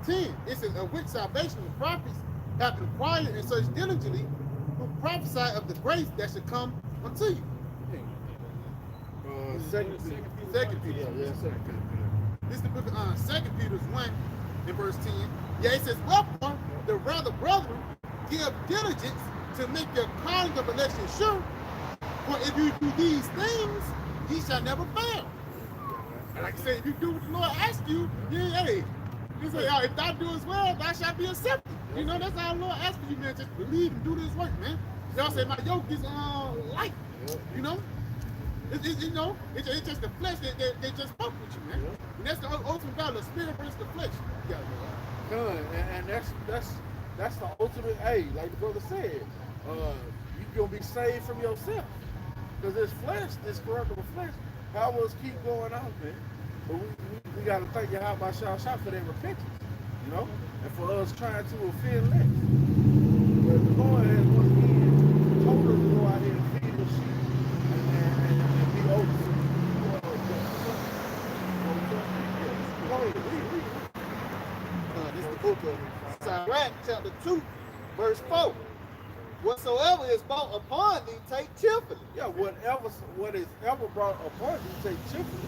10, it says, of which salvation the prophets have inquired and searched diligently, who prophesy of the grace that should come unto you. Second Peter. Yeah, Second Peter. This is the book of 2 Peter 1, in verse 10. Yeah, it says, wherefore, the rather, brethren, give diligence to make your calling of election sure. For if you do these things, ye shall never fail. And like I said, if you do what the Lord asks you, hey, he said, if thou doest well, thou shalt be accepted. You know, that's all the Lord asks for you, man. Just believe and do this work, man. Y'all say my yoke is light. You know? It's just the flesh that just fuck with you, man. And that's the ultimate battle, the spirit versus the flesh. Yeah, And that's the ultimate. Hey, like the brother said, you gonna be saved from yourself, because this flesh, this corruptible flesh, how will us keep going on, man? But we gotta thank Yahweh Shah for their repentance, you know, and for us trying to offend less. But the Lord has once again told us to go out here and feed the sheep and be open. This is the book of Sirach, chapter 2, verse 4. Whatsoever is brought upon thee, take cheerfully. Yeah, what is ever brought upon thee, take cheerfully.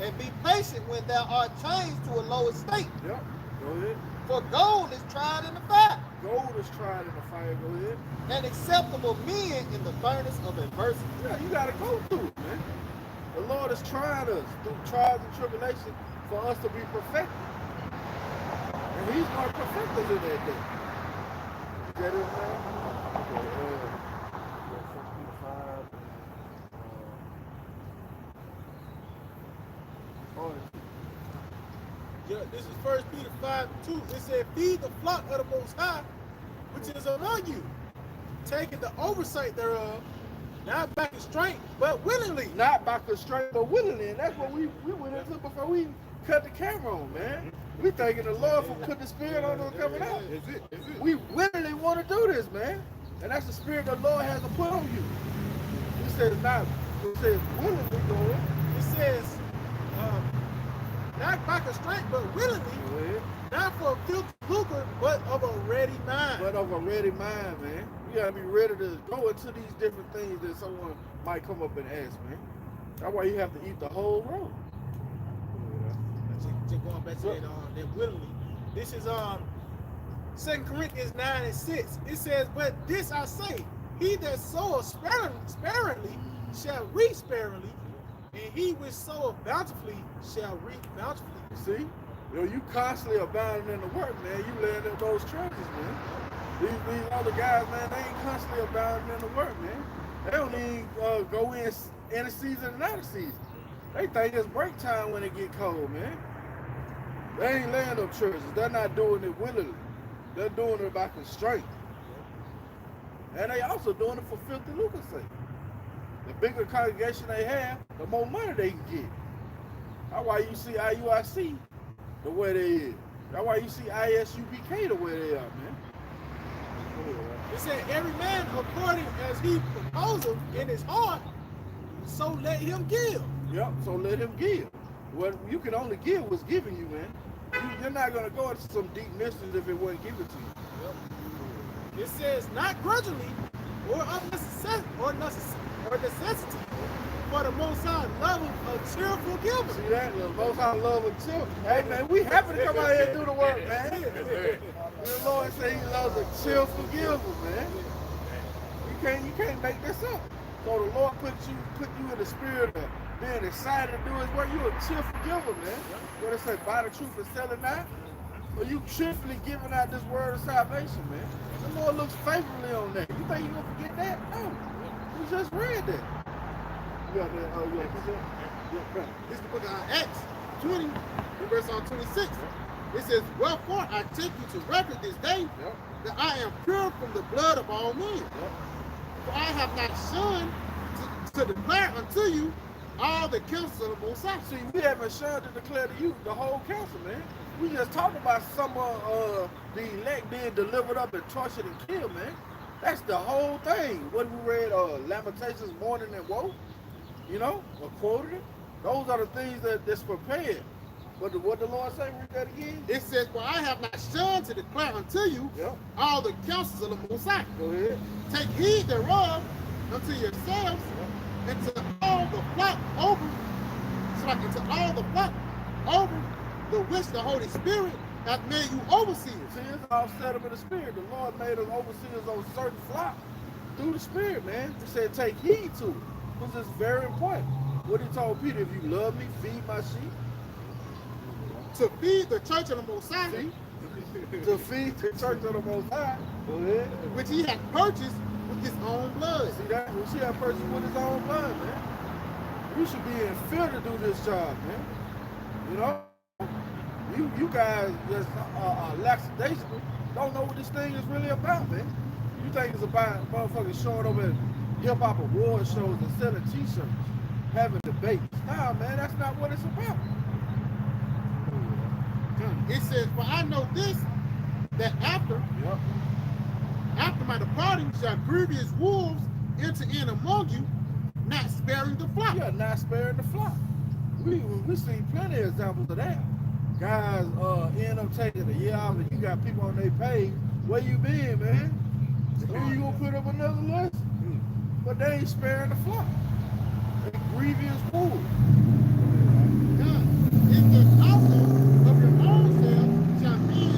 And be patient when thou art changed to a lower state. Yeah, go ahead. For gold is tried in the fire, Gold is tried in the fire, go ahead. and acceptable men in the furnace of adversity. Yeah, you gotta go through it, man. The Lord is trying us through trials and tribulations for us to be perfected. And He's gonna perfect us in that day. You get it, man? Yeah, this is 1 Peter 5:2. It said, feed the flock of the Most High, which is among you, taking the oversight thereof, not by constraint, but willingly. Not by constraint, but willingly. And that's what we went into before we cut the camera on, man. We thanking the Lord for putting the Spirit on us coming out. Is it? We willingly want to do this, man. And that's the Spirit the Lord has to put on you. He says not, he says willingly, go ahead. It says, not by constraint, but willingly, Go ahead. not for filthy lucre, but of a ready mind. But of a ready mind, man. You gotta be ready to go into these different things that someone might come up and ask, man. That's why you have to eat the whole road. Just going back to that willingly. This is 2 Corinthians 9:6. It says, but this I say, he that soweth sparingly shall reap sparingly, and he which soweth bountifully shall reap bountifully. See? You constantly abounding in the work, man. You laying in those treasures, man. These other guys, man, they ain't constantly abounding in the work, man. They don't even go in a season and out of season. They think it's break time when it get cold, man. They ain't laying up treasures. They're not doing it willingly. They're doing it by constraint. And they also doing it for filthy lucre's sake. The bigger congregation they have, the more money they can get. That's why you see IUIC the way they is. That's why you see ISUPK the way they are, man. It said, every man according as he proposeth in his heart, so let him give. Yep, so let him give. What you can only give was given you, man. You're not going to go into some deep mysteries if it wasn't given to you. It says, not grudgingly or of necessity, for the Most High loveth a cheerful giver. See that? The Most High love of children. Hey, man, we happy to come out here and do the work, man. The Lord say He loves a cheerful giver, man. You can't make this up. So the Lord put you in the spirit of being excited to do His work. You're a cheerful giver, man. What it say? Buy the truth and sell it not. Well, you cheerfully giving out this word of salvation, man. The Lord looks favorably on that. You think you gonna forget that? No. You just read that. You got that? Oh, yeah. This is the book of Acts 20, verse 26. It says, wherefore I take you to record this day that I am pure from the blood of all men. For I have not shunned to declare unto you all the counsel of the Most High. See, we haven't shunned to declare to you the whole counsel, man. We just talked about some of the elect being delivered up and tortured and killed, man. That's the whole thing. What we read, Lamentations, mourning and woe, you know, or quoted it. Those are the things that's prepared. But what the Lord say, read that again? It says, for I have not shunned to declare unto you all the counsels of the Most High. Go ahead. Take heed thereof unto yourselves and to all the flock over, the which the Holy Spirit hath made you overseers. See, it's all set up in the spirit. The Lord made us overseers on certain flock through the spirit, man. He said, take heed to it. Because it's very important. What he told Peter, if you love me, feed my sheep. To feed the church of the Most High, To feed the church of the Most High. Go ahead. which he had purchased with his own blood. See that? We see that person with his own blood, man. You should be in fear to do this job, man. You know? You guys just lackadaisical. Don't know what this thing is really about, man. You think it's about motherfuckers showing up at hip-hop award shows and selling t-shirts, having debates. Nah, man, that's not what it's about. It says, for I know this, that after my departing shall grievous wolves enter in among you, not sparing the flock. Yeah, not sparing the flock. We see plenty of examples of that. Guys end up taking a year off and you got people on their page. Where you been, man? Who you gonna put up another lesson? But they ain't sparing the flock. They grievous wolves. It says also of your own selves shall men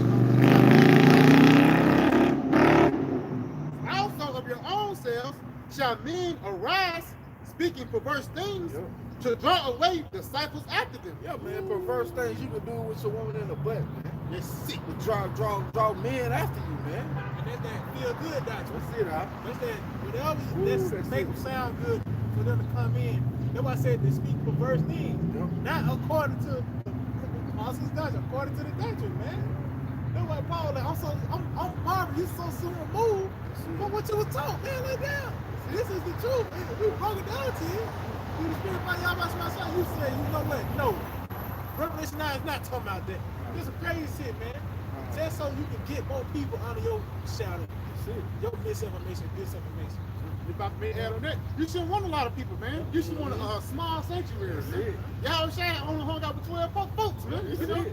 also of your own selves shall men arise speaking perverse things to draw away disciples after them. Yeah, man, perverse things you can do with your woman in the butt, man. It's sick. To draw men after you, man. And that's that feel good doctrine. Let's see it out. That's that whatever Ooh, that's make them sound good for them to come in. That's why I said they speak perverse things. Not according to the apostles' doctrine, according to the doctrine, man. That's why Paul like, I'm marveled you so soon removed from what you was taught, man. Lay down. This is the truth. We broke it down to you. You the spirit by y'all myself. You say, you know what? No. Revelation 9 is not talking about that. This is crazy shit, man. Just so you can get more people under your shadow. Your misinformation, disinformation. If I may add on that, you shouldn't want a lot of people, man. You should want a small sanctuary, man. Yahweh only hung out with 12 folks, man. You know?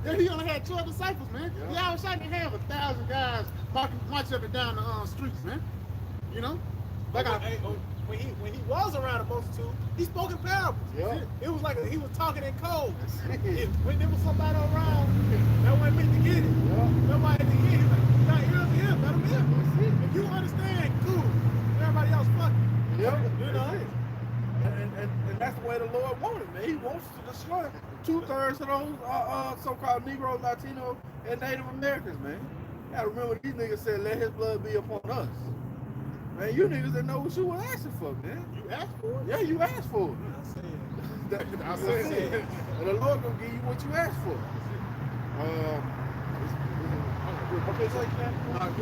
Yeah, he only had 12 disciples, man. Yahweh didn't have 1,000 guys marching up and down the streets, man. You know? Like when he was around the multitude, he spoke in parables. It was like he was talking in code. When there was somebody around that wasn't meant to get it, nobody to get it. Like, you got ears to hear, let him hear. If you understand, cool. Everybody else, fuck it. You know? And that's the way the Lord wanted, man. He wants to destroy 2/3 of those so-called Negroes, Latinos, and Native Americans, man. You gotta remember these niggas said, let his blood be upon us. Man, you niggas didn't know what you were asking for, man. you asked for it. Yeah, you asked for it. I said, And the Lord gonna give you what you asked for. Okay, so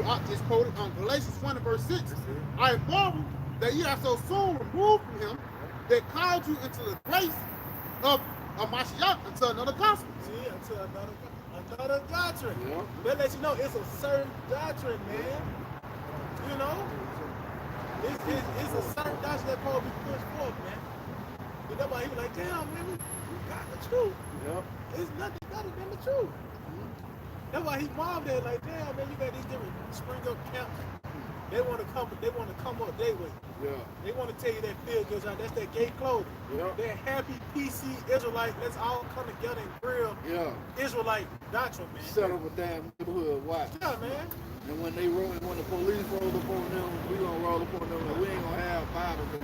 I just quoted on Galatians 1 and verse 6. I marvel that you are so soon removed from him that called you into the grace of Mashiach unto another gospel. see, until another doctrine. That lets you know it's a certain doctrine, man. You know? It's a certain doctrine that Paul be pushed forth, man. And that's why he was like, damn, man, we got the truth. It's nothing better than the truth. That's why he marveled at like, damn, man, you got these different spring up camps. They want to come up their way. They want to tell you that feel good, that's that gay clothing. That happy PC Israelite, let's all come together and grill Israelite doctrine, man. Set up a damn neighborhood, watch. Yeah, man. And when the police roll up on them, we gonna roll up on them and we ain't gonna have Bibles and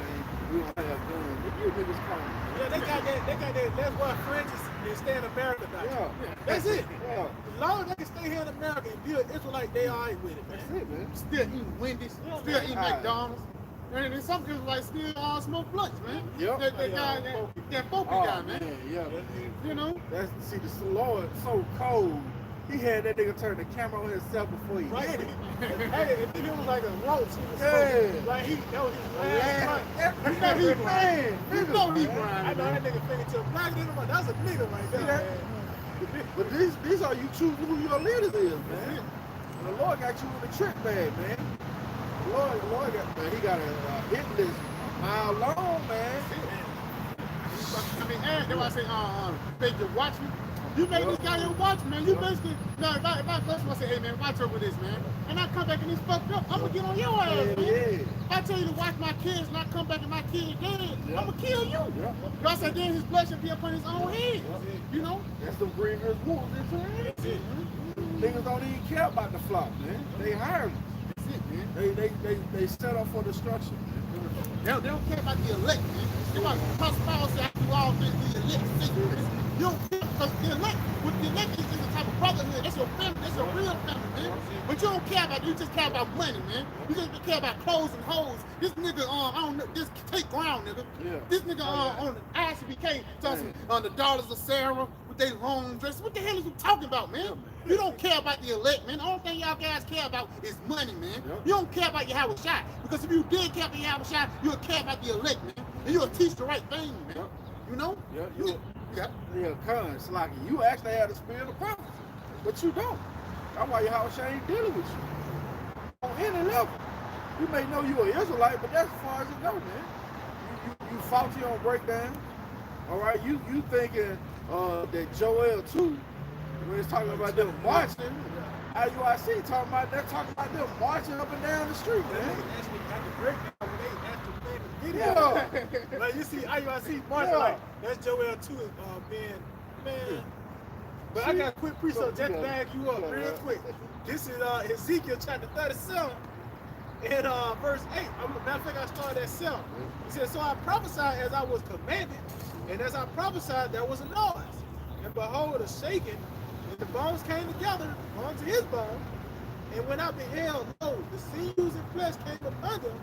we gonna have guns. You niggas coming. Yeah, they got that, that's why fringes they stay in America doctrine. That's it. As long as they can stay here in America and be an Israelite, they all right with it, man. That's it, man. Still eating Wendy's, still eating McDonald's. And then some people like still smoke blunts, man. That Fopi guy, man. You know? See, the Lord so cold. He had that nigga turn the camera on himself before he Right. did it. Hey, if it was like a roach, he was smoking. Like that was his last You know he man. You know he I grinding, know man. that nigga fingertip black nigga, that's a nigga right there, that? man. But these are you choosing who your leaders is, man. And the Lord got you in the trick bag, man. The Lord got, man, he got a hit list a mile long, man. I mean, and that's why I say, Fake Your Watchman. You made this guy your watch, man. You basically, now if I question say, hey man, watch over this, man, and I come back and he's fucked up, I'm gonna get on your ass, man. If I tell you to watch my kids and I come back and my kid dead, I'm gonna kill you. God said then his blood should be upon his own head. You know? That's some grievous wolves into it. Niggas don't even care about the flock, man. They hired them. That's it, man. They set up for destruction. They don't care about the elect, man. They want Apostle Paul said, I do all things the elect secret. You don't care because the elect, with the elect is a type of brotherhood. That's your family. That's your real family, man. But you don't care about, you just care about money, man. You just care about clothes and hoes. This nigga, I don't know, this take ground, nigga. Yeah. This nigga on the ICBK talking on the daughters of Sarah with their long dresses. What the hell is you talking about, man? You don't care about the elect, man. The only thing y'all guys care about is money, man. You don't care about Yahweh Shai. Because if you did care about Yahweh Shai, you would care about the elect, man. And you'll teach the right thing, man. You know? Yeah, Slocky. You actually have the spirit of prophecy, but you don't. That's why Yahweh Shai ain't dealing with you. On any level. You may know you're an Israelite, but that's as far as it goes, man. You faulty on breakdown. All right, you thinking that Joel 2, when it's talking about them marching, IUIC talking about them marching up and down the street, man. Like you see IUIC marching like that's Joel 2 being man. But I got a quick precept just to bag you up real quick. This is Ezekiel chapter 37 and verse 8. Matter of fact, I started at 7. He said, so I prophesied as I was commanded, and as I prophesied there was a noise. And behold, a shaking, and the bones came together, bones to his bones. And when I beheld, lo, the sinews and flesh came upon them,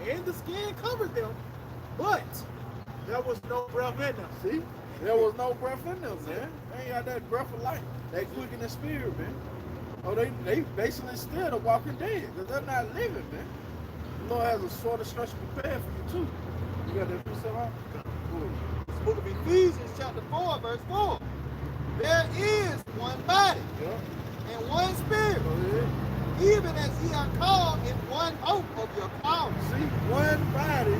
and the skin covered them, but there was no breath in them. See? There was no breath in them, man. They ain't got that breath of life. They quick in the spirit, man. Oh, they basically still the walking dead, because they're not living, man. The Lord has a sort of structure prepared for you, too. You got that precept on? This book of Ephesians, chapter 4, verse 4. There is one body and one spirit, even as ye are called in one hope of your calling. See, one body,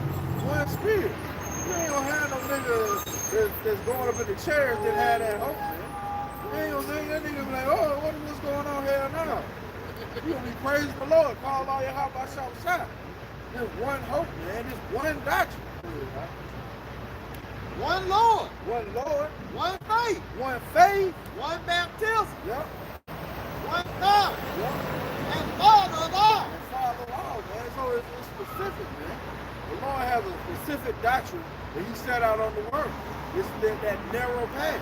one spirit. You ain't gonna have no nigga that's going up in the chairs that had that hope, man. You ain't gonna think that nigga be like, oh, what's going on here now? You gonna be praising the Lord, call all your house by shop. There's one hope, man. There's one doctrine. One Lord, one faith, one baptism, one God, and Father of all. And Father of all, man. So it's specific, man. The Lord has a specific doctrine that He set out on the world. It's that narrow path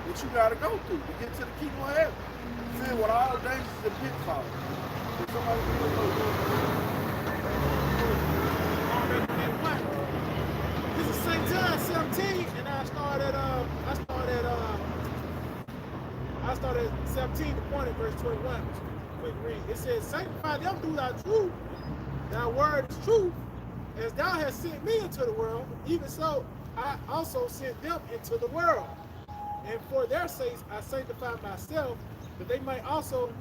that you gotta go through to get to the kingdom of heaven. Filled with all dangers and pitfalls. Somebody This is St. John 17, and I started at 17 to point at verse 21. Quick read. It says, sanctify them through thy truth. Thy word is truth. As thou hast sent me into the world, even so I also sent them into the world. And for their sakes I sanctify myself, that they might also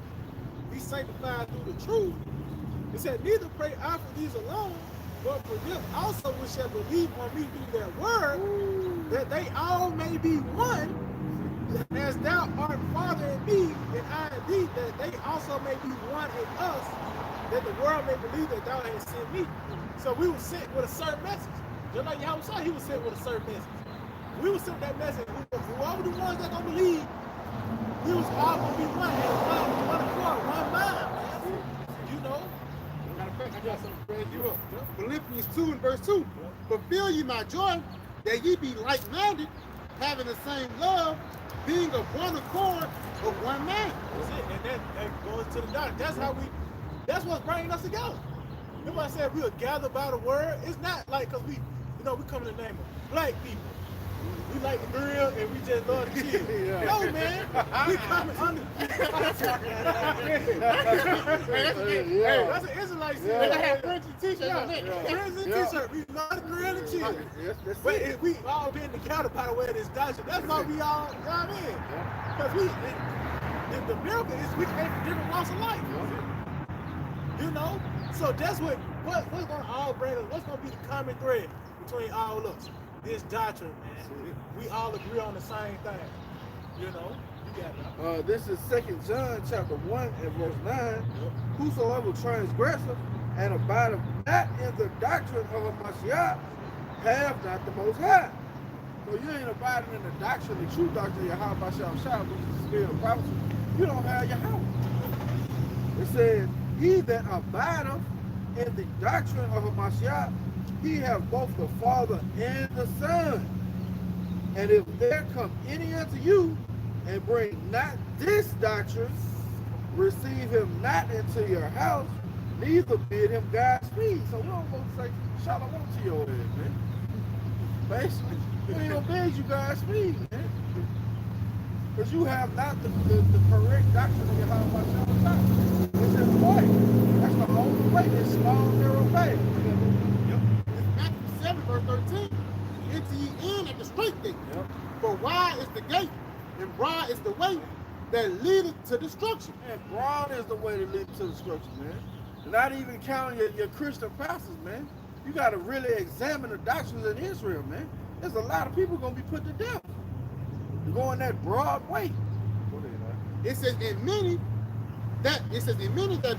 be sanctified through the truth. It said, neither pray I for these alone, but for them also which shall believe on me through their word, that they all may be one, as thou art Father in me, and I in thee, that they also may be one in us, that the world may believe that thou hast sent me. So we were sent with a certain message. Just like Yahweh Shai, he was sent with a certain message. We were sent that message. Whoever the ones that don't believe, we was all going to be one accord, one mind. You know? I got something to raise you up. Philippians 2 and verse 2. Fulfill ye my joy, that ye be like-minded, having the same love, being of one accord, of one man. That's it. And that goes to the doctrine. That's what's bringing us together. Remember I said we were gathered by the word? It's not like because we come in the name of black people. We like the grill and we just love to chill. No, man. We coming under. Hey, that's an Israelite shit. They have Christian t-shirt on it. Christian t-shirt. We love the grill and chill. But we all been together by the way of this doctrine. That's why we all come in. Because the miracle is we came from different walks of life. You know? So that's what's going to all bring us. What's going to be the common thread between all of us? This doctrine, man. We all agree on the same thing. You know? You got it. This is 2 John chapter 1 and verse 9. Whosoever transgresseth and abideth not in the doctrine of a Mashiach have not the Most High. So you ain't abiding in the doctrine, the true doctrine of Yahweh Shah, which is the spirit of prophecy. You don't have your house. It says, he that abideth in the doctrine of a Mashiach, he have both the Father and the Son. And if there come any unto you and bring not this doctrine, receive him not into your house, neither bid him Godspeed. So we don't go say shalom to your head, man. Basically, we ain't gonna bid you Godspeed, man. Because you have not the correct doctrine of your house. It's in way. That's the only way. It's small, narrow way. Yep. It's Matthew 7, verse 13. Enter ye in at the straight gate. Yep. For wide is the gate, and broad is the way that leadeth to destruction. Man, broad is the way to lead to destruction, man. Not even counting your Christian pastors, man. You got to really examine the doctrines in Israel, man. There's a lot of people going to be put to death. They're going that broad way. It says, in many that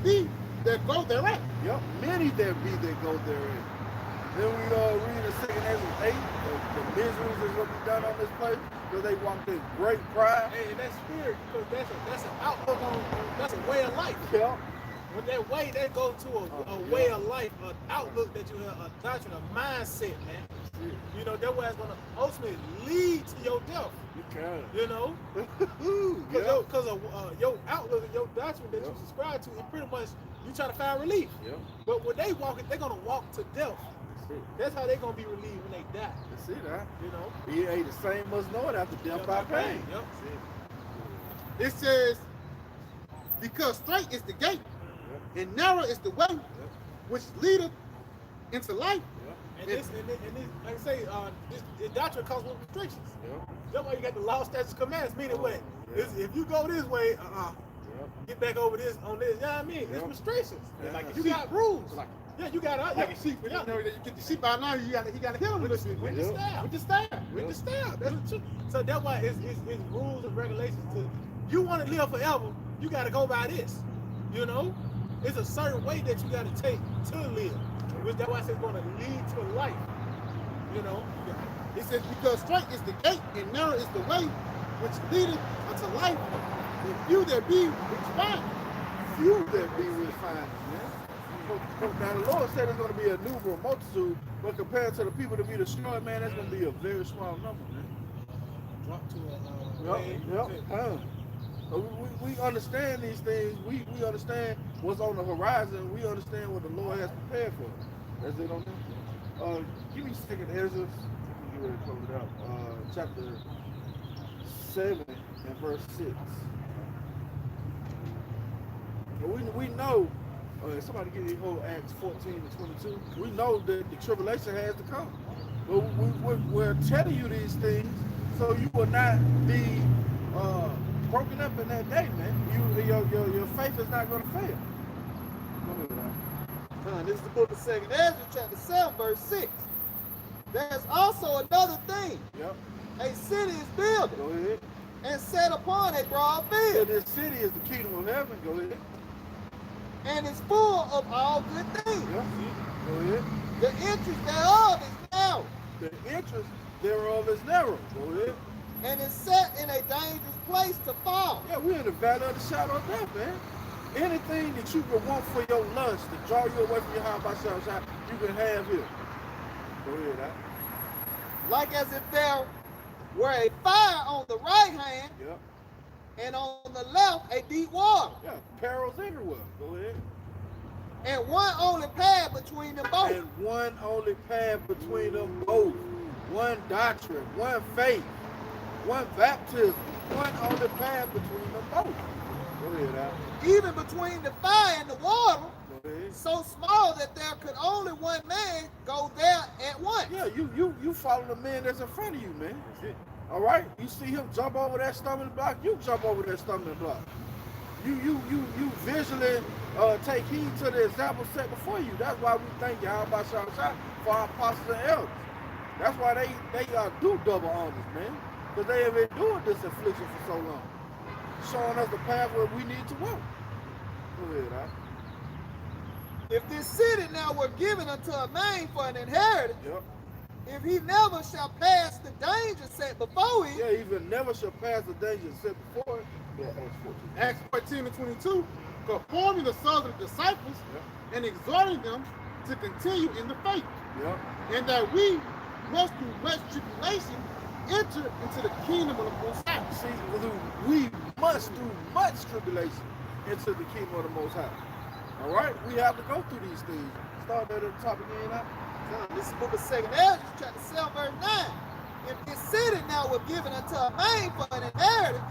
be that go thereat. Yep, many there be that go therein. Then we read in 2 Ezra 8, the miseries that's going to be done on this place, because they walked in great pride. Hey, that's spirit, because that's an outlook on, that's a way of life. Yeah. When that way, that goes to a way of life, an outlook that you have, a doctrine, a mindset, man. You know, that way it's going to ultimately lead to your death. You know? Because your outlook and your doctrine that you subscribe to, it pretty much, you try to find relief. But when they walk it, they're going to walk to death. That's how they're going to be relieved when they die. See that? You know? He ain't the same must know it after death by pain. Yep. It says, because straight is the gate, and narrow is the way, which leadeth into life. And this, like I say, this doctrine comes with restrictions. That's why you got the law, statutes, commandments. Meaning what? If you go this way, get back over this on this. You know what I mean? It's restrictions. Like if you got rules. Yeah, you got like a sheep. You know, you get the sheep out now. He got to hit him with the stab. With the stab. That's the truth. So that's why it's rules and regulations. You want to live forever, you got to go by this. You know, it's a certain way that you got to take to live. Which that's why it's going to lead to life. You know, it says because straight is the gate and narrow is the way which leadeth unto life. And few there be which find. Few there be which find, man. Now the Lord said it's going to be a numerous multitude, but compared to the people to be destroyed, man, that's going to be a very small number, man. Drop to So we understand these things. We understand what's on the horizon. We understand what the Lord has prepared for us. That's it on that. Give me 2 Ezra. Get ready to close it out. Chapter 7 and verse 6. We know. Somebody give me whole Acts 14 and 22. We know that the tribulation has to come. But we're telling you these things so you will not be broken up in that day, man. Your faith is not going to fail. This is the book of 2 Ezra, chapter 7, verse 6. There's also another thing. Yep. A city is built Go ahead. and set upon a broad So field, this city is the kingdom of heaven. Go ahead. and is full of all good things. Yep. Go ahead. The entrance thereof is narrow, The entrance thereof is narrow. Go ahead. and is set in a dangerous place to fall. Yeah, we're in the valley of the shadow of death, man. Anything that you could want for your lunch to draw you away from your house by shot, you can have here. Go ahead, huh? Like as if there were a fire on the right hand, Yep. and on the left a deep water, Yeah, perils everywhere. Go ahead. and one only path between them both. And one only path between them both. One doctrine, one faith, one baptism, one only path between them both. Go ahead, Al. Even between the fire and the water, Go ahead. so small that there could only one man go there at once. Yeah, you follow the man that's in front of you, man. All right? You see him jump over that stumbling block, you jump over that stumbling block. You visually take heed to the example set before you. That's why we thank Yahweh Shah for our apostles and elders. That's why they do double honors, man. Because they have endured this affliction for so long. showing us the path where we need to walk. Go ahead, Al. If this city now were given unto a man for an inheritance, Yep. if he never shall pass the danger set before him, Yeah, even never shall pass the danger set before it. Yeah, Acts 14. Acts 14 and 22, conforming the sons of the disciples and exhorting them to continue in the faith, Yep. and that we must through much tribulation enter into the kingdom of the Most High. See, we must through much tribulation into the kingdom of the Most High. All right, we have to go through these things. Start at the top again. Now. this is the book of 2nd Ezra, chapter 7, verse 9. If this city now were given unto a man for an inheritance,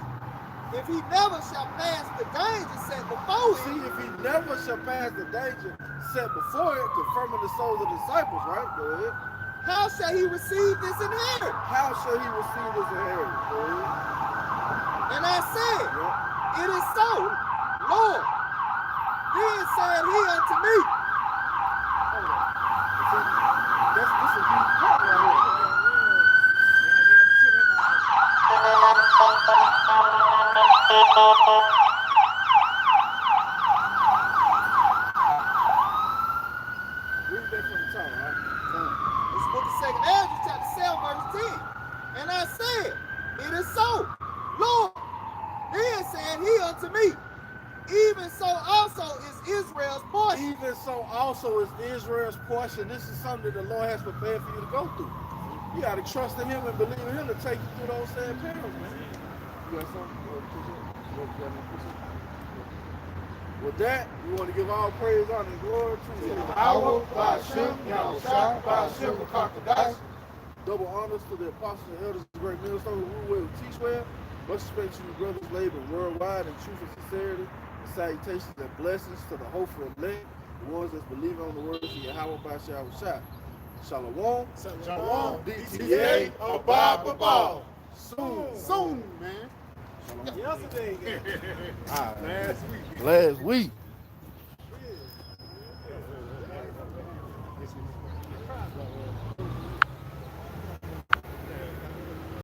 if he never shall pass the danger set before See, him, if he never shall pass the danger set before it, confirming the souls of the disciples, right? Go ahead. how shall he receive this inheritance? How shall he receive this inheritance? Go ahead. And I said, Yep. it is so, Lord. Then said he unto me, This is a huge part right here. Read that from the top, right? this book of 2nd Ezra, chapter 7, verse 10. And I said, it is so, Lord. Then said he unto me, even so also is Israel's portion. Even so also is Israel's portion. This is something that the Lord has prepared for you to go through. You got to trust in him and believe in him to take you through those same perils, man. You got something? With that, we want to give all praise, honor, and glory to the Yahweh, Ba'ashem, Yahushua, Ba'ashem, Kakadash. double honors to the apostles and elders of the great millstone who rule well and teach well. Much respect to you brothers laboring worldwide in truth and sincerity. And salutations and blessings to the hopeful elect, the ones that's believing on the words of Yahweh by Yahushua. Shalom. Shalom. DTA. Abba Babal. Soon. Soon, man. Yesterday, Last week.